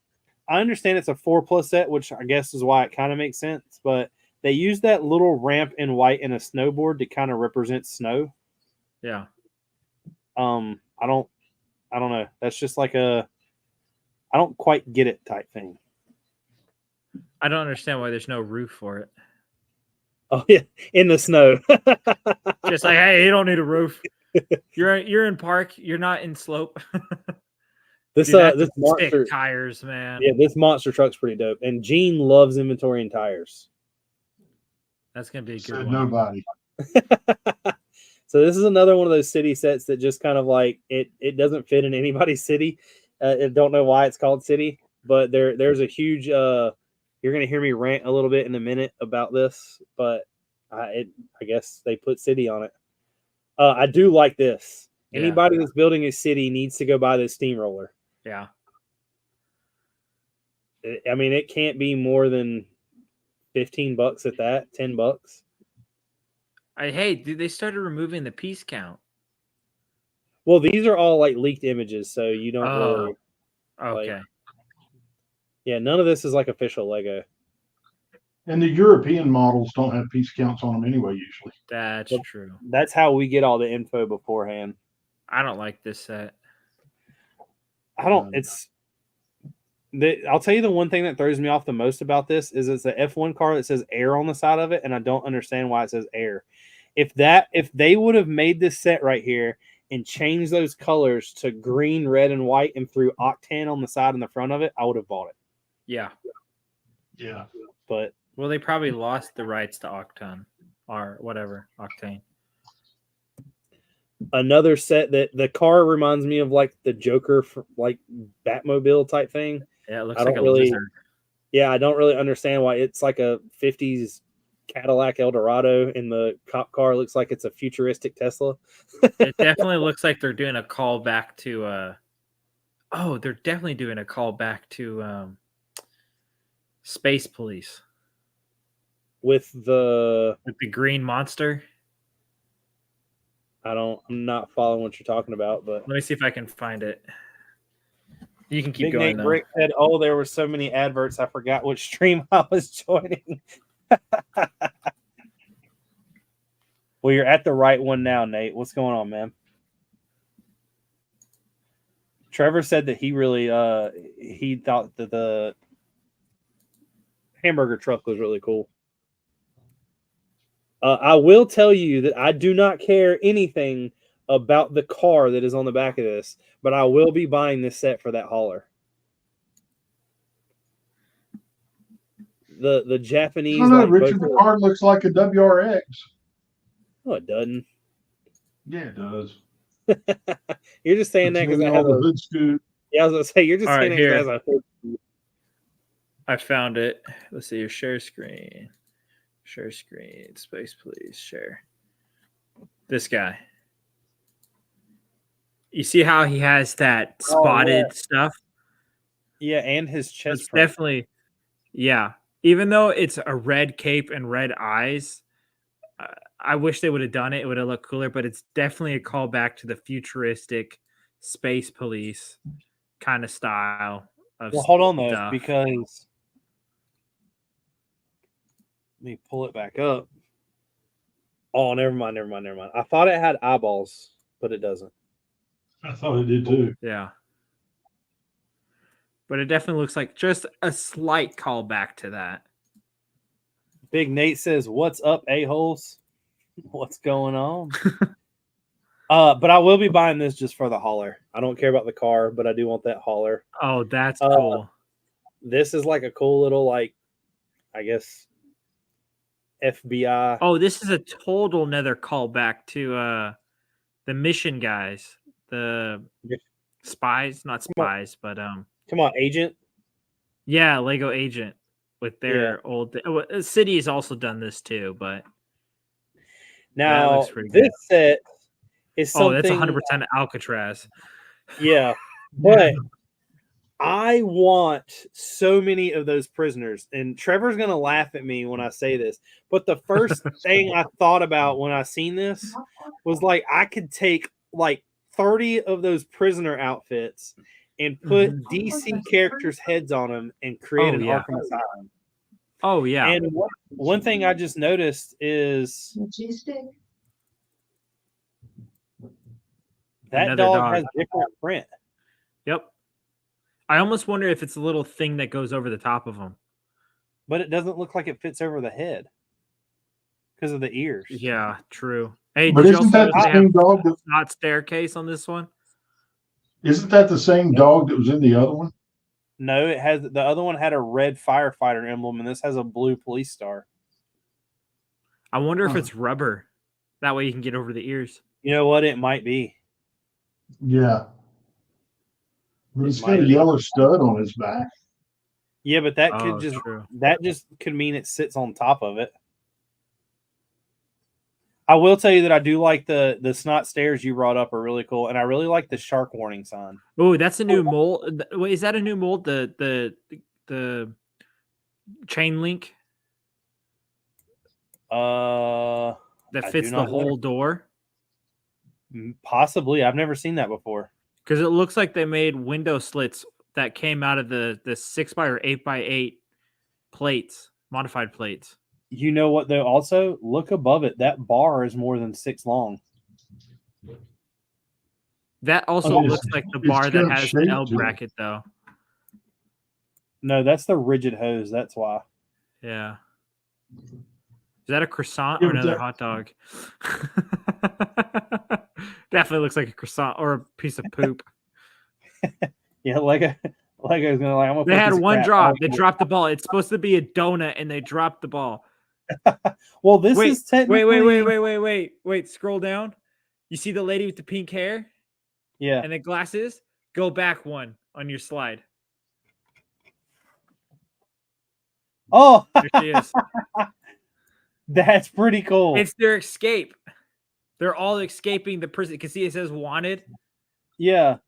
I understand it's a 4+ set, which I guess is why it kind of makes sense, but they use that little ramp in white in a snowboard to kind of represent snow. Yeah. I don't know. That's just like I don't quite get it type thing. I don't understand why there's no roof for it. Oh yeah, in the snow. Just like, hey, you don't need a roof. You're in park. You're not in slope. This Dude, this monster tires, man. Yeah, this monster truck's pretty dope. And Gene loves inventory and tires. That's gonna be a good Said one. nobody. So this is another one of those city sets that just kind of like it doesn't fit in anybody's city. I don't know why it's called city, but there's a huge you're gonna hear me rant a little bit in a minute about this, but I guess they put city on it. I do like this. Yeah. Anybody that's building a city needs to go buy this steamroller. Yeah. I mean, it can't be more than $15 at that, $10. Hey, dude, they started removing the piece count. Well, these are all like leaked images, so you don't really. Okay. Yeah, none of this is like official Lego. And the European models don't have piece counts on them anyway, usually. That's true. That's how we get all the info beforehand. I don't like this set. I don't. I'll tell you the one thing that throws me off the most about this is it's an F1 car that says air on the side of it, and I don't understand why it says air. If they would have made this set right here and changed those colors to green, red, and white and threw Octane on the side and the front of it, I would have bought it. Yeah. Yeah. But well, they probably lost the rights to Octane or whatever, Octane. Another set that the car reminds me of like the Joker, like Batmobile type thing. Yeah, it looks like a lizard. Yeah, I don't really understand why it's like a 50s Cadillac Eldorado, and the cop car looks like it's a futuristic Tesla. It definitely looks like they're doing a call back to they're definitely doing a call back to Space Police. With the green monster. I'm not following what you're talking about, but let me see if I can find it. You can keep Big going Nate though. Brick said, "Oh, there were so many adverts. I forgot which stream I was joining." Well, you're at the right one now, Nate. What's going on, man? Trevor said that he really he thought that the hamburger truck was really cool. I will tell you that I do not care anything about the car that is on the back of this, but I will be buying this set for that hauler. The I Japanese don't know, like Richard. The car looks like a WRX. No, it doesn't. Yeah, it does. You're just saying It's that because maybe it all has the a hood scoot. yeah. I was gonna say you're just All saying right, it 'cause it has a hood. I found it. Let's see your share screen. Share screen. Space, please. Share. This guy. You see how he has that spotted stuff? Yeah, and his chest It's print. definitely, yeah. Even though it's a red cape and red eyes, I wish they would have done it. It would have looked cooler, but it's definitely a callback to the futuristic space police kind of style of Well, hold on though, stuff. because let me pull it back up. Oh, never mind. I thought it had eyeballs, but it doesn't. I thought it did too. Yeah. But it definitely looks like just a slight callback to that. Big Nate says, "What's up, a-holes? What's going on?" But I will be buying this just for the hauler. I don't care about the car, but I do want that hauler. Oh, that's cool. This is like a cool little, like, I guess, FBI. Oh, this is a total another callback to the mission guys, the spies, not spies, but Come on, agent. yeah, Lego Agent with their old City has also done this too, but Now looks pretty this good. set is something. Oh, that's 100% Alcatraz. Yeah, but I want so many of those prisoners, and Trevor's gonna laugh at me when I say this, but the first thing I thought about when I seen this was like I could take like 30 of those prisoner outfits and put DC characters' heads on them and create an Arkham Asylum. Oh yeah. And one thing I just noticed is that Another dog dog. has different print. Yep. I almost wonder if it's a little thing that goes over the top of them. But it doesn't look like it fits over the head because of the ears. Yeah, true. Hey, But did you isn't also that notice the they have same dog? not staircase on this one? Isn't that the same dog that was in the other one? No, it has the other one had a red firefighter emblem, and this has a blue police star. I wonder if it's rubber. That way you can get over the ears. You know what? It might be. Yeah. But it's got a yellow stud on his back. Yeah, but that Oh, could just true. that just could mean it sits on top of it. I will tell you that I do like the snot stairs you brought up are really cool, and I really like the shark warning sign. Oh, that's a new mold. Wait, is that a new mold? The chain link That that fits the whole door? Possibly. I've never seen that before. Because it looks like they made window slits that came out of the 6x or 8x8 plates, modified plates. You know what though? Also, look above it. That bar is more than 6 long. That also looks like the bar that has the L bracket, though. No, that's the rigid hose. That's why. Yeah. Is that a croissant or another hot dog? Definitely looks like a croissant or a piece of poop. Yeah, Lego's gonna like. I'm gonna they had one drop. They dropped the ball. It's supposed to be a donut, and they dropped the ball. Well, this is technically. Wait. Scroll down. You see the lady with the pink hair? Yeah. And the glasses? Go back one on your slide. Oh, there she is. That's pretty cool. It's their escape. They're all escaping the prison. You can see it says wanted. Yeah.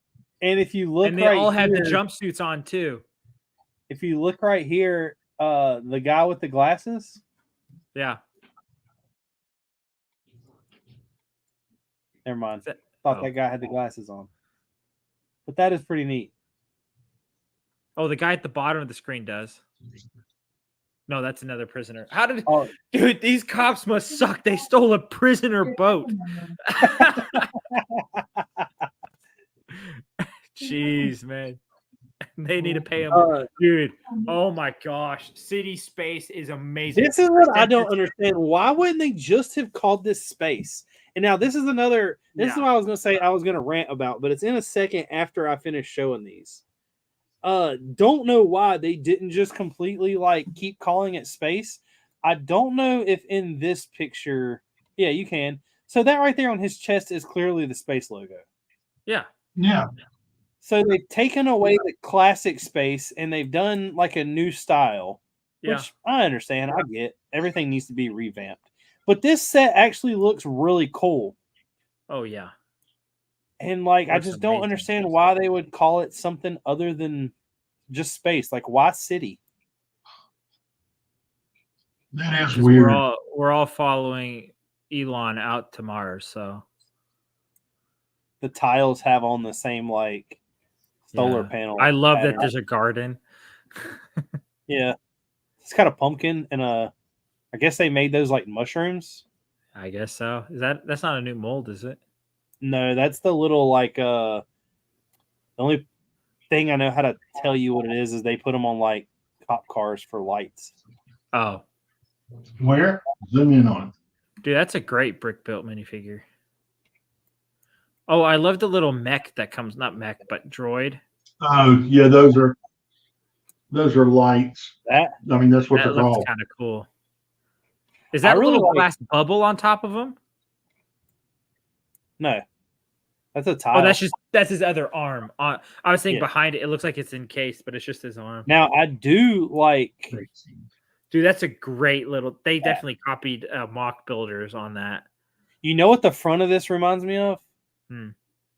And if you look, and they all have the jumpsuits on too. If you look right here, the guy with the glasses. Yeah. Never mind. Thought that guy had the glasses on. But that is pretty neat. Oh, the guy at the bottom of the screen does. No, that's another prisoner. How did Oh, dude? These cops must suck. They stole a prisoner boat. Jeez, man. They need to pay him, dude. Oh my gosh, City Space is amazing. this is what I don't understand. Why wouldn't they just have called this Space? And now this is another. This is what I was going to say. I was going to rant about, but it's in a second after I finish showing these. Don't know why they didn't just completely like keep calling it Space. I don't know if in this picture, yeah, you can. So that right there on his chest is clearly the Space logo. Yeah. Yeah. So they've taken away the classic Space and they've done like a new style, which I understand. I get. Everything needs to be revamped. But this set actually looks really cool. Oh yeah. And like I Looks just don't amazing. understand why they would call it something other than just Space. Like why City? That is 'Cause weird. We're all following Elon out to Mars, so The tiles have on the same like solar yeah. panel. I love pattern. that there's a garden. Yeah. It's got a pumpkin and I guess they made those like mushrooms. I guess so. That's not a new mold, is it? No, that's the little like the only thing I know how to tell you what it is they put them on like cop cars for lights. Oh, Where? Zoom in on it. dude, that's a great brick built minifigure. Oh, I love the little mech that comes, not mech, but droid. Oh, yeah, those are lights. That I mean, that's what That they're looks called. kind of cool. Is that I a really little like- glass bubble on top of him? no, that's a tile. Oh, that's his other arm. I was thinking Yeah. behind it. It looks like it's encased, but it's just his arm. Now I do like Dude, that's a great little. They definitely copied mock builders on that. you know what the front of this reminds me of? Hmm.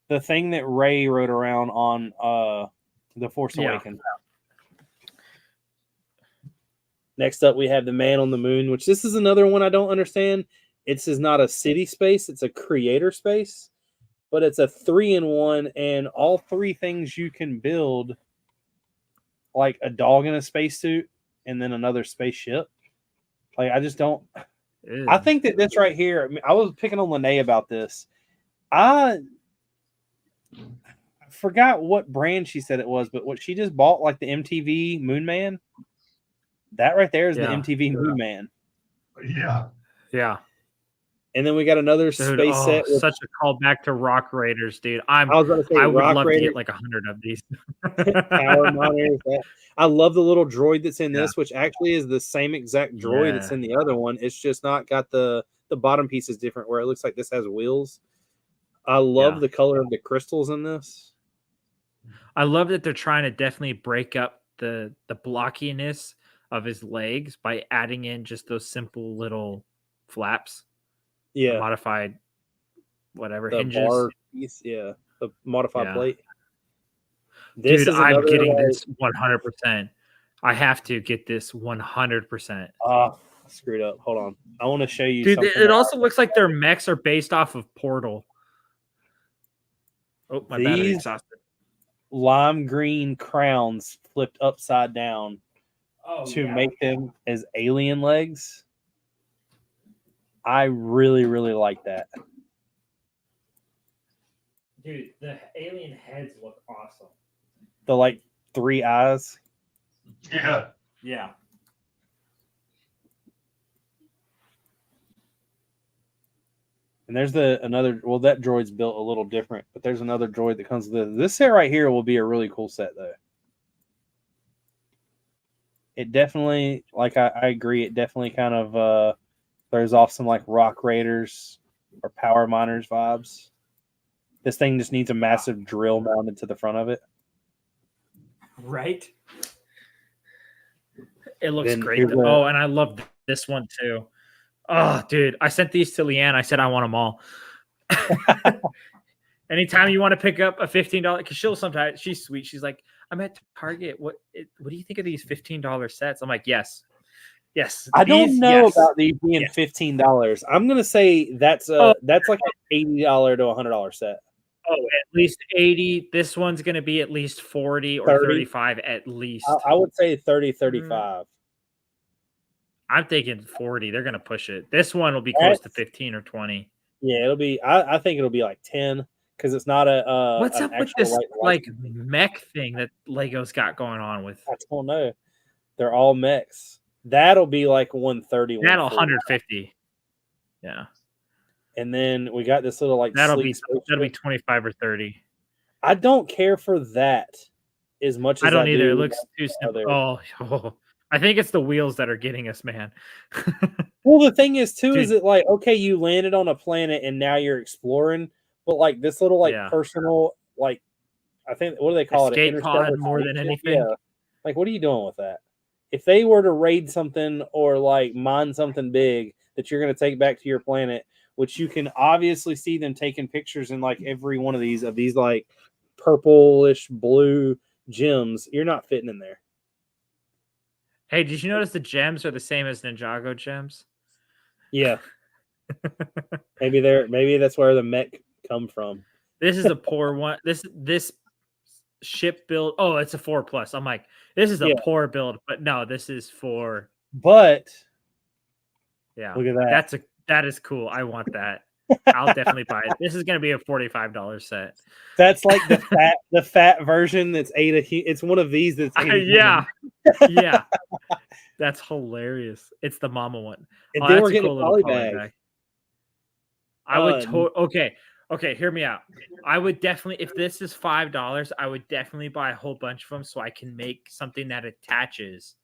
The thing that Ray rode around on The Force Yeah. Awakens. Next up, we have the Man on the Moon, which this is another one I don't understand. It's is not a city space; it's a creator space, but it's a 3-in-1, and all three things you can build, like a dog in a spacesuit, and then another spaceship. Like I just don't. Ew. I think that this right here. I mean, I was picking on Lene about this. I forgot what brand she said it was, but what she just bought, like the MTV Moon Man. That right there is the Yeah. MTV Moon Man. Yeah. Yeah. And then we got another Dude, space set. With, such a callback to Rock Raiders, dude. I was going to say I would Rock love Raider, to get like 100 of these. Power Monitors. I love the little droid that's in Yeah. this, which actually is the same exact droid that's Yeah. in the other one. It's just not got the bottom piece is different, where it looks like this has wheels. I love Yeah. the color of the crystals in this. I love that they're trying to definitely break up the blockiness of his legs by adding in just those simple little flaps, Yeah, modified whatever the hinges. bar piece. Yeah, the modified Yeah. plate. This Dude, is I'm another, getting like, this 100%. I have to get this 100%. I screwed up. Hold on. I want to show you. Dude, something it also looks like their mechs are based off of Portal. Oh, my battery These- exhausted. lime green crowns flipped upside down Oh, to make them as alien legs. I really, really like that. Dude, the alien heads look awesome. The like 3 eyes. Yeah. Yeah. And there's another. Well, that droid's built a little different, but there's another droid that comes with it. This set right here will be a really cool set, though. It definitely, like I agree, it definitely kind of throws off some like Rock Raiders or Power Miners vibes. This thing just needs a massive drill mounted to the front of it. Right? It looks Then great. here's though. a- Oh, and I love this one too. Oh, dude, I sent these to Leanne. I said I want them all. Anytime you want to pick up a $15, because she'll sometimes, she's sweet. She's like, I'm at Target. What do you think of these $15 sets? I'm like, yes. I don't these, know yes. about these being Yes. $15. I'm gonna say that's Oh. that's like an $80 to $100 set. Oh, at least 80. This one's going to be at least 40 or 30? 35 at least. I would say 30, 35. I'm thinking 40. They're going to push it. This one will be close to 15 or 20. Yeah, it'll be. I think it'll be like 10 because it's not a. What's an up with actual, this like licensing. mech thing that Lego's got going on with? I don't know. They're all mechs. That'll be like 130. That'll 140. 150. Yeah. And then we got this little like That'll sleek be spaceship. 25 or 30. I don't care for that as much as I don't either. It do looks too simple. Oh, I think it's the wheels that are getting us, man. Well, the thing is too, Dude. is it like, okay, you landed on a planet and now you're exploring, but like this little like personal, like I think, what do they call Escape it? pod more than anything. Yeah. Like, what are you doing with that? If they were to raid something or like mine something big that you're going to take back to your planet, which you can obviously see them taking pictures in like every one of these like purplish blue gems, you're not fitting in there. Hey, did you notice the gems are the same as Ninjago gems? Yeah. maybe that's where the mech come from. This is a poor one. This ship build. Oh, it's a 4+. I'm like, this is a poor build, but no, this is for. But yeah, look at that. That is cool. I want that. I'll definitely buy it. This is going to be a $45 set. That's like the fat version. That's it's one of these. That's yeah. That's hilarious. It's the mama one. And then we're getting a poly bag. I would okay. Hear me out. I would definitely, if this is $5, I would definitely buy a whole bunch of them so I can make something that attaches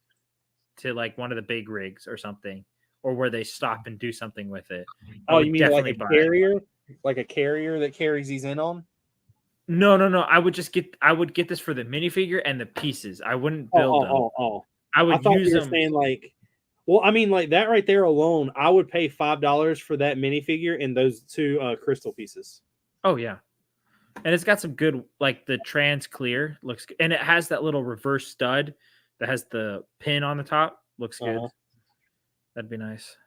to like one of the big rigs or something, or where they stop and do something with it. Oh, you mean like a carrier? Like a carrier that carries these in on? No. I would get this for the minifigure and the pieces. I wouldn't build them. I would use them. Saying like, well, I mean, like that right there alone, I would pay $5 for that minifigure and those two crystal pieces. Oh yeah, and it's got some good, like the trans clear looks good, and it has that little reverse stud that has the pin on the top. Looks good. That'd be nice.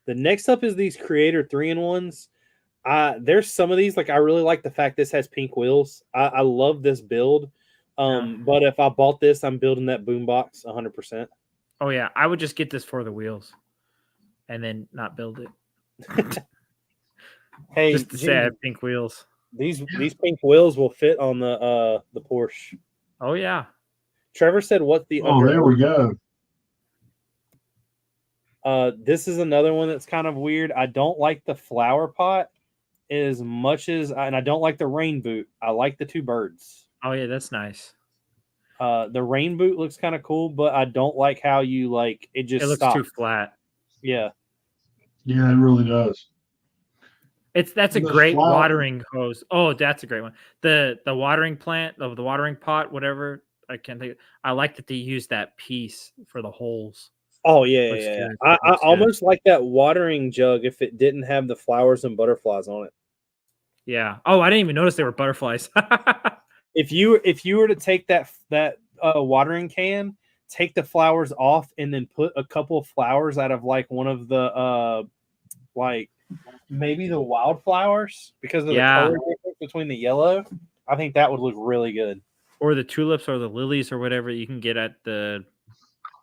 The next up is these Creator 3-in-1s. There's some of these, like I really like the fact this has pink wheels. I love this build. But if I bought this, I'm building that boombox 100%. Oh yeah, I would just get this for the wheels, and then not build it. Hey, just to say I have pink wheels. These pink wheels will fit on the Porsche. Oh yeah. Trevor said, "What's the?" Oh, there we go. This is another one that's kind of weird. I don't like the flower pot as much as, and I don't like the rain boot. I like the two birds. Oh yeah, that's nice. The rain boot looks kind of cool, but I don't like how you like it. Just looks stops. too flat. Yeah, it really does. That's a great watering hose. Oh, that's a great one. The watering plant, the watering pot, whatever. I can't think. I like that they use that piece for the holes. Oh yeah. I almost like that watering jug if it didn't have the flowers and butterflies on it. Yeah. Oh, I didn't even notice they were butterflies. If you were to take that watering can, take the flowers off, and then put a couple of flowers out of like one of the like maybe the wildflowers because of the color difference between the yellow, I think that would look really good. Or the tulips or the lilies or whatever you can get at the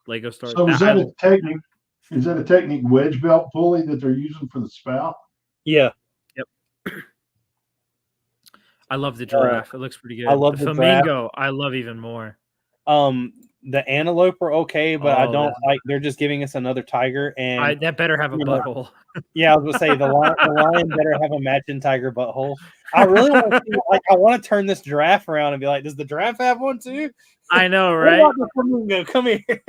Lego store. So is that a Technic wedge belt pulley that they're using for the spout? Yeah. Yep. I love the giraffe. It looks pretty good. I love the flamingo. I love even more. The antelope are okay, but I don't like. They're just giving us another tiger, and that better have a butthole. Yeah, I was gonna say the lion better have a matching tiger butthole. I really want to see, like, I want to turn this giraffe around and be like, does the giraffe have one too? I know, right? Come here.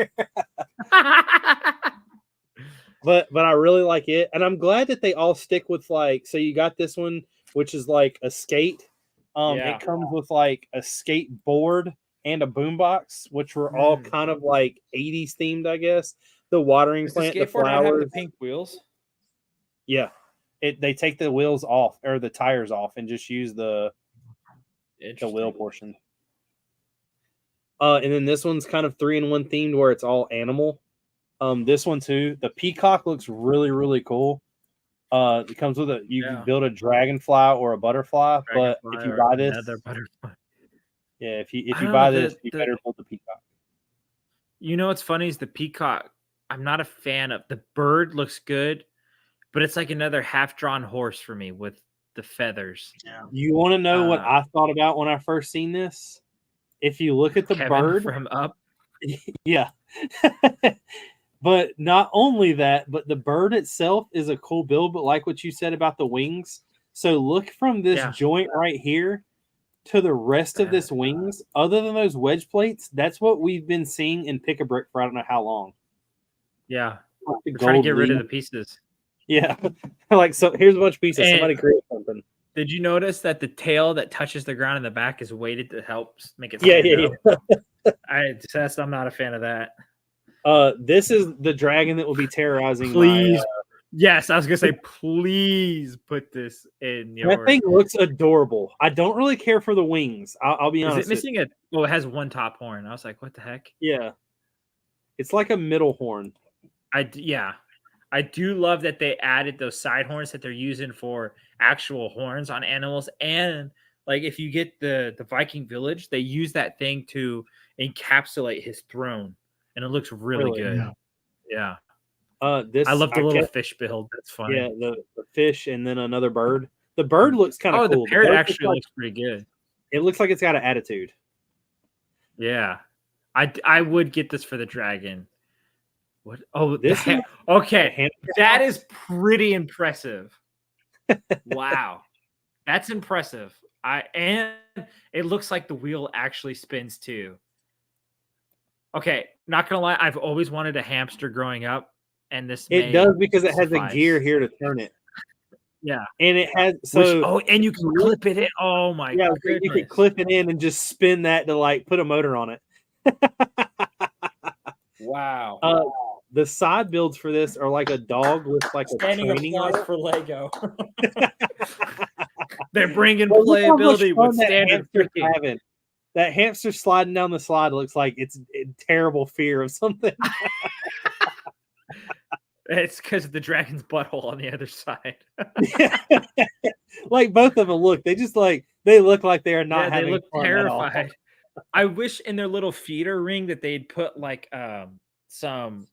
But I really like it, and I'm glad that they all stick with like. So you got this one, which is like a skate. It comes with like a skateboard and a boombox, which were all kind of like 80s themed, I guess. The watering plant, the flowers, the pink wheels. Yeah, they take the wheels off or the tires off and just use the wheel portion. And then this one's kind of 3-in-1 themed where it's all animal. This one too. The peacock looks really, really cool. It comes with you can build a dragonfly or a butterfly, but if you buy this, if you buy this, you better build the peacock. You know what's funny is the peacock. I'm not a fan of the bird. Looks good, but it's like another half-drawn horse for me with the feathers. Yeah. You want to know what I thought about when I first seen this? If you look at the bird from Up, yeah. But not only that, but the bird itself is a cool build. But like what you said about the wings, so look from this joint right here to the rest of this wings. Other than those wedge plates, that's what we've been seeing in Pick-a-Brick for I don't know how long. Yeah, trying to get rid of the pieces. Yeah, like so. Here's a bunch of pieces. Somebody create something. Did you notice that the tail that touches the ground in the back is weighted to help make it? I'm not a fan of that. This is the dragon that will be terrorizing. Please, yes, I was gonna say, please put this in your. That thing looks adorable. I don't really care for the wings. I'll be honest. Is it missing a? Well, it has one top horn. I was like, what the heck? Yeah, it's like a middle horn. I do love that they added those side horns that they're using for actual horns on animals, and like if you get the Viking village, they use that thing to encapsulate his throne. And it looks really good. Yeah. I love the little fish build. That's funny. Yeah, the fish and then another bird. The bird looks kind of cool. The parrot actually looks pretty good. It looks like it's got an attitude. Yeah. I would get this for the dragon. What? Oh, this is okay. That is pretty impressive. Wow. That's impressive. And it looks like the wheel actually spins too. Okay, not gonna lie, I've always wanted a hamster growing up, and this does because it has a gear here to turn it. Yeah, and it has and you can clip it in. Oh my god, you can clip it in and just spin that to like put a motor on it. Wow. The side builds for this are like a dog with like a training for Lego. They're bringing playability with standard freaking. That hamster sliding down the slide looks like it's in terrible fear of something. It's because of the dragon's butthole on the other side. Like both of them look. They just like they look like they are not having. They look fun terrified. At all. I wish in their little feeder ring that they'd put like some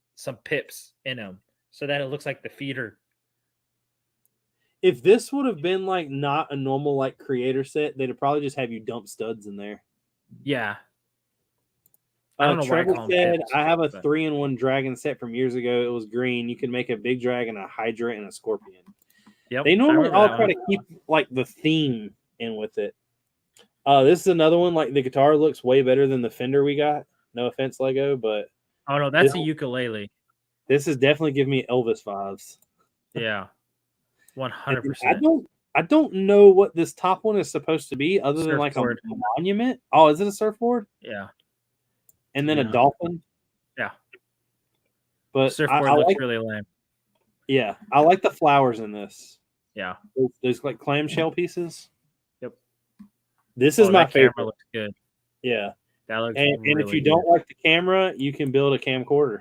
pips in them so that it looks like the feeder. If this would have been like not a normal like creator set, they'd probably just have you dump studs in there. Yeah. I don't know Trevor why said, I have a 3-in-1 dragon set from years ago. It was green. You can make a big dragon, a hydra, and a scorpion. Yep. They normally all try to keep like the theme in with it. This is another one. Like the guitar looks way better than the Fender we got. No offense, Lego, but oh no, that's a ukulele. This is definitely giving me Elvis vibes. Yeah, 100%. I don't know what this top one is supposed to be, other than like a monument. Oh, is it a surfboard? Yeah. And then a dolphin. Yeah. But surfboard looks really lame. Yeah, I like the flowers in this. Yeah. Those like clamshell pieces. Yep. This is my favorite. Camera looks good. Yeah. That looks and if you don't like the camera, you can build a camcorder.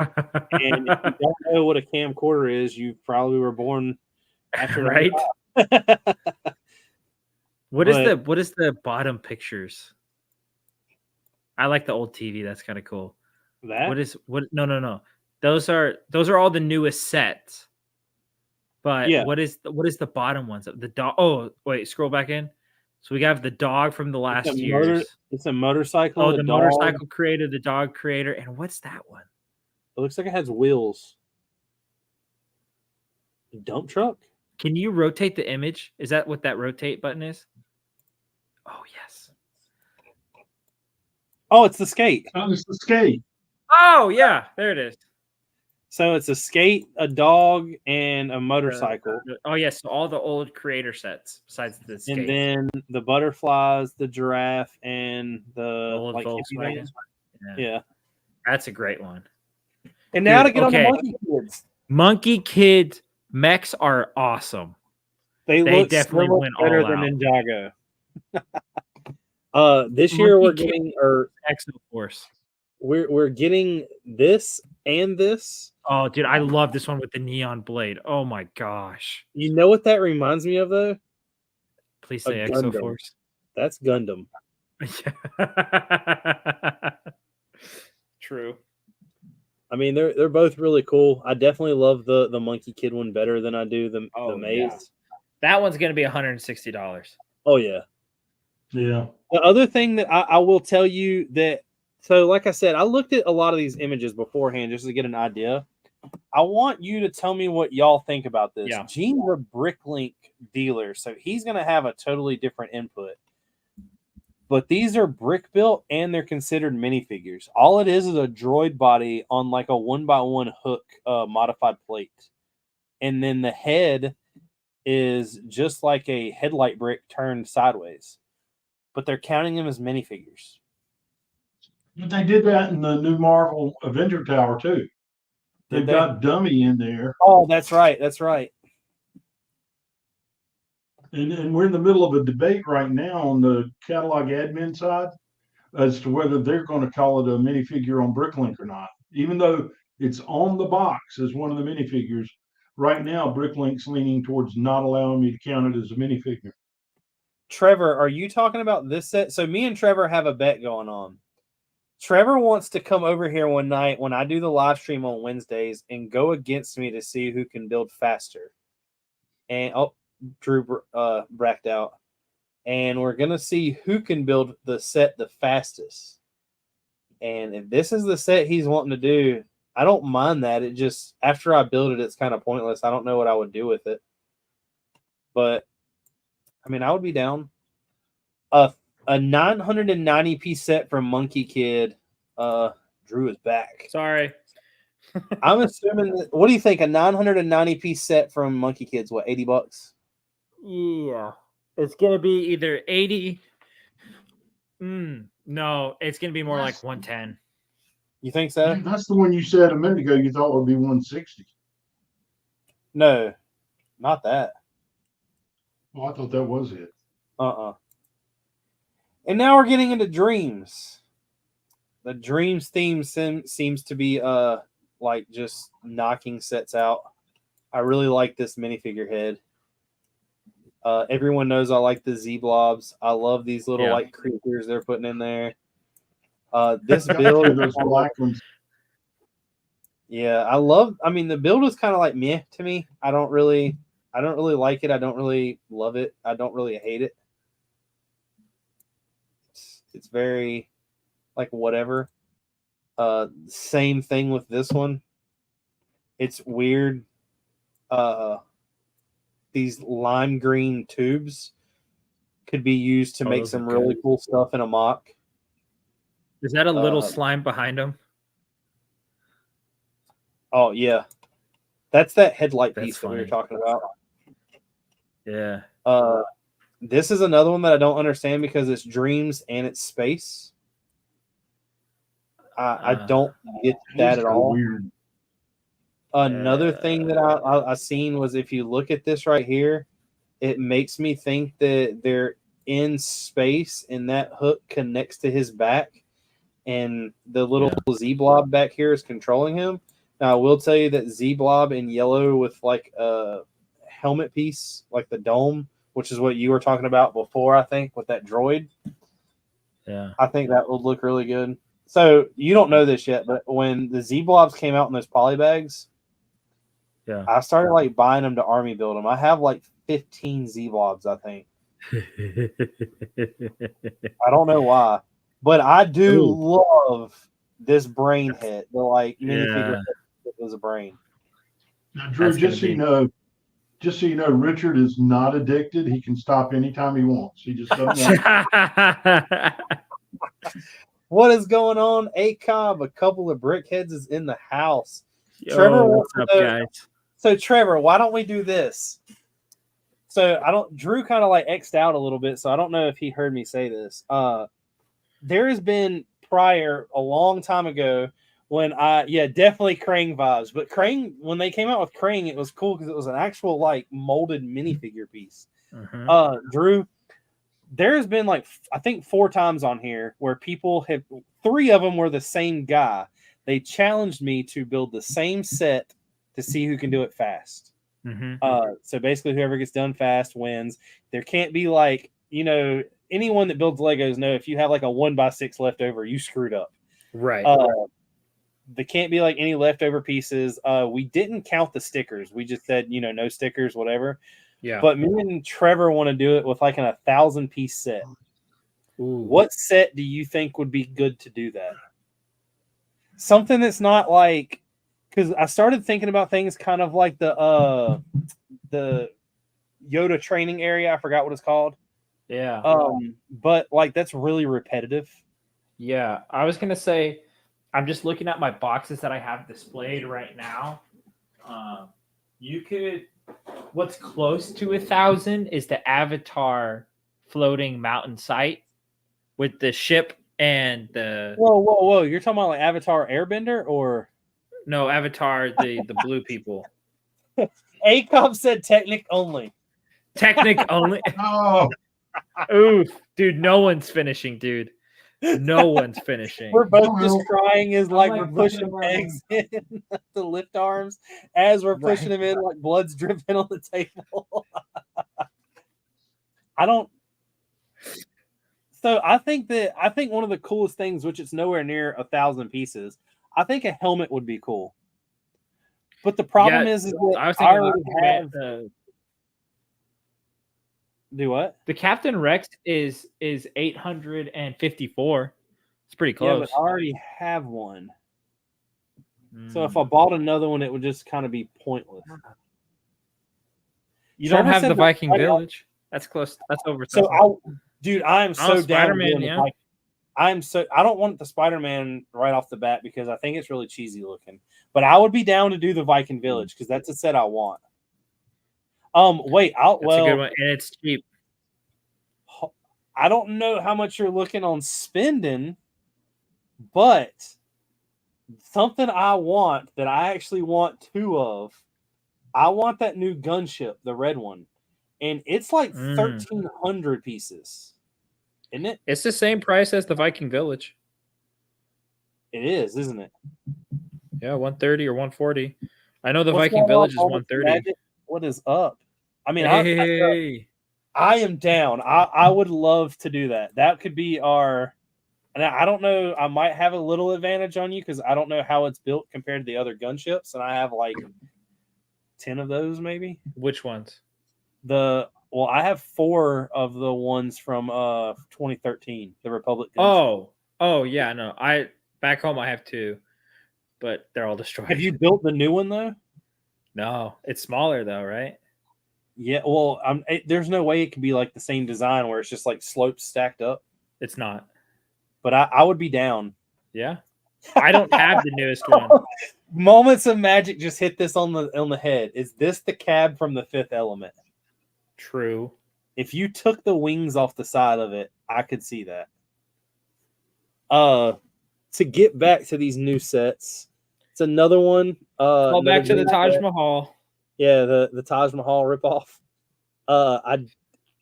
And if you don't know what a camcorder is, you probably were born after right. What is the bottom pictures? I like the old TV. That's kind of cool. That no. Those are all the newest sets. But yeah. what is the bottom ones? The dog. Oh wait, scroll back in. So we got the dog from the last years. It's a motorcycle. Oh, the motorcycle creator, the dog creator, and what's that one? It looks like it has wheels. A dump truck. Can you rotate the image? Is that what that rotate button is? Oh yes. Oh, it's the skate. Oh, it's the skate. Oh yeah, there it is. So it's a skate, a dog, and a motorcycle. Oh yes, so all the old creator sets besides the skate. And then the butterflies, the giraffe, and the old like Volkswagen. Yeah, that's a great one. And now to get on the Monkey Kids. Monkey Kid mechs are awesome. They look definitely so went better all than out. Ninjago. This year we're getting Exo Force. We're getting this and this. Oh, dude, I love this one with the neon blade. Oh my gosh. You know what that reminds me of, though? Please A say Gundam. Exoforce. That's Gundam. True. I mean, they're both really cool. I definitely love the Monkey Kid one better than I do the Maze. Yeah. That one's gonna be $160. Oh yeah. Yeah. The other thing that I will tell you that, so like I said, I looked at a lot of these images beforehand just to get an idea. I want you to tell me what y'all think about this. Yeah. Gene's a Bricklink dealer, so he's going to have a totally different input. But these are brick built and they're considered minifigures. All it is a droid body on like a 1x1 hook modified plate. And then the head is just like a headlight brick turned sideways. But they're counting them as minifigures. But they did that in the new Marvel Avenger Tower too. They've they? got Dummy in there. Oh, that's right. That's right. And we're in the middle of a debate right now on the catalog admin side as to whether they're going to call it a minifigure on Bricklink or not. Even though it's on the box as one of the minifigures, right now Bricklink's leaning towards not allowing me to count it as a minifigure. Trevor, are you talking about this set? So me and Trevor have a bet going on. Trevor wants to come over here one night when I do the live stream on Wednesdays and go against me to see who can build faster. And Drew bracked out. And we're going to see who can build the set the fastest. And if this is the set he's wanting to do, I don't mind that. It just, after I build it, it's kind of pointless. I don't know what I would do with it. But, I mean, I would be down. A 990 piece set from Monkey Kid. Drew is back. Sorry. I'm assuming that, what do you think? A 990 piece set from Monkey Kid's what, $80? Yeah. It's gonna be either 80. No, it's gonna be more like 110. You think so? That's the one you said a minute ago you thought would be 160. No, not that. Oh, I thought that was it. And now we're getting into Dreams. The Dreams theme seems to be like just knocking sets out. I really like this minifigure head. Everyone knows I like the Z blobs. I love these little like creatures they're putting in there. This build, those black ones. Yeah, I mean, the build is kind of like meh to me. I don't really like it. I don't really love it. I don't really hate it. It's very like whatever. Same thing with this one. It's weird. These lime green tubes could be used to make some really cool stuff in a mock. Is that a little slime behind him? Oh yeah, that's that headlight piece that we were talking about. Yeah. This is another one that I don't understand because it's Dreams and it's space. I don't get that at all. Weird. Another thing that I seen was if you look at this right here, it makes me think that they're in space and that hook connects to his back and the little Z blob back here is controlling him. Now I will tell you that Z blob in yellow with like a helmet piece, like the dome, which is what you were talking about before, I think, with that droid. Yeah. I think that would look really good. So you don't know this yet, but when the Z blobs came out in those poly bags, I started like buying them to army build them. I have like 15 Z blobs, I think. I don't know why, but I do love this brain head. The like minifigure that was a brain. Now, Drew, just so you know, Richard is not addicted. He can stop anytime he wants. He just doesn't want. What is going on? A-Cobb, a couple of brickheads is in the house. Trevor, what's up, guys? So Trevor, why don't we do this? So Drew kind of like X'd out a little bit, so I don't know if he heard me say this. There has been prior a long time ago when definitely Krang vibes, but Krang, when they came out with Krang, it was cool because it was an actual like molded minifigure piece. Drew, there has been like I think 4 times on here where people have 3 of them were the same guy. they challenged me to build the same set to see who can do it fast. So basically, whoever gets done fast wins. There can't be like, anyone that builds Legos know if you have like a 1x6 left over, you screwed up. Right. There can't be like any leftover pieces. We didn't count the stickers. We just said, no stickers, whatever. Yeah. But me and Trevor want to do it with like an 1,000-piece set. Ooh. What set do you think would be good to do that? Something that's not like, because I started thinking about things kind of like the Yoda training area. I forgot what it's called. Yeah. But like that's really repetitive. Yeah. I was gonna say, I'm just looking at my boxes that I have displayed right now. What's close to 1,000 is the Avatar floating mountain site with the ship and the. Whoa! You're talking about like Avatar Airbender or? No, Avatar, the blue people. ACOB said Technic only. Technic only. Oh, Oof, dude, no one's finishing, dude. No one's finishing. We're both just crying as like like we're pushing looking pegs in the lift arms as we're pushing Right. them in, like blood's dripping on the table. I think one of the coolest things, which it's nowhere near 1,000 pieces, I think a helmet would be cool. But the problem is that I was I thinking already have. Do what? the Captain Rex is 854. It's pretty Yeah, close. but I already have one. So if I bought another one, it would just kind of be pointless. You don't Trevor have said the that- Viking Village. That's close. That's over. Dude, I am so down. Spider-Man, with yeah. I don't want the Spider-Man right off the bat because I think it's really cheesy looking. But I would be down to do the Viking Village because that's a set I want. Wait, That's a good one, and it's cheap. I don't know how much you're looking on spending, but something I want that I actually want two of. I want that new gunship, the red one, and it's like 1,300 pieces, isn't it? It's the same price as the Viking Village. It is, isn't it? Yeah, 130 or 140. I know the What's Viking going on, Village is Thomas 130. Magic? What is up? I mean, Hey. I am down. I would love to do that. That could be our. And I don't know. I might have a little advantage on you because I don't know how it's built compared to the other gunships, and I have like 10 of those, maybe. Which ones? I have 4 of the ones from 2013, the Republic gunship. Oh yeah, no. Back home I have 2, but they're all destroyed. Have you built the new one though? No, it's smaller though, right? Yeah. Well, there's no way it could be like the same design where it's just like slopes stacked up. It's not. But I would be down. Yeah. I don't have the newest one. Moments of Magic just hit this on the head. Is this the cab from the Fifth Element? True. If you took the wings off the side of it, I could see that. To get back to these new sets, it's another one. Go back to the Taj Mahal. Yeah, the Taj Mahal ripoff.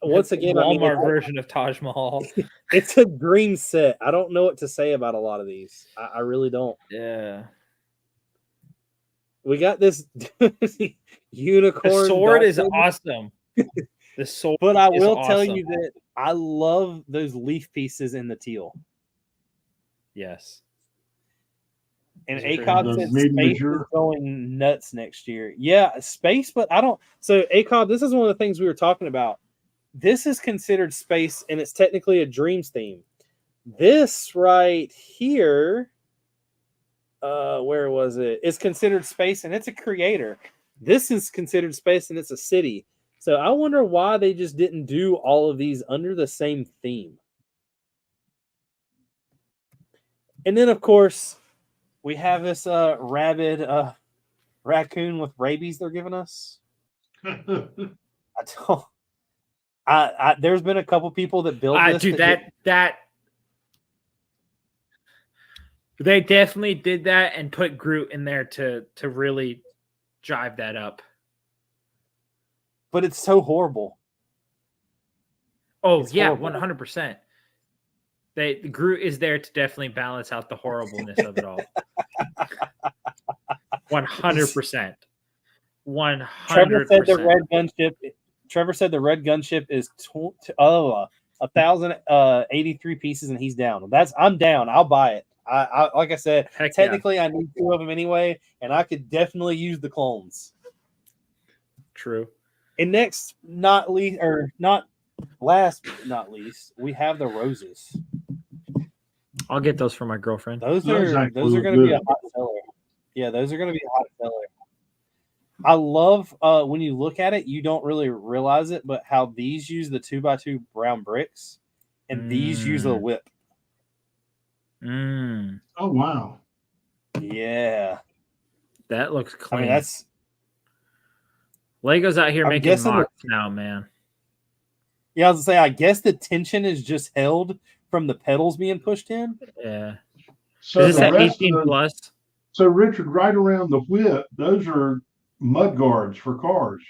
Once again, Walmart version of Taj Mahal. It's a dream set. I don't know what to say about a lot of these. I really don't. Yeah. We got this unicorn. The sword is awesome. The sword, but I will tell awesome. you that I love those leaf pieces in the teal. Yes. And Those ACOB said maybe space is going nuts next year. Yeah, space, but I don't. So ACOB, this is one of the things we were talking about. This is considered space, and it's technically a dreams theme. This right here, where was it? It's considered space, and it's a creator. This is considered space, and it's a city. So I wonder why they just didn't do all of these under the same theme. And then, of course, we have this rabid raccoon with rabies they're giving us. There's been a couple people that built this. Dude, that they definitely did that and put Groot in there to really drive that up. But it's so horrible. Oh, It's yeah, horrible. 100%. The Groot is there to definitely balance out the horribleness of it all. 100%. Trevor said the 100%. red gunship. Trevor said the red gunship is 1,083 pieces, and he's down. I'm down. I'll buy it. I like I said, Heck technically I need 2 of them anyway, and I could definitely use the clones. True. And next, not least, or not last but not least, we have the roses. I'll get those for my girlfriend. Those Those are actually look going to be a good. hot seller. Yeah, those are going to be a hot seller. I love when you look at it, you don't really realize it, but how these use the 2x2 brown bricks, and these use a whip. Mm, Oh wow. Yeah, that looks I clean. mean that's. Lego's out here I'm making guessing mocks now, man. Yeah, I was gonna say, I guess the tension is just held from the pedals being pushed in. Yeah. So Is this the at rest 18 of the, plus? so Richard, right around the whip, those are mud guards for cars.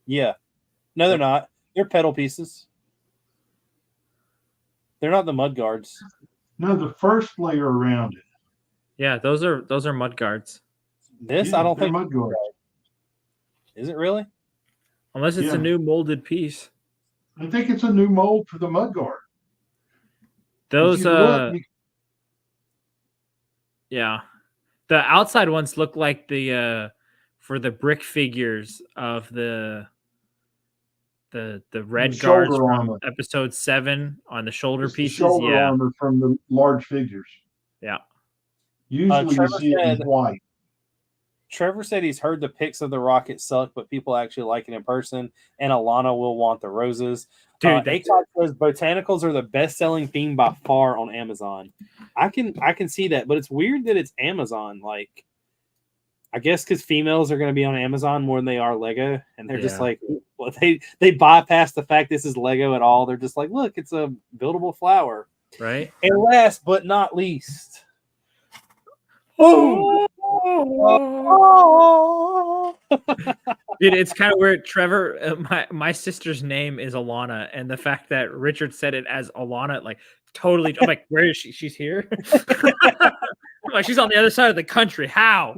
Yeah, no, they're not. They're pedal pieces. They're not the mud guards. No, the first layer around it. Yeah, those are mud guards. This Yeah, I don't they're think mud guards. is it really. Unless it's Yeah. a new molded piece. I think it's a new mold for the mud guard. If Those you look, yeah. The outside ones look like the for the brick figures of the red guards shoulder from armor. episode 7 on the shoulder it's the pieces. shoulder Yeah. armor from the large figures. Yeah. Usually you Trevor see it in said- white. Trevor said he's heard the pics of the rocket suck, but people actually like it in person, and Alana will want the roses. Dude, ACOG says botanicals are the best-selling theme by far on Amazon. I can see that, but it's weird that it's Amazon. Like, I guess because females are going to be on Amazon more than they are Lego, and they're just Yeah. like, well, they bypass the fact this is Lego at all. They're just like, look, it's a buildable flower. right? And last but not least, Dude, it's kind of weird. Trevor, my sister's name is Alana, and the fact that Richard said it as Alana, like totally. I'm like, where is she? She's here. I'm like, she's on the other side of the country. How?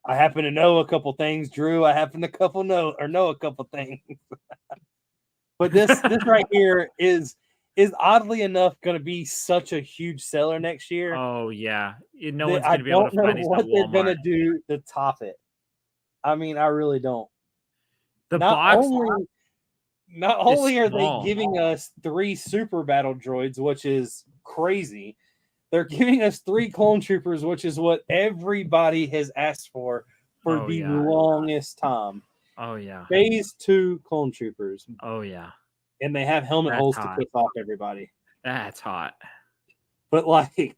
I happen to know a couple things, Drew. I happen to know a couple things. But this right here is oddly enough going to be such a huge seller next year. Oh yeah, no that one's I gonna be able to don't know find these at what they're going to Walmart. do to top it. I mean, I really don't. The Not box, only are small. they giving us 3 super battle droids, which is crazy. They're giving us 3 clone troopers, which is what everybody has asked for Oh, the yeah. longest time. oh yeah, Phase 2 clone troopers, oh yeah, and they have helmet That's holes hot. to piss off everybody. that's hot. But like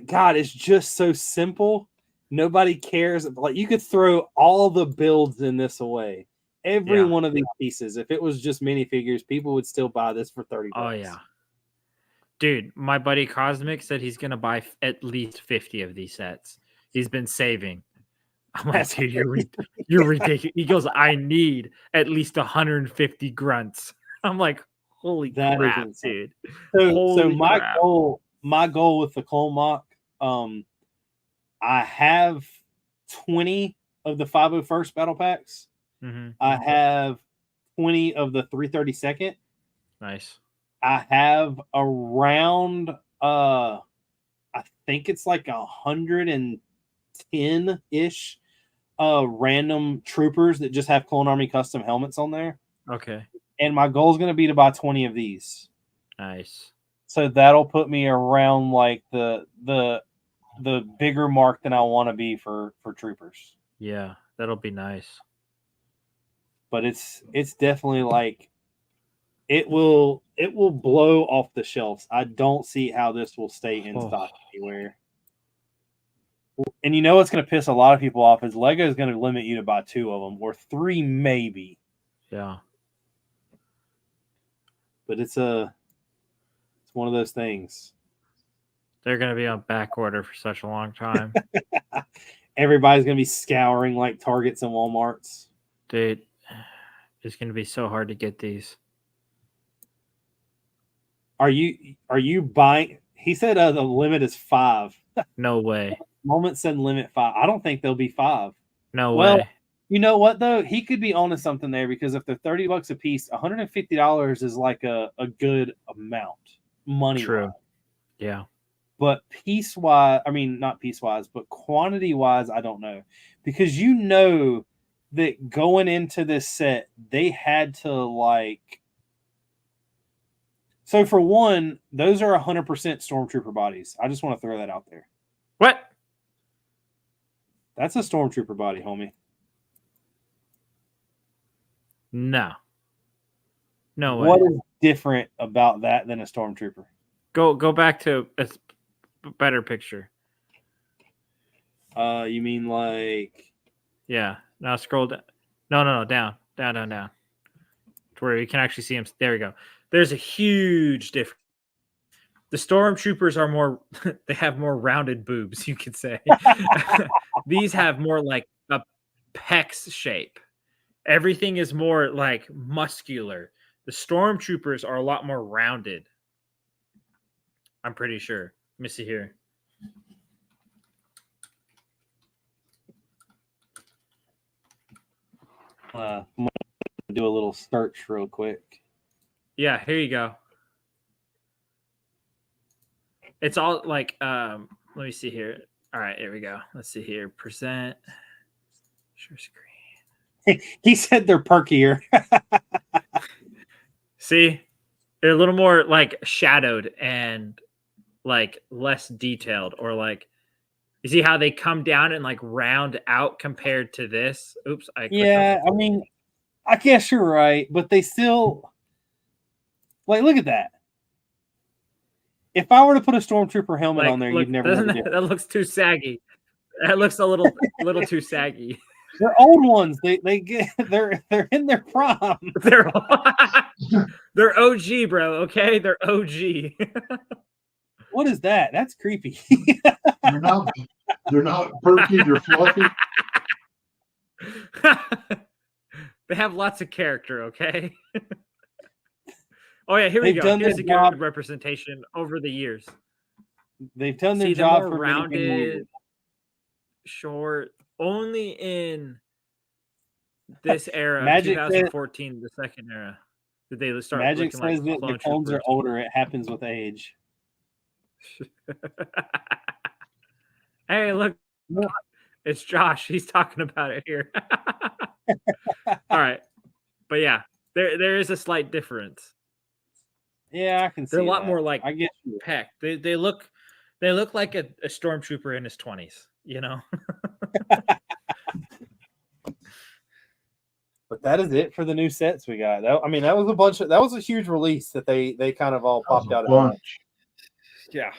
God, it's just so simple. Nobody cares. Like, you could throw all the builds in this away. Every Yeah. one of these pieces. If it was just minifigures, people would still buy this for $30. Oh yeah, dude, my buddy Cosmic said he's gonna buy at least 50 of these sets. He's been saving. I'm like, That's dude, you're ridiculous. He goes, I need at least 150 grunts. I'm like, holy That is crap, insane. dude. So Holy my crap. goal with the clone mock, I have 20 of the 501st battle packs. Mhm. I have 20 of the 332nd. Nice. I have around I think it's like 110-ish random troopers that just have Clone Army custom helmets on there. Okay. And my goal is going to be to buy 20 of these. Nice. So that'll put me around like the bigger mark than I want to be for troopers. Yeah, that'll be nice. But it's definitely like it will blow off the shelves. I don't see how this will stay in stock anywhere. And you know what's going to piss a lot of people off is Lego is going to limit you to buy 2 of them or 3 maybe. Yeah. But it's one of those things. They're gonna be on back order for such a long time. Everybody's going to be scouring like Targets and Walmarts. Dude, it's gonna be so hard to get these. Are you buying? He said the limit is 5. No way. Moment said limit 5. I don't think there'll be 5. No Well, way. you know what though? He could be onto something there because if they're $30 a piece, $150 is like a good amount money. True. Yeah. But piece wise, I mean not piece wise, but quantity wise, I don't know. Because you know that going into this set, they had to like. So for one, those are 100% Stormtrooper bodies. I just want to throw that out there. What? That's a Stormtrooper body, homie. No. No way. What is different about that than a Stormtrooper? Go back to a better picture. You mean like? Yeah. Now scroll down. No. Down. To where you can actually see him. There we go. There's a huge difference. The Stormtroopers are more. They have more rounded boobs, you could say. These have more like a pecs shape. Everything is more like muscular. The Stormtroopers are a lot more rounded. I'm pretty sure. Let me see here. I'm gonna do a little search real quick. Yeah, here you go. It's all like let me see here. All right, here we go. Let's see here. Present. Share screen. He said they're perkier. See? They're a little more like shadowed and like less detailed, or like you see how they come down and like round out compared to this. Oops, Yeah, I mean, I guess you're right, but they still like look at that. If I were to put a Stormtrooper helmet on there, you'd never know the difference. That looks too saggy. That looks a little too saggy. They're old ones. They're in their prime. They're OG, bro. Okay, they're OG. What is that? That's creepy. They're not perky. They're fluffy. They have lots of character. Okay. Oh yeah, here we They've go. done Here's their a job. good representation over the years. They've done their See, the job more for many rounded, years. short. Only in this era, Magic 2014, the second era, did they start Magic looking says like that the clones are older. It happens with age. Hey, look, it's Josh. He's talking about it here. All right, but yeah, there is a slight difference. Yeah, I can see. They're a lot that. more like I get you. peck. They look like a stormtrooper in his 20s. You know. But that is it for the new sets we got. That was a huge release that they kind of all popped out. Bunch. Yeah.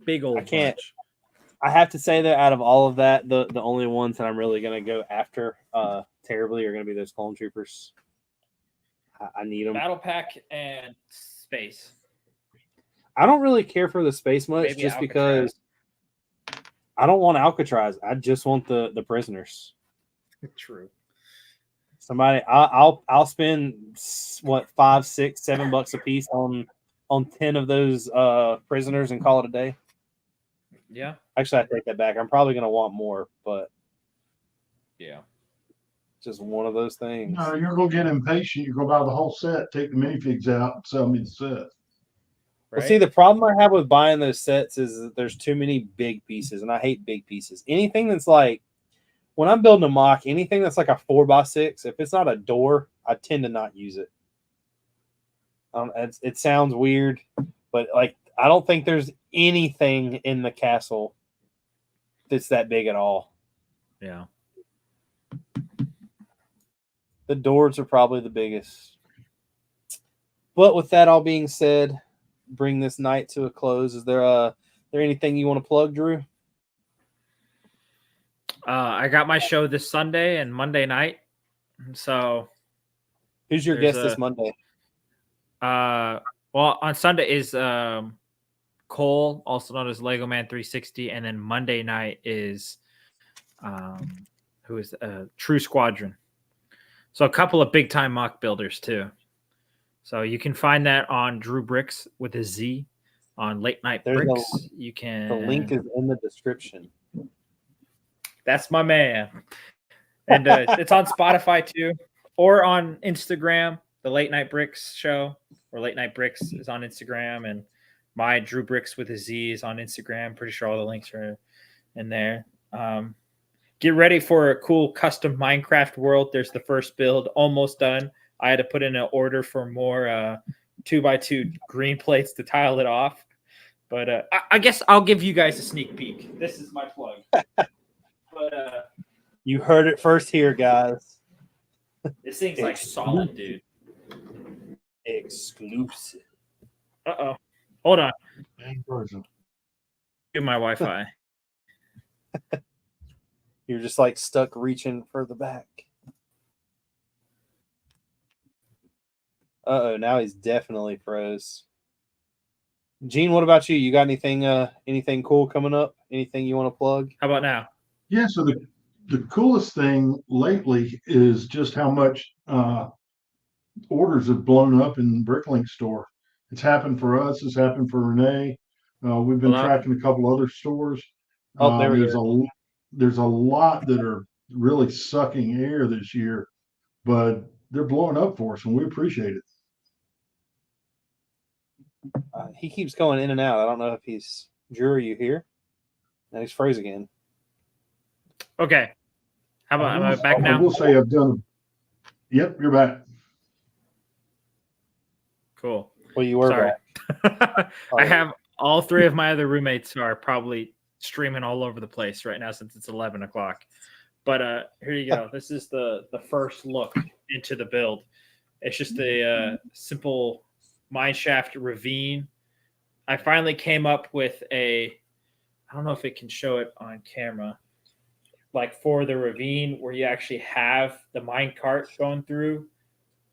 Big old. Bunch. I have to say that out of all of that, the only ones that I'm really going to go after terribly are going to be those clone troopers. I need them. Battle pack and space. I don't really care for the space much. Maybe just Alcatraz. because I don't want Alcatraz. I just want the prisoners. True. Somebody, I'll spend what $5, $6, $7 a piece on 10 of those prisoners and call it a day. Yeah. Actually, I take that back. I'm probably going to want more, but yeah, just one of those things. No, you're gonna get impatient. You go buy the whole set, take the minifigs out, and sell me the set. right? Well, see, the problem I have with buying those sets is that there's too many big pieces, and I hate big pieces. Anything that's like, when I'm building a mock, anything that's like a 4x6, if it's not a door, I tend to not use it. It sounds weird, but like I don't think there's anything in the castle that's that big at all. Yeah. The doors are probably the biggest. But with that all being said, bring this night to a close. Is there anything you want to plug, Drew? I got my show this Sunday and Monday night. So Who's your guest this Monday? Well, on Sunday is Cole, also known as Lego Man 360, and then Monday night is who is True Squadron. So a couple of big time mock builders too. So you can find that on Drew Brix with a Z on Late Night There's Bricks. You can. The link is in the description. That's my man. And it's on Spotify too, or on Instagram. The Late Night Bricks show, or Late Night Bricks, is on Instagram, and my Drew Bricks with a Z is on Instagram. Pretty sure all the links are in there. Get ready for a cool custom Minecraft world. There's the first build almost done. I had to put in an order for more 2x2 green plates to tile it off. But I guess I'll give you guys a sneak peek. This is my plug. But you heard it first here, guys. This thing's like solid, dude. Exclusive. Uh-oh. Hold on. Do my Wi-Fi. You're just like stuck reaching further back. Uh-oh, now he's definitely froze. Gene, what about you? You got anything cool coming up? Anything you want to plug? How about now? Yeah, so the coolest thing lately is just how much orders have blown up in Bricklink store. It's happened for us. It's happened for Renee. We've been tracking a couple other stores. Oh, there we go. There's a lot that are really sucking air this year, but they're blowing up for us, and we appreciate it. He keeps going in and out. I don't know if he's Drew. Are you here? Now he's froze again. Okay. How about am I back now? I will say I've done. Yep, you're back. Cool. Well, you were back. I have all three of my other roommates are probably streaming all over the place right now since it's 11 o'clock. But here you go. This is the first look into the build. It's just a simple mineshaft ravine. I finally came up with I don't know if it can show it on camera, like for the ravine where you actually have the mine cart going through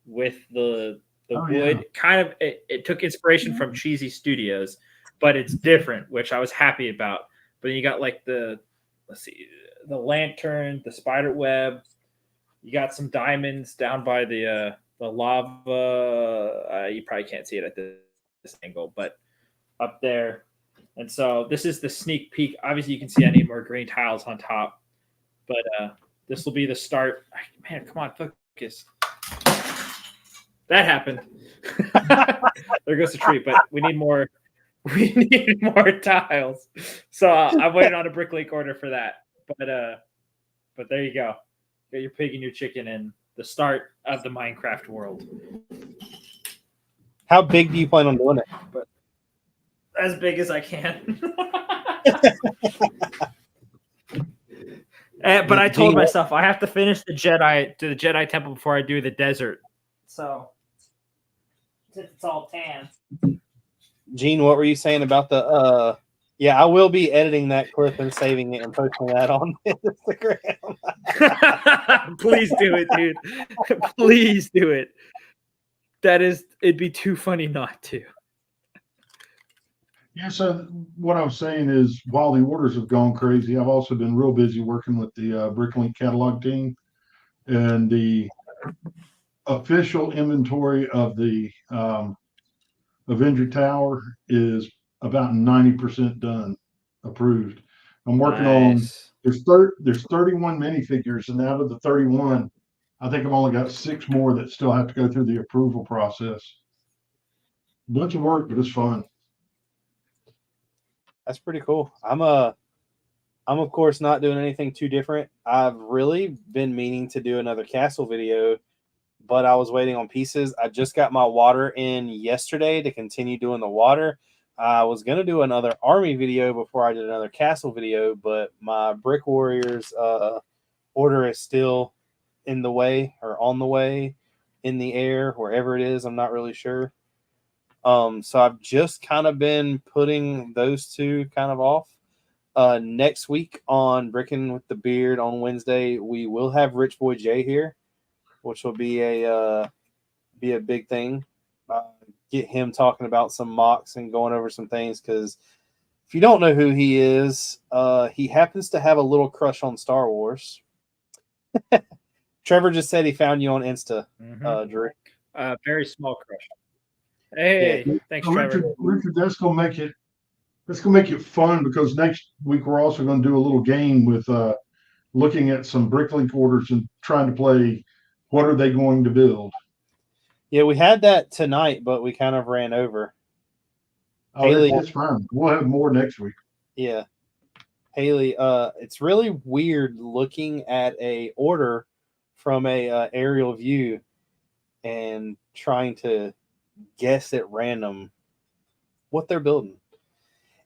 with the wood. Yeah. Kind of it took inspiration from Cheesy Studios, but it's different, which I was happy about. But you got like the lantern, the spider web. You got some diamonds down by the lava. You probably can't see it at this angle, but up there. And so this is the sneak peek. Obviously, you can see I need more green tiles on top, but this will be the start. Man, come on, focus. That happened. There goes the tree, but we need more. We need more tiles. So I'm waiting on a Bricklink order for that. But there you go. Get your pig and your chicken and the start of the Minecraft world. How big do you plan on doing it? But as big as I can. But I told myself I have to finish the Jedi temple before I do the desert. So since it's all tan. Gene, what were you saying about the yeah, I will be editing that clip and saving it and posting that on Instagram. Please do it, dude. Please do it. It'd be too funny not to. Yeah, so what I was saying is while the orders have gone crazy, I've also been real busy working with the Bricklink catalog team, and the official inventory of the Avenger Tower is about 90% done, approved. I'm working on there's 31 minifigures, and out of the 31, I think I've only got 6 more that still have to go through the approval process. A bunch of work, but it's fun. That's pretty cool. I'm of course not doing anything too different. I've really been meaning to do another castle video, but I was waiting on pieces. I just got my water in yesterday to continue doing the water. I was going to do another army video before I did another castle video, but my Brick Warriors order is still in the way, or on the way, in the air, wherever it is. I'm not really sure. So I've just kind of been putting those two kind of off. Next week on Brickin with the Beard on Wednesday, we will have Rich Boy J here, which will be a big thing. Get him talking about some mocks and going over some things, because if you don't know who he is, he happens to have a little crush on Star Wars. Trevor just said he found you on Insta, Drew. Very small crush. Hey, thanks, Trevor. Richard, that's gonna make it. That's gonna make it fun because next week we're also gonna do a little game with looking at some Bricklink orders and trying to play. What are they going to build? Yeah, we had that tonight, but we kind of ran over. Oh, Haley- it's fine. We'll have more next week. Yeah. Haley, it's really weird looking at a order from a aerial view and trying to guess at random what they're building.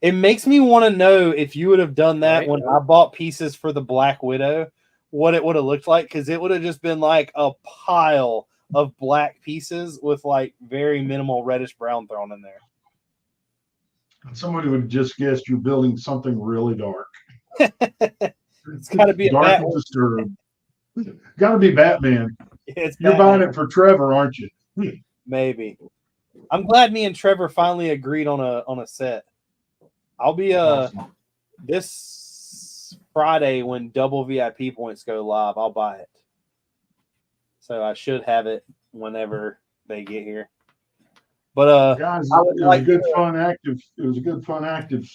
It makes me want to know if you would have done that Right. when I bought pieces for the Black Widow, what it would have looked like, because it would have just been like a pile of black pieces with like very minimal reddish brown thrown in there. And somebody would just guess you're building something really dark. It's got to be a dark Batman. and disturbed. Got to be Batman. It's You're Batman. buying it for Trevor, aren't you? Maybe. I'm glad me and Trevor finally agreed on a set. I'll be Awesome. this Friday when double VIP points go live, I'll buy it. So I should have it whenever they get here. But Guys, I it would was like a good, to- fun, active. It was a good, fun, active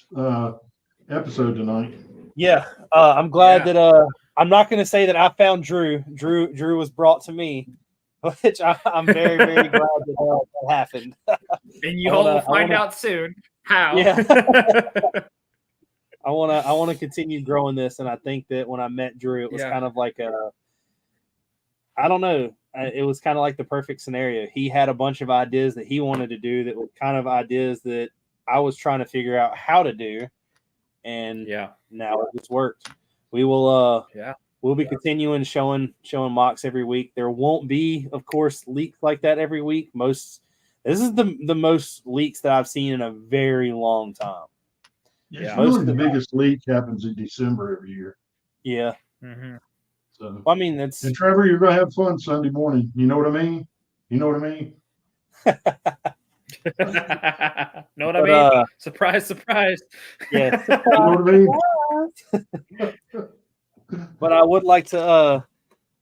episode tonight. yeah, I'm glad Yeah. that I'm not going to say that I found Drew. Drew was brought to me, which I'm very very glad that happened. And you I all wanna- will I find wanna- out soon how. Yeah. I want to continue growing this, and I think that when I met Drew, it was Yeah. kind of like I don't know, it was kind of like the perfect scenario. He had a bunch of ideas that he wanted to do that were kind of ideas that I was trying to figure out how to do, and Yeah. now it just worked. We will Yeah. we'll be continuing showing mocks every week. There won't be, of course, leaks like that every week. This is the most leaks that I've seen in a very long time. It's Yeah. really Most the of- biggest leak happens in December every year. Yeah. Mm-hmm. So, Well, I mean, that's and Trevor, you're gonna have fun Sunday morning. You know what I mean? You know what I mean? Know what I but, mean? Surprise, surprise. yeah. You know what I mean? But I would like to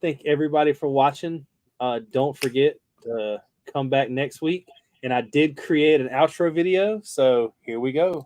thank everybody for watching. Don't forget to come back next week. And I did create an outro video, so here we go.